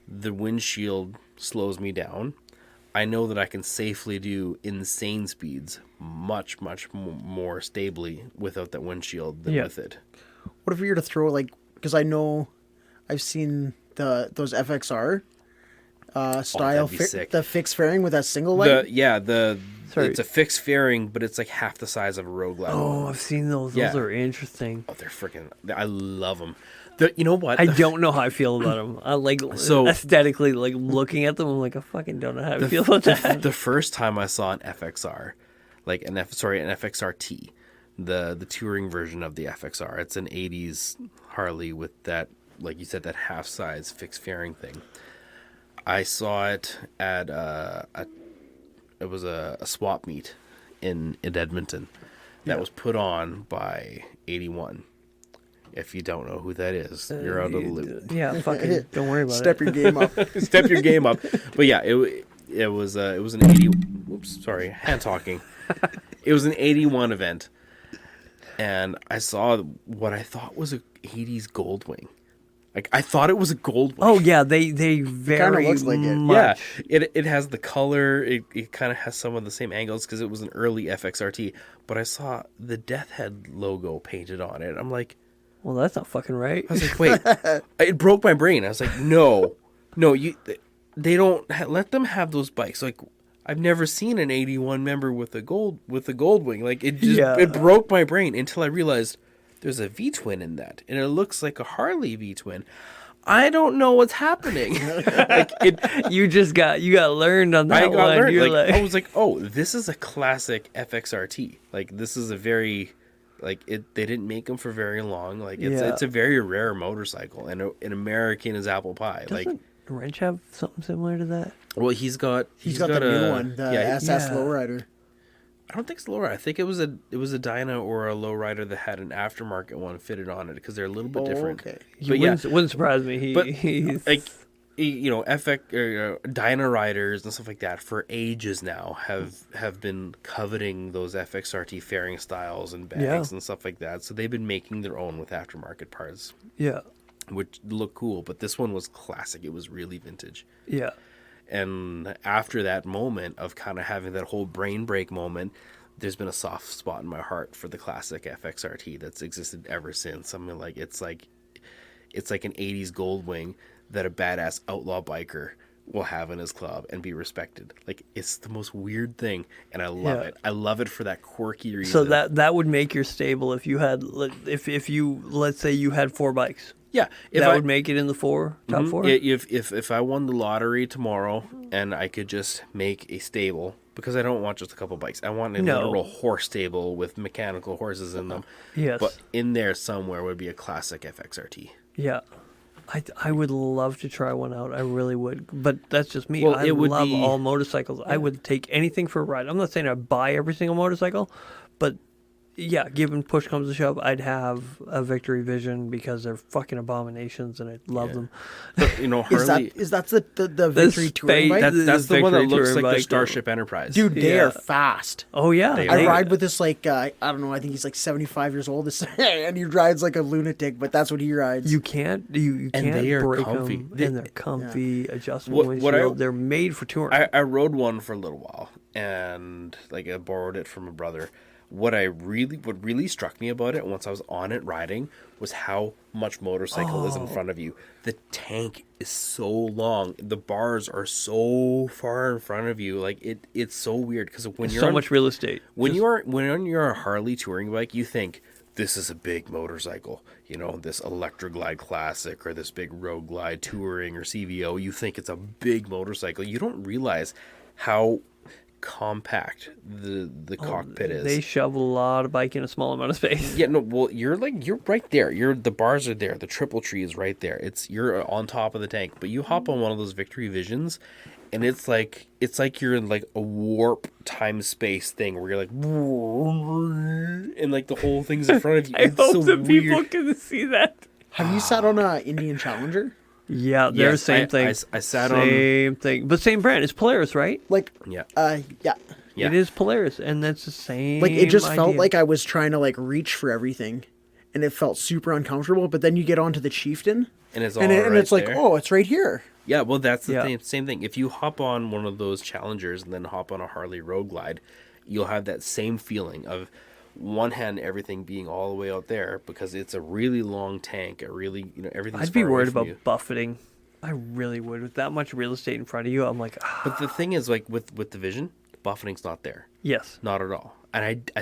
the windshield slows me down, I know that I can safely do insane speeds much more stably without that windshield than with it. What if you were to throw, like, because I know I've seen those FXR style, that'd be sick. the fixed fairing with that single light. Sorry. It's a fixed fairing, but it's like half the size of a road glide. Oh, I've seen those. Yeah. Those are interesting. Oh, they're freaking! I love them. You know what? I don't know how I feel about them. I like So- aesthetically, like looking at them. I'm like, I fucking don't know how I feel about that. The first time I saw an FXR, like an FXRT, the touring version of the FXR. It's an '80s Harley with that, like you said, that half size fixed fairing thing. I saw it at it was a swap meet in Edmonton that was put on by 81. If you don't know who that is, you're out of the loop. Yeah, fucking don't worry about Step it. your game up. Step your game up. But yeah, it was an 80. Whoops, sorry, hand talking. It was an 81 event, and I saw what I thought was a 80s Goldwing. Like, I thought it was a Goldwing. Oh yeah, they very looks like it. much. Yeah, it has the color. It kind of has some of the same angles because it was an early FXRT. But I saw the Death Head logo painted on it. I'm like, Well, that's not fucking right. I was like, wait. It broke my brain. I was like, no, they don't let them have those bikes. Like, I've never seen an 81 member with a Goldwing. Like, it just it broke my brain until I realized there's a V-twin in that, and it looks like a Harley V-twin. I don't know what's happening. Like, you got learned on that I got one. learned. You're Like, like, I was like, oh, this is a classic FXRT. Like, this is a very, like, they didn't make them for very long. Like, it's a very rare motorcycle, and an American is apple pie. doesn't Like, Wrench have something similar to that? well, he's got the new one, the SS Yeah. Lowrider. I don't think it's a lowrider. I think it was a Dyna or a lowrider that had an aftermarket one fitted on it because they're a little bit different. Okay. But yeah, Wouldn't surprise me. He's like, you know, Dyna riders and stuff like that for ages now have been coveting those FXRT fairing styles and bags and stuff like that. So they've been making their own with aftermarket parts, yeah, which look cool. But this one was classic. It was really vintage. yeah. And after that moment of kind of having that whole brain break moment, there's been a soft spot in my heart for the classic FXRT that's existed ever since. I mean, like it's like an 80s Goldwing that a badass outlaw biker will have in his club and be respected. Like, it's the most weird thing, and I love it. I love it for that quirky reason. So that would make your stable if you had if you, let's say you had 4 bikes. Yeah, That would make it in the top 4. If I won the lottery tomorrow and I could just make a stable, because I don't want just a couple bikes. I want a literal horse stable with mechanical horses in them. Yes. But in there somewhere would be a classic FXRT. Yeah. I would love to try one out. I really would. But that's just me. Well, I it would love be- all motorcycles. I would take anything for a ride. I'm not saying I'd buy every single motorcycle, but yeah, given push comes to shove, I'd have a Victory Vision because they're fucking abominations and I love them. But, you know, Harley, Is that the Victory touring bike? that's the one that Victory looks touring like the bike. Starship Enterprise. Dude, they Yeah. are fast. Oh yeah. They I are. ride with this, like, I don't know, I think he's like 75 years old, and he rides like a lunatic, but that's what he rides. You can't And can't they are break comfy. them, They- and they're comfy, adjustable What windshield. They're made for touring. I rode one for a little while, and like I borrowed it from a brother. what really struck me about it once I was on it riding was how much motorcycle is in front of you. The tank is so long. The bars are so far in front of you. Like it's so weird because when you're so much real estate. when you're a Harley touring bike, you think this is a big motorcycle, this Electra Glide Classic or this big Road Glide Touring or CVO. You think it's a big motorcycle. You don't realize how compact the cockpit is. They shove a lot of bike in a small amount of space. Yeah, no, well, you're right there. The bars are there. The triple tree is right there. You're on top of the tank. But you hop on one of those Victory Visions, and it's like you're in like a warp time space thing where you're like, and like the whole thing's in front of you. I It's hope so that people weird. can see that. Have you sat on a Indian Challenger? Yeah, they're Yes, same thing. I sat on. Same thing, but same brand. It's Polaris, right? Like, Yeah. yeah. Yeah. It is Polaris, and that's the same. Like, it just felt idea. like I was trying to, like, reach for everything. And it felt super uncomfortable. But then you get onto the Chieftain. And it's all And right it's like, there. oh, it's right here. Yeah, well, that's the Yeah. same thing. If you hop on one of those Challengers and then hop on a Harley Road Glide, you'll have that same feeling of one hand everything being all the way out there because it's a really long tank. Everything's I'd be far away worried from about you. buffeting. I really would. With that much real estate in front of you, I'm like, But the thing is, like with the Vision, buffeting's not there, yes. not at all. And I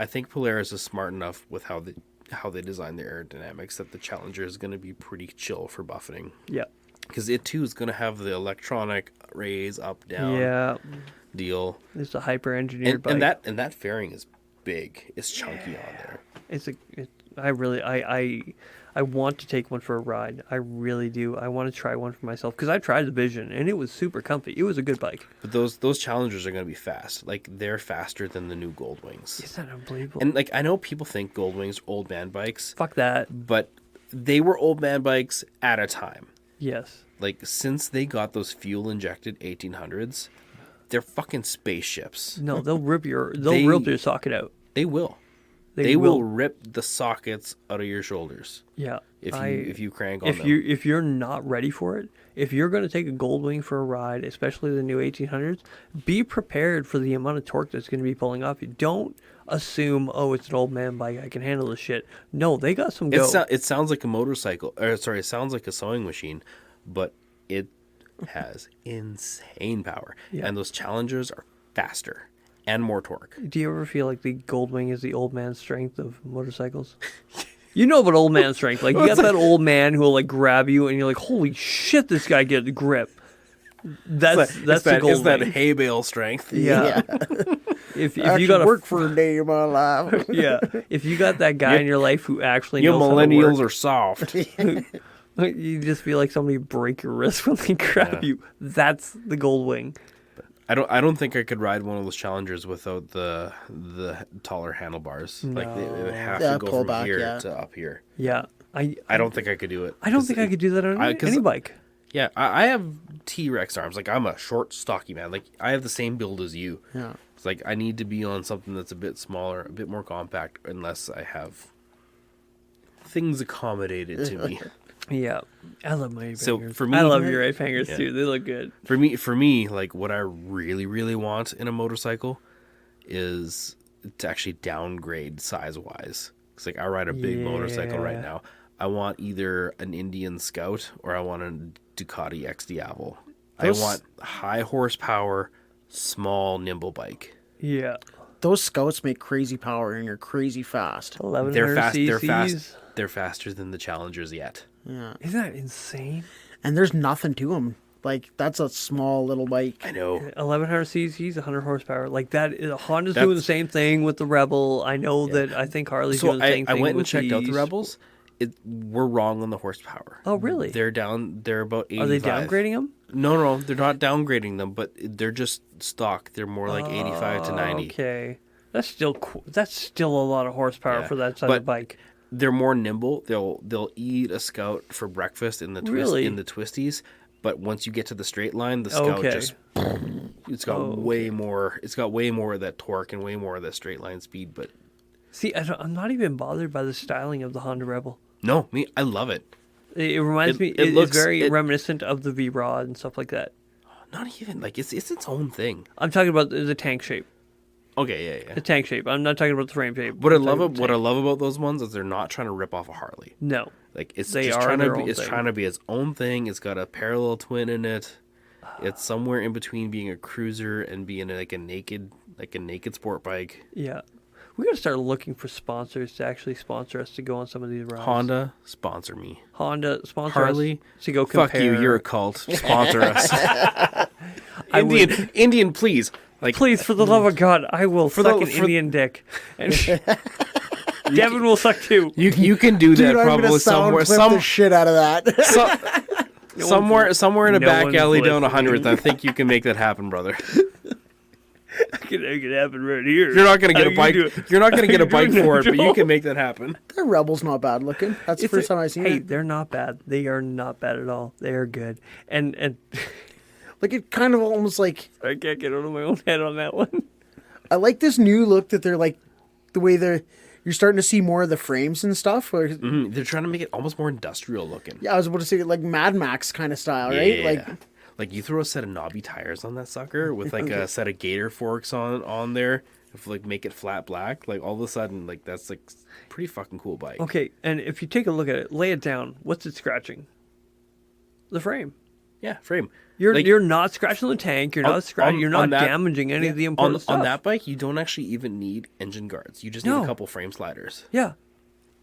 think Polaris is smart enough with how they design their aerodynamics that the Challenger is going to be pretty chill for buffeting. Yeah. Because it too is going to have the electronic raise up down Yeah. deal. It's a hyper engineered bike. And that fairing is big. It's chunky on there. I want to take one for a ride. I really do. I want to try one for myself because I tried the Vision and it was super comfy. It was a good bike. But those Challengers are going to be fast. Like they're faster than the new Goldwings. Isn't that unbelievable? And like I know people think Goldwings are old man bikes, Fuck that. but they were old man bikes at a time. Yes. Like since they got those fuel injected 1800s, they're fucking spaceships. No, they'll rip your socket out. They will. They will rip the sockets out of your shoulders Yeah. if you crank on them. If you're not ready for it, if you're going to take a Goldwing for a ride, especially the new 1800s, be prepared for the amount of torque that's going to be pulling off you. Don't assume, oh, it's an old man bike, I can handle this shit. No, they got some go. It sounds like a motorcycle. It sounds like a sewing machine, but it has insane power. Yeah. And those Challengers are faster and more torque. Do you ever feel like the Goldwing is the old man strength of motorcycles? You know about old man strength. Like, you got that old man who will, like, grab you, and you're like, holy shit, this guy gets grip. That's the Goldwing. It's that hay bale strength. Yeah. If I you got a work for a day of my life. yeah, if you got that guy in your life who actually You knows how to millennials work, are soft. you just feel like somebody break your wrist when they grab you. That's the Goldwing. I don't think I could ride one of those Challengers without the taller handlebars. Like they would have Yeah, to go pull from back, here yeah. to up here. Yeah, I don't think I could do it. I don't think I could do that on any bike. Yeah, I have T-Rex arms. Like I'm a short, stocky man. Like I have the same build as you. Yeah. It's like I need to be on something that's a bit smaller, a bit more compact, unless I have things accommodated to me. Yeah, I love my right So, fingers. for me- I love your right fingers Yeah. too. They look good. For me, like what I really, really want in a motorcycle is to actually downgrade size-wise. It's like I ride a big motorcycle right Yeah. now. I want either an Indian Scout or I want a Ducati X Diavel. I Those- want high horsepower, small, nimble bike. Yeah, Those Scouts make crazy power and are crazy fast. 1100 They're fast. They're cc's. fast. They're faster than the Challengers yet. Yeah. Isn't that insane? And there's nothing to them. Like, that's a small little bike. I know. 1100 cc's, 100 horsepower. Like that. Honda's That's- doing the same thing with the Rebel. I know that. I think Harley's So doing the same I thing. went and with checked out the these. Rebels. We're wrong on the horsepower. Oh, really? They're down. They're about 85. Are they downgrading them? No, they're not downgrading them, but they're just stock. They're more like 85 to 90. Okay, that's still cool. That's still a lot of horsepower Yeah. for that size But of bike. They're more nimble. They'll eat a Scout for breakfast in the Really? twisties, but once you get to the straight line, the Scout Okay. just it's got way more. It's got way more of that torque and way more of that straight line speed. But See, I'm not even bothered by the styling of the Honda Rebel. no, I love it. It reminds me. it It's looks- very it- reminiscent of the V-Rod and stuff like that. Not even like it's its own thing. I'm talking about the tank shape. Okay, yeah. The tank shape. I'm not talking about the frame shape. What I I'm talking love about the tank. about those ones is they're not trying to rip off a Harley. No. Like it's They just are trying to their be, own it's thing. trying to be its own thing. It's got a parallel twin in it. It's somewhere in between being a cruiser and being like a naked sport bike. Yeah. We got to start looking for sponsors to actually sponsor us to go on some of these rides. Honda, sponsor me. Honda sponsor Harley, us to go compare. fuck you. You're a cult. Sponsor us. I would- Indian, please. Like, Please, for the love of God, I will For suck the- an for- Indian dick. And Devin will suck too. you can do that Dude, I'm probably gonna sound somewhere. clip the shit out of that. Somewhere in a no back one's alley down listening. 100th. I think you can make that happen, brother. I can make it happen right here. You're not gonna get How a bike. you do it? You're not gonna get a bike for it, but you Joel? can make that happen. That Rebel's not bad looking. That's the first time I've seen Hey, it. they're not bad. They are not bad at all. They are good. And Like it kind of almost like I can't get out of my own head on that one. I like this new look that they're like the way you're starting to see more of the frames and stuff. Or, They're trying to make it almost more industrial looking. yeah, I was about to say like Mad Max kind of style, right? Yeah. Like you throw a set of knobby tires on that sucker with like a set of gator forks on there, if like make it flat black, like all of a sudden like that's like pretty fucking cool bike. Okay, and if you take a look at it, lay it down. What's it scratching? The frame. Yeah, frame. You're not scratching the tank. You're not scratching. You're not on that- damaging any of the important stuff. On that bike, you don't actually even need engine guards. You just need No. a couple frame sliders. Yeah,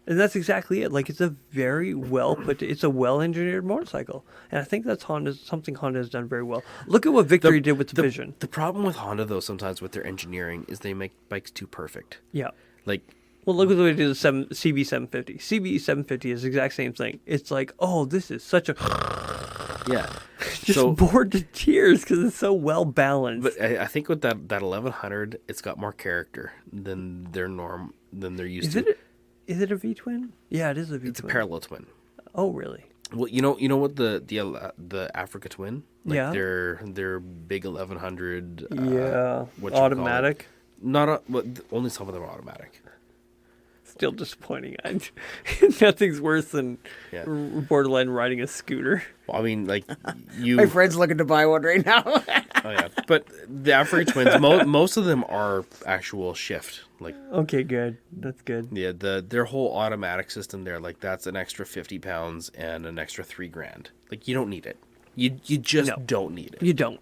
and that's exactly it. Like it's a very it's a well engineered motorcycle, and I think that's something Honda has done very well. Look at what Victory did with the Vision. The problem with Honda though, sometimes with their engineering, is they make bikes too perfect. Yeah. Like Well, look at the way they did the CB750. CB750 is the exact same thing. It's like, oh, this is such a yeah, just bored to tears because it's so well balanced. But I think with that 1100, it's got more character than they're used Is to. Is it a V twin? Yeah, it is a V twin. It's a parallel twin. Oh, really? Well, you know what the Africa twin? Like Yeah. Their big 1100. Yeah. what you call it? Automatic. Only some of them are automatic. Still disappointing. Nothing's worse than Yeah. borderline riding a scooter. Well, I mean, like My friend's looking to buy one right now. Oh yeah, but the Africa twins, most of them are actual shift. Like Okay, good. That's good. yeah, their whole automatic system there, like that's an extra 50 pounds and an extra $3,000. Like you don't need it. You just No. don't need it. You don't.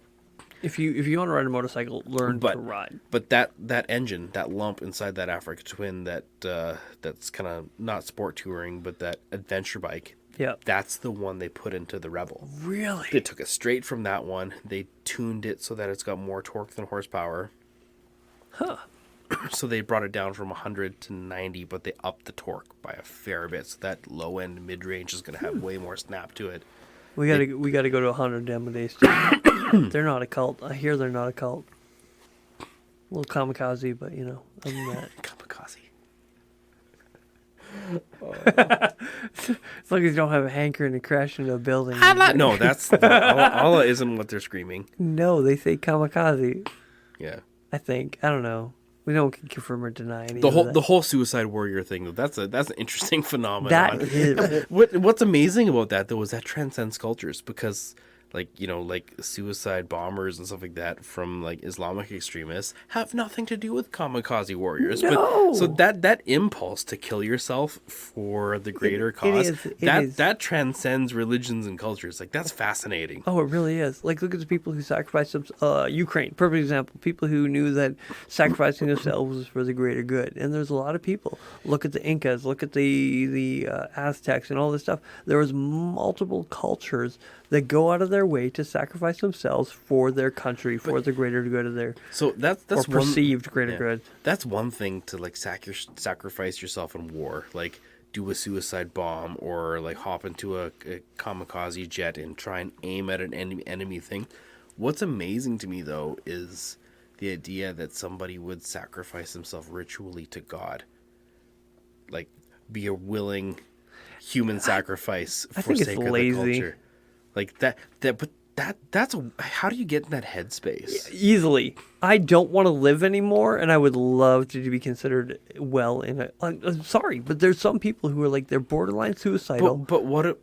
If you want to ride a motorcycle, learn to ride. But that engine, that lump inside that Africa twin, that's kind of not sport touring, but that adventure bike. Yeah. That's the one they put into the Rebel. Really? They took it straight from that one. They tuned it so that it's got more torque than horsepower. Huh. So they brought it down from 100 to 90, but they upped the torque by a fair bit. So that low end mid range is going to have way more snap to it. We gotta go to a Honda demo days too. They're not a cult. I hear they're not a cult. A little kamikaze, but you know, other than that, Kamikaze. as long as you don't have a hankering to crash into a building. No, that's Allah isn't what they're screaming. No, they say kamikaze. Yeah. I think. I don't know. We don't confirm or deny any The of whole that. the whole suicide warrior thing though, that's an interesting phenomenon. That is What's amazing about that though is that transcends cultures, because like, you know, like suicide bombers and stuff like that from like Islamic extremists have nothing to do with kamikaze warriors. No. But so that impulse to kill yourself for the greater cause, that transcends religions and cultures. Like that's fascinating. Oh, it really is. Like, look at the people who sacrificed Ukraine. Perfect example. People who knew that sacrificing themselves was for the greater good. And there's a lot of people. Look at the Incas. Look at the Aztecs and all this stuff. There was multiple cultures that go out of their way to sacrifice themselves for their country, for the greater good of their So that's or perceived greater yeah. good. That's one thing to like sacrifice yourself in war, like do a suicide bomb or like hop into a kamikaze jet and try and aim at an enemy thing. What's amazing to me though is the idea that somebody would sacrifice themselves ritually to God, like be a willing human sacrifice I for think it's sake of the lazy. culture, like that's how do you get in that headspace? Easily. I don't want to live anymore, and I would love to be considered well in it. I'm sorry, but there's some people who are like, they're borderline suicidal. But what?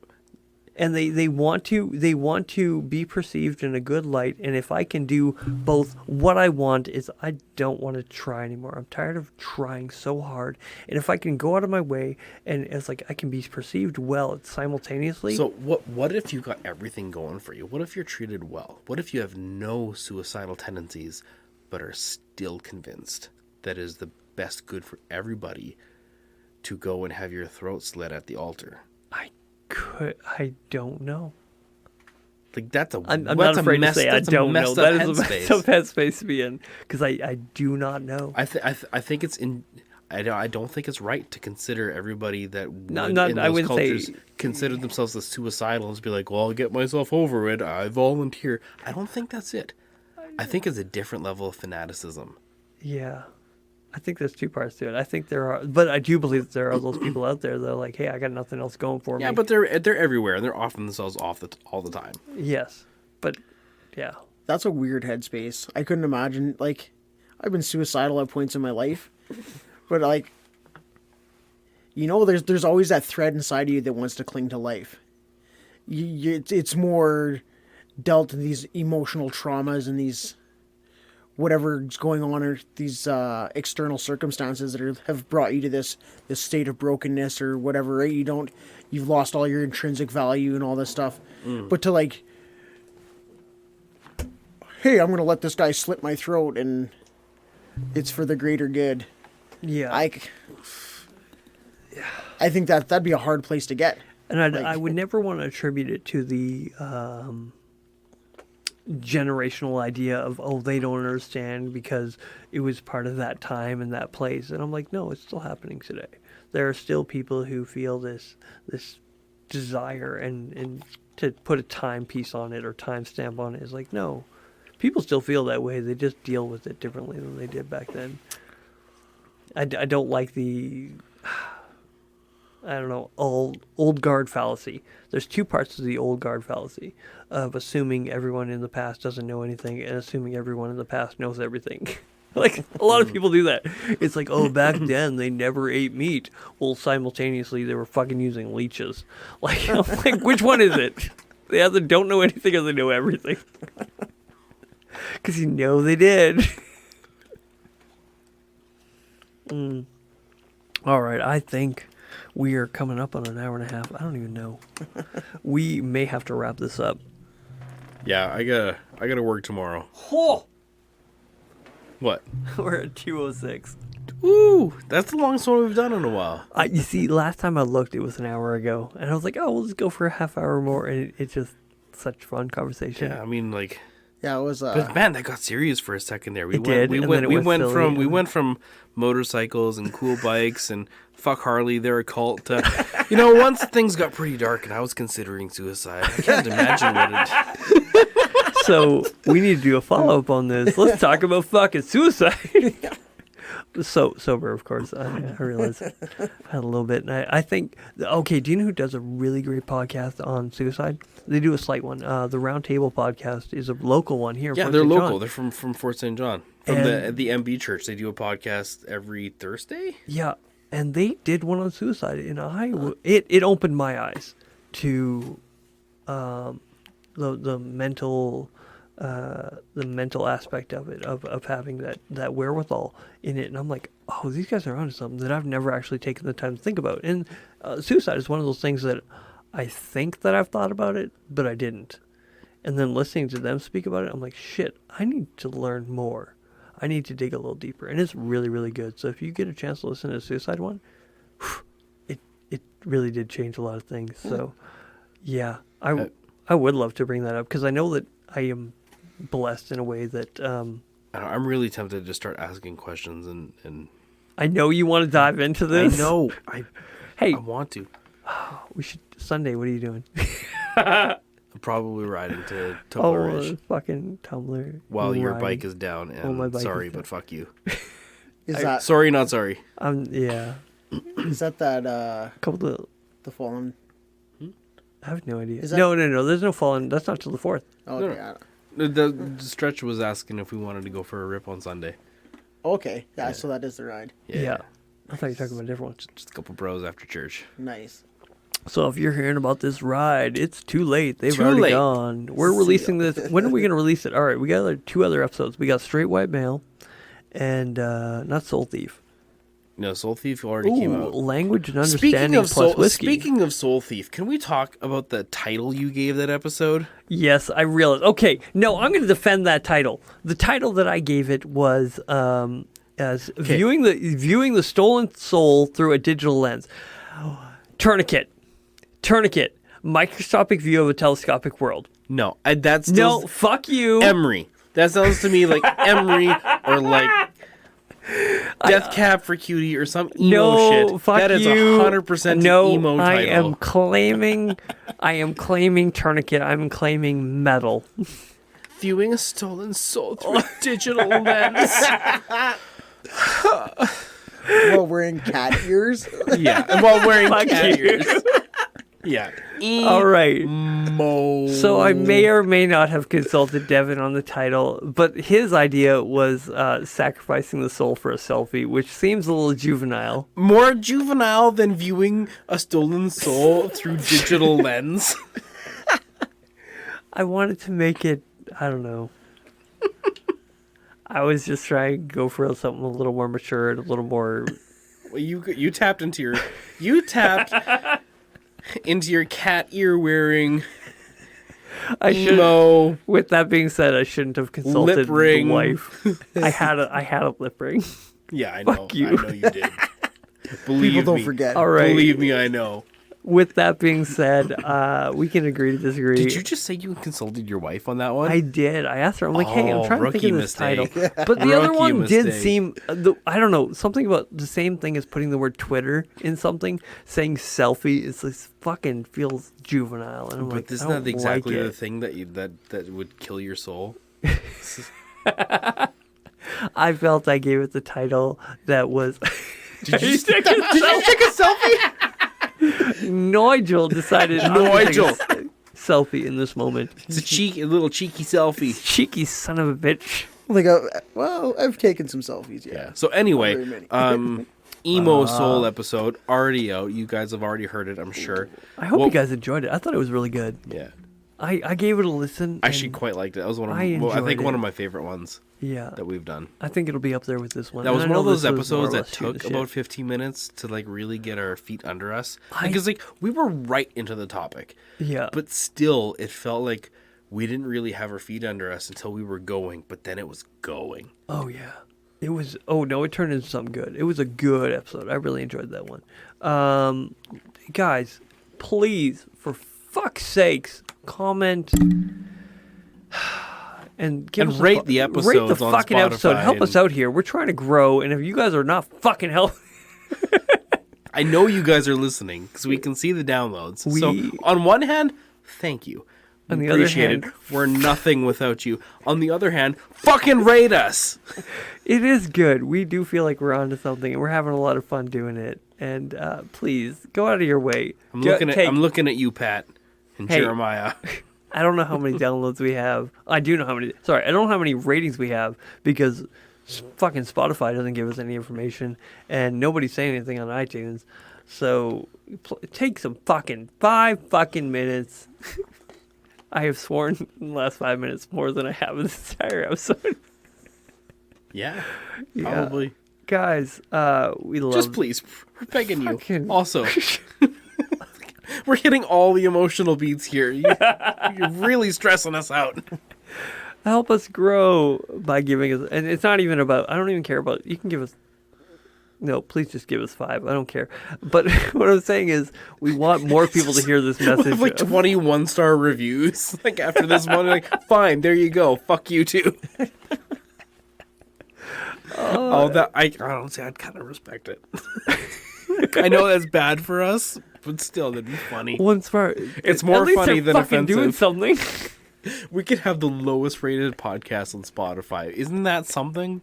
and they want to be perceived in a good light. And if I can do both, what I want is I don't want to try anymore. I'm tired of trying so hard. And if I can go out of my way and it's like I can be perceived well simultaneously. So what if you got everything going for you? What if you're treated well? What if you have no suicidal tendencies but are still convinced that it is the best good for everybody to go and have your throat slit at the altar? I don't know. Like I'm not afraid to say I don't know. That is a messed up headspace to be in because I do not know. I think it's in. I don't think it's right to consider everybody that would, in those I wouldn't cultures say consider themselves as suicidal and be like, well, I'll get myself over it. I volunteer. I don't think that's it. I think it's a different level of fanaticism. Yeah. I think there's two parts to it. I think there are, but I do believe that there are those people out there that are like, hey, I got nothing else going for me. Yeah, but they're everywhere and they're offing themselves off all the time. Yes, but yeah. That's a weird headspace. I couldn't imagine, like, I've been suicidal at points in my life, but like, you know, there's always that thread inside of you that wants to cling to life. It's more dealt in these emotional traumas and these whatever's going on, or these external circumstances that have brought you to this state of brokenness or whatever, right? You've lost all your intrinsic value and all this stuff. But to like, hey, I'm going to let this guy slit my throat and it's for the greater good. Yeah. I think that'd be a hard place to get. And I would never want to attribute it to the generational idea of, oh, they don't understand because it was part of that time and that place. And I'm like, no, it's still happening today. There are still people who feel this desire and to put a timepiece on it or timestamp on it is like, no, people still feel that way. They just deal with it differently than they did back then. I don't like the, I don't know, old guard fallacy. There's two parts to the old guard fallacy of assuming everyone in the past doesn't know anything and assuming everyone in the past knows everything. Like, a lot of people do that. It's like, oh, back then they never ate meat. Well, simultaneously they were fucking using leeches. Like, I'm like, which one is it? They either don't know anything or they know everything. Because you know they did. All right, I think we are coming up on an hour and a half. I don't even know. We may have to wrap this up. Yeah, I gotta work tomorrow. Oh! What? We're at 2:06. Ooh, that's the longest one we've done in a while. You see, last time I looked, it was an hour ago. And I was like, oh, we'll just go for a half hour more. And it's just such fun conversation. Yeah, I mean, like... Yeah, it was. But man, that got serious for a second there. We went from motorcycles and cool bikes and fuck Harley, they're a cult. To, you know, once things got pretty dark and I was considering suicide, I can't imagine what it. So we need to do a follow up on this. Let's talk about fucking suicide. So sober, of course. I realize I had a little bit. And I think, okay, do you know who does a really great podcast on suicide? They do a slight one. The Round Table podcast is a local one here. Yeah, they're local. They're from Fort St. John. From the MB Church. They do a podcast every Thursday. Yeah, and they did one on suicide. And it opened my eyes to the mental aspect of it, of having that wherewithal in it. And I'm like, oh, these guys are onto something that I've never actually taken the time to think about. And suicide is one of those things that I think that I've thought about it, but I didn't. And then listening to them speak about it, I'm like, shit, I need to learn more. I need to dig a little deeper. And it's really, really good. So if you get a chance to listen to the suicide one, it really did change a lot of things. So, yeah, I would love to bring that up because I know that I am blessed in a way that... I'm really tempted to start asking questions and... I know you want to dive into this. I know. Hey. I want to. We should... Sunday, what are you doing? I'm probably riding to Tumblr Ridge. Fucking Tumblr. While your bike is down and my bike sorry, is down. but fuck you. Is that... Sorry, not sorry. Yeah. Is that Couple of... the fallen... I have no idea. Is that... No. There's no fallen. That's not till the 4th. Okay. No. The Stretch was asking if we wanted to go for a rip on Sunday. Okay. Yeah, so that is the ride. Yeah. I thought you were talking about a different one. Just a couple bros after church. Nice. So if you're hearing about this ride, it's too late. They've Too already late. gone. We're releasing this. When are we going to release it? All right, we got two other episodes. We got Straight White Male and not Soul Thief. No, Soul Thief already came out. Language and Understanding plus Whiskey. Speaking of Soul Thief, can we talk about the title you gave that episode? Yes, I realized. Okay, no, I'm going to defend that title. The title that I gave it was as viewing the stolen soul through a digital lens. Tourniquet, microscopic view of a telescopic world. No, that's still... No, fuck you. Emery. That sounds to me like Emery or like Death Cab for Cutie or some emo shit. No, fuck that is you. 100% no, emo title. I am claiming Tourniquet. I'm claiming metal. Viewing a stolen soul through a digital lens. While wearing cat ears. Yeah, and while wearing Fuck cat you. ears. Yeah. All right. Emo. So I may or may not have consulted Devin on the title, but his idea was sacrificing the soul for a selfie, which seems a little juvenile. More juvenile than viewing a stolen soul through digital lens. I wanted to make it, I don't know. I was just trying to go for something a little more mature and a little more... Well, you tapped into your cat ear wearing emo. With that being said, I shouldn't have consulted Lip ring. the wife. I had a lip ring. Yeah, I know. Fuck you. I know you did. Believe People don't me. forget. All right. Believe me, I know. With that being said, we can agree to disagree. Did you just say you consulted your wife on that one? I did. I asked her. I'm like, hey, I'm trying to think rookie of this mistake. title. But the other Rookie one did mistake. seem, I don't know, something about the same thing as putting the word Twitter in something, saying selfie, is this fucking feels juvenile. And I'm But like, isn't I don't that exactly like the it. thing that would kill your soul? I felt I gave it the title that was... Did you just Did you take a selfie? Nigel decided I'm gonna take a Nigel. selfie in this moment. It's a little cheeky selfie. Cheeky son of a bitch. I've taken some selfies, yeah. So anyway, Not very many. emo soul episode already out. You guys have already heard it, I'm sure. I hope Well, you guys enjoyed it. I thought it was really good. Yeah, I gave it a listen. I actually and quite liked it. That was one of I I enjoyed think one it. of my favorite ones yeah, that we've done. I think it'll be up there with this one. That And was I one know of those this was more or episodes that less shooting took the about shit. 15 minutes to like really get our feet under us. I- Because like we were right into the topic. Yeah. But still it felt like we didn't really have our feet under us until we were going, but then it was going. Oh yeah, it was. Oh no, it turned into something good. It was a good episode. I really enjoyed that one. Guys, please, for fuck's sakes, comment and give And us rate the rate episodes the on fucking episode. Spotify Help us and- out here. We're trying to grow, and if you guys are not fucking helping. I know you guys are listening because we can see the downloads. So on one hand, thank you. On the other Appreciate hand- it. We're nothing without you. On the other hand, fucking rate us. It is good. We do feel like we're onto something, and we're having a lot of fun doing it. And please go out of your way. I'm looking at you, Pat, and Hey. Jeremiah. I don't know how many downloads we have. I do know how many. Sorry, I don't know how many ratings we have because fucking Spotify doesn't give us any information, and nobody's saying anything on iTunes. So take some fucking 5 fucking minutes. I have sworn in the last 5 minutes more than I have in this entire episode. Yeah, Yeah. probably. Guys, we love. Just please, we're begging you. Fucking- Also, we're hitting all the emotional beats here. You're really stressing us out. Help us grow by giving us, and it's not even about, I don't even care about, you can give us, no, please just give us 5. I don't care. But what I'm saying is, we want more people to hear this We'll message. have like 21-star reviews. Like after this one, like fine, there you go. Fuck you too. I don't say I'd kind of respect it. I know that's bad for us, but still, that'd be funny. Once more, It's more at least funny they're than fucking doing offensive. something. We could have the lowest rated podcast on Spotify. Isn't that something?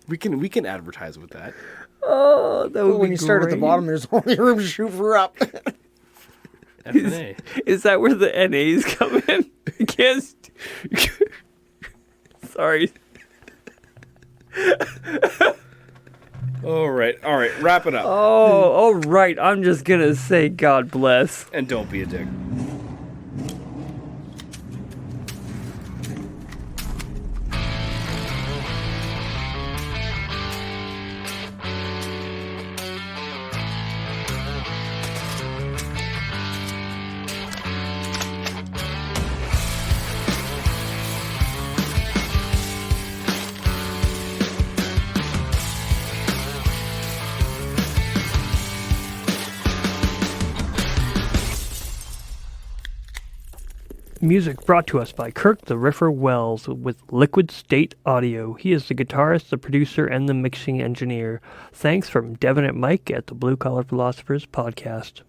We can advertise with that. Oh, that would Well, be when you start at the great. bottom, there's only room to shoot for up. F&A. Is that where the NAs come in? I can't. Sorry. All right. Wrap it up. Oh, all right. I'm just gonna say God bless. And don't be a dick. Music brought to us by Kirk the Riffer Wells with Liquid State Audio. He is the guitarist, the producer, and the mixing engineer. Thanks from Devin and Mike at the Blue Collar Philosophers podcast.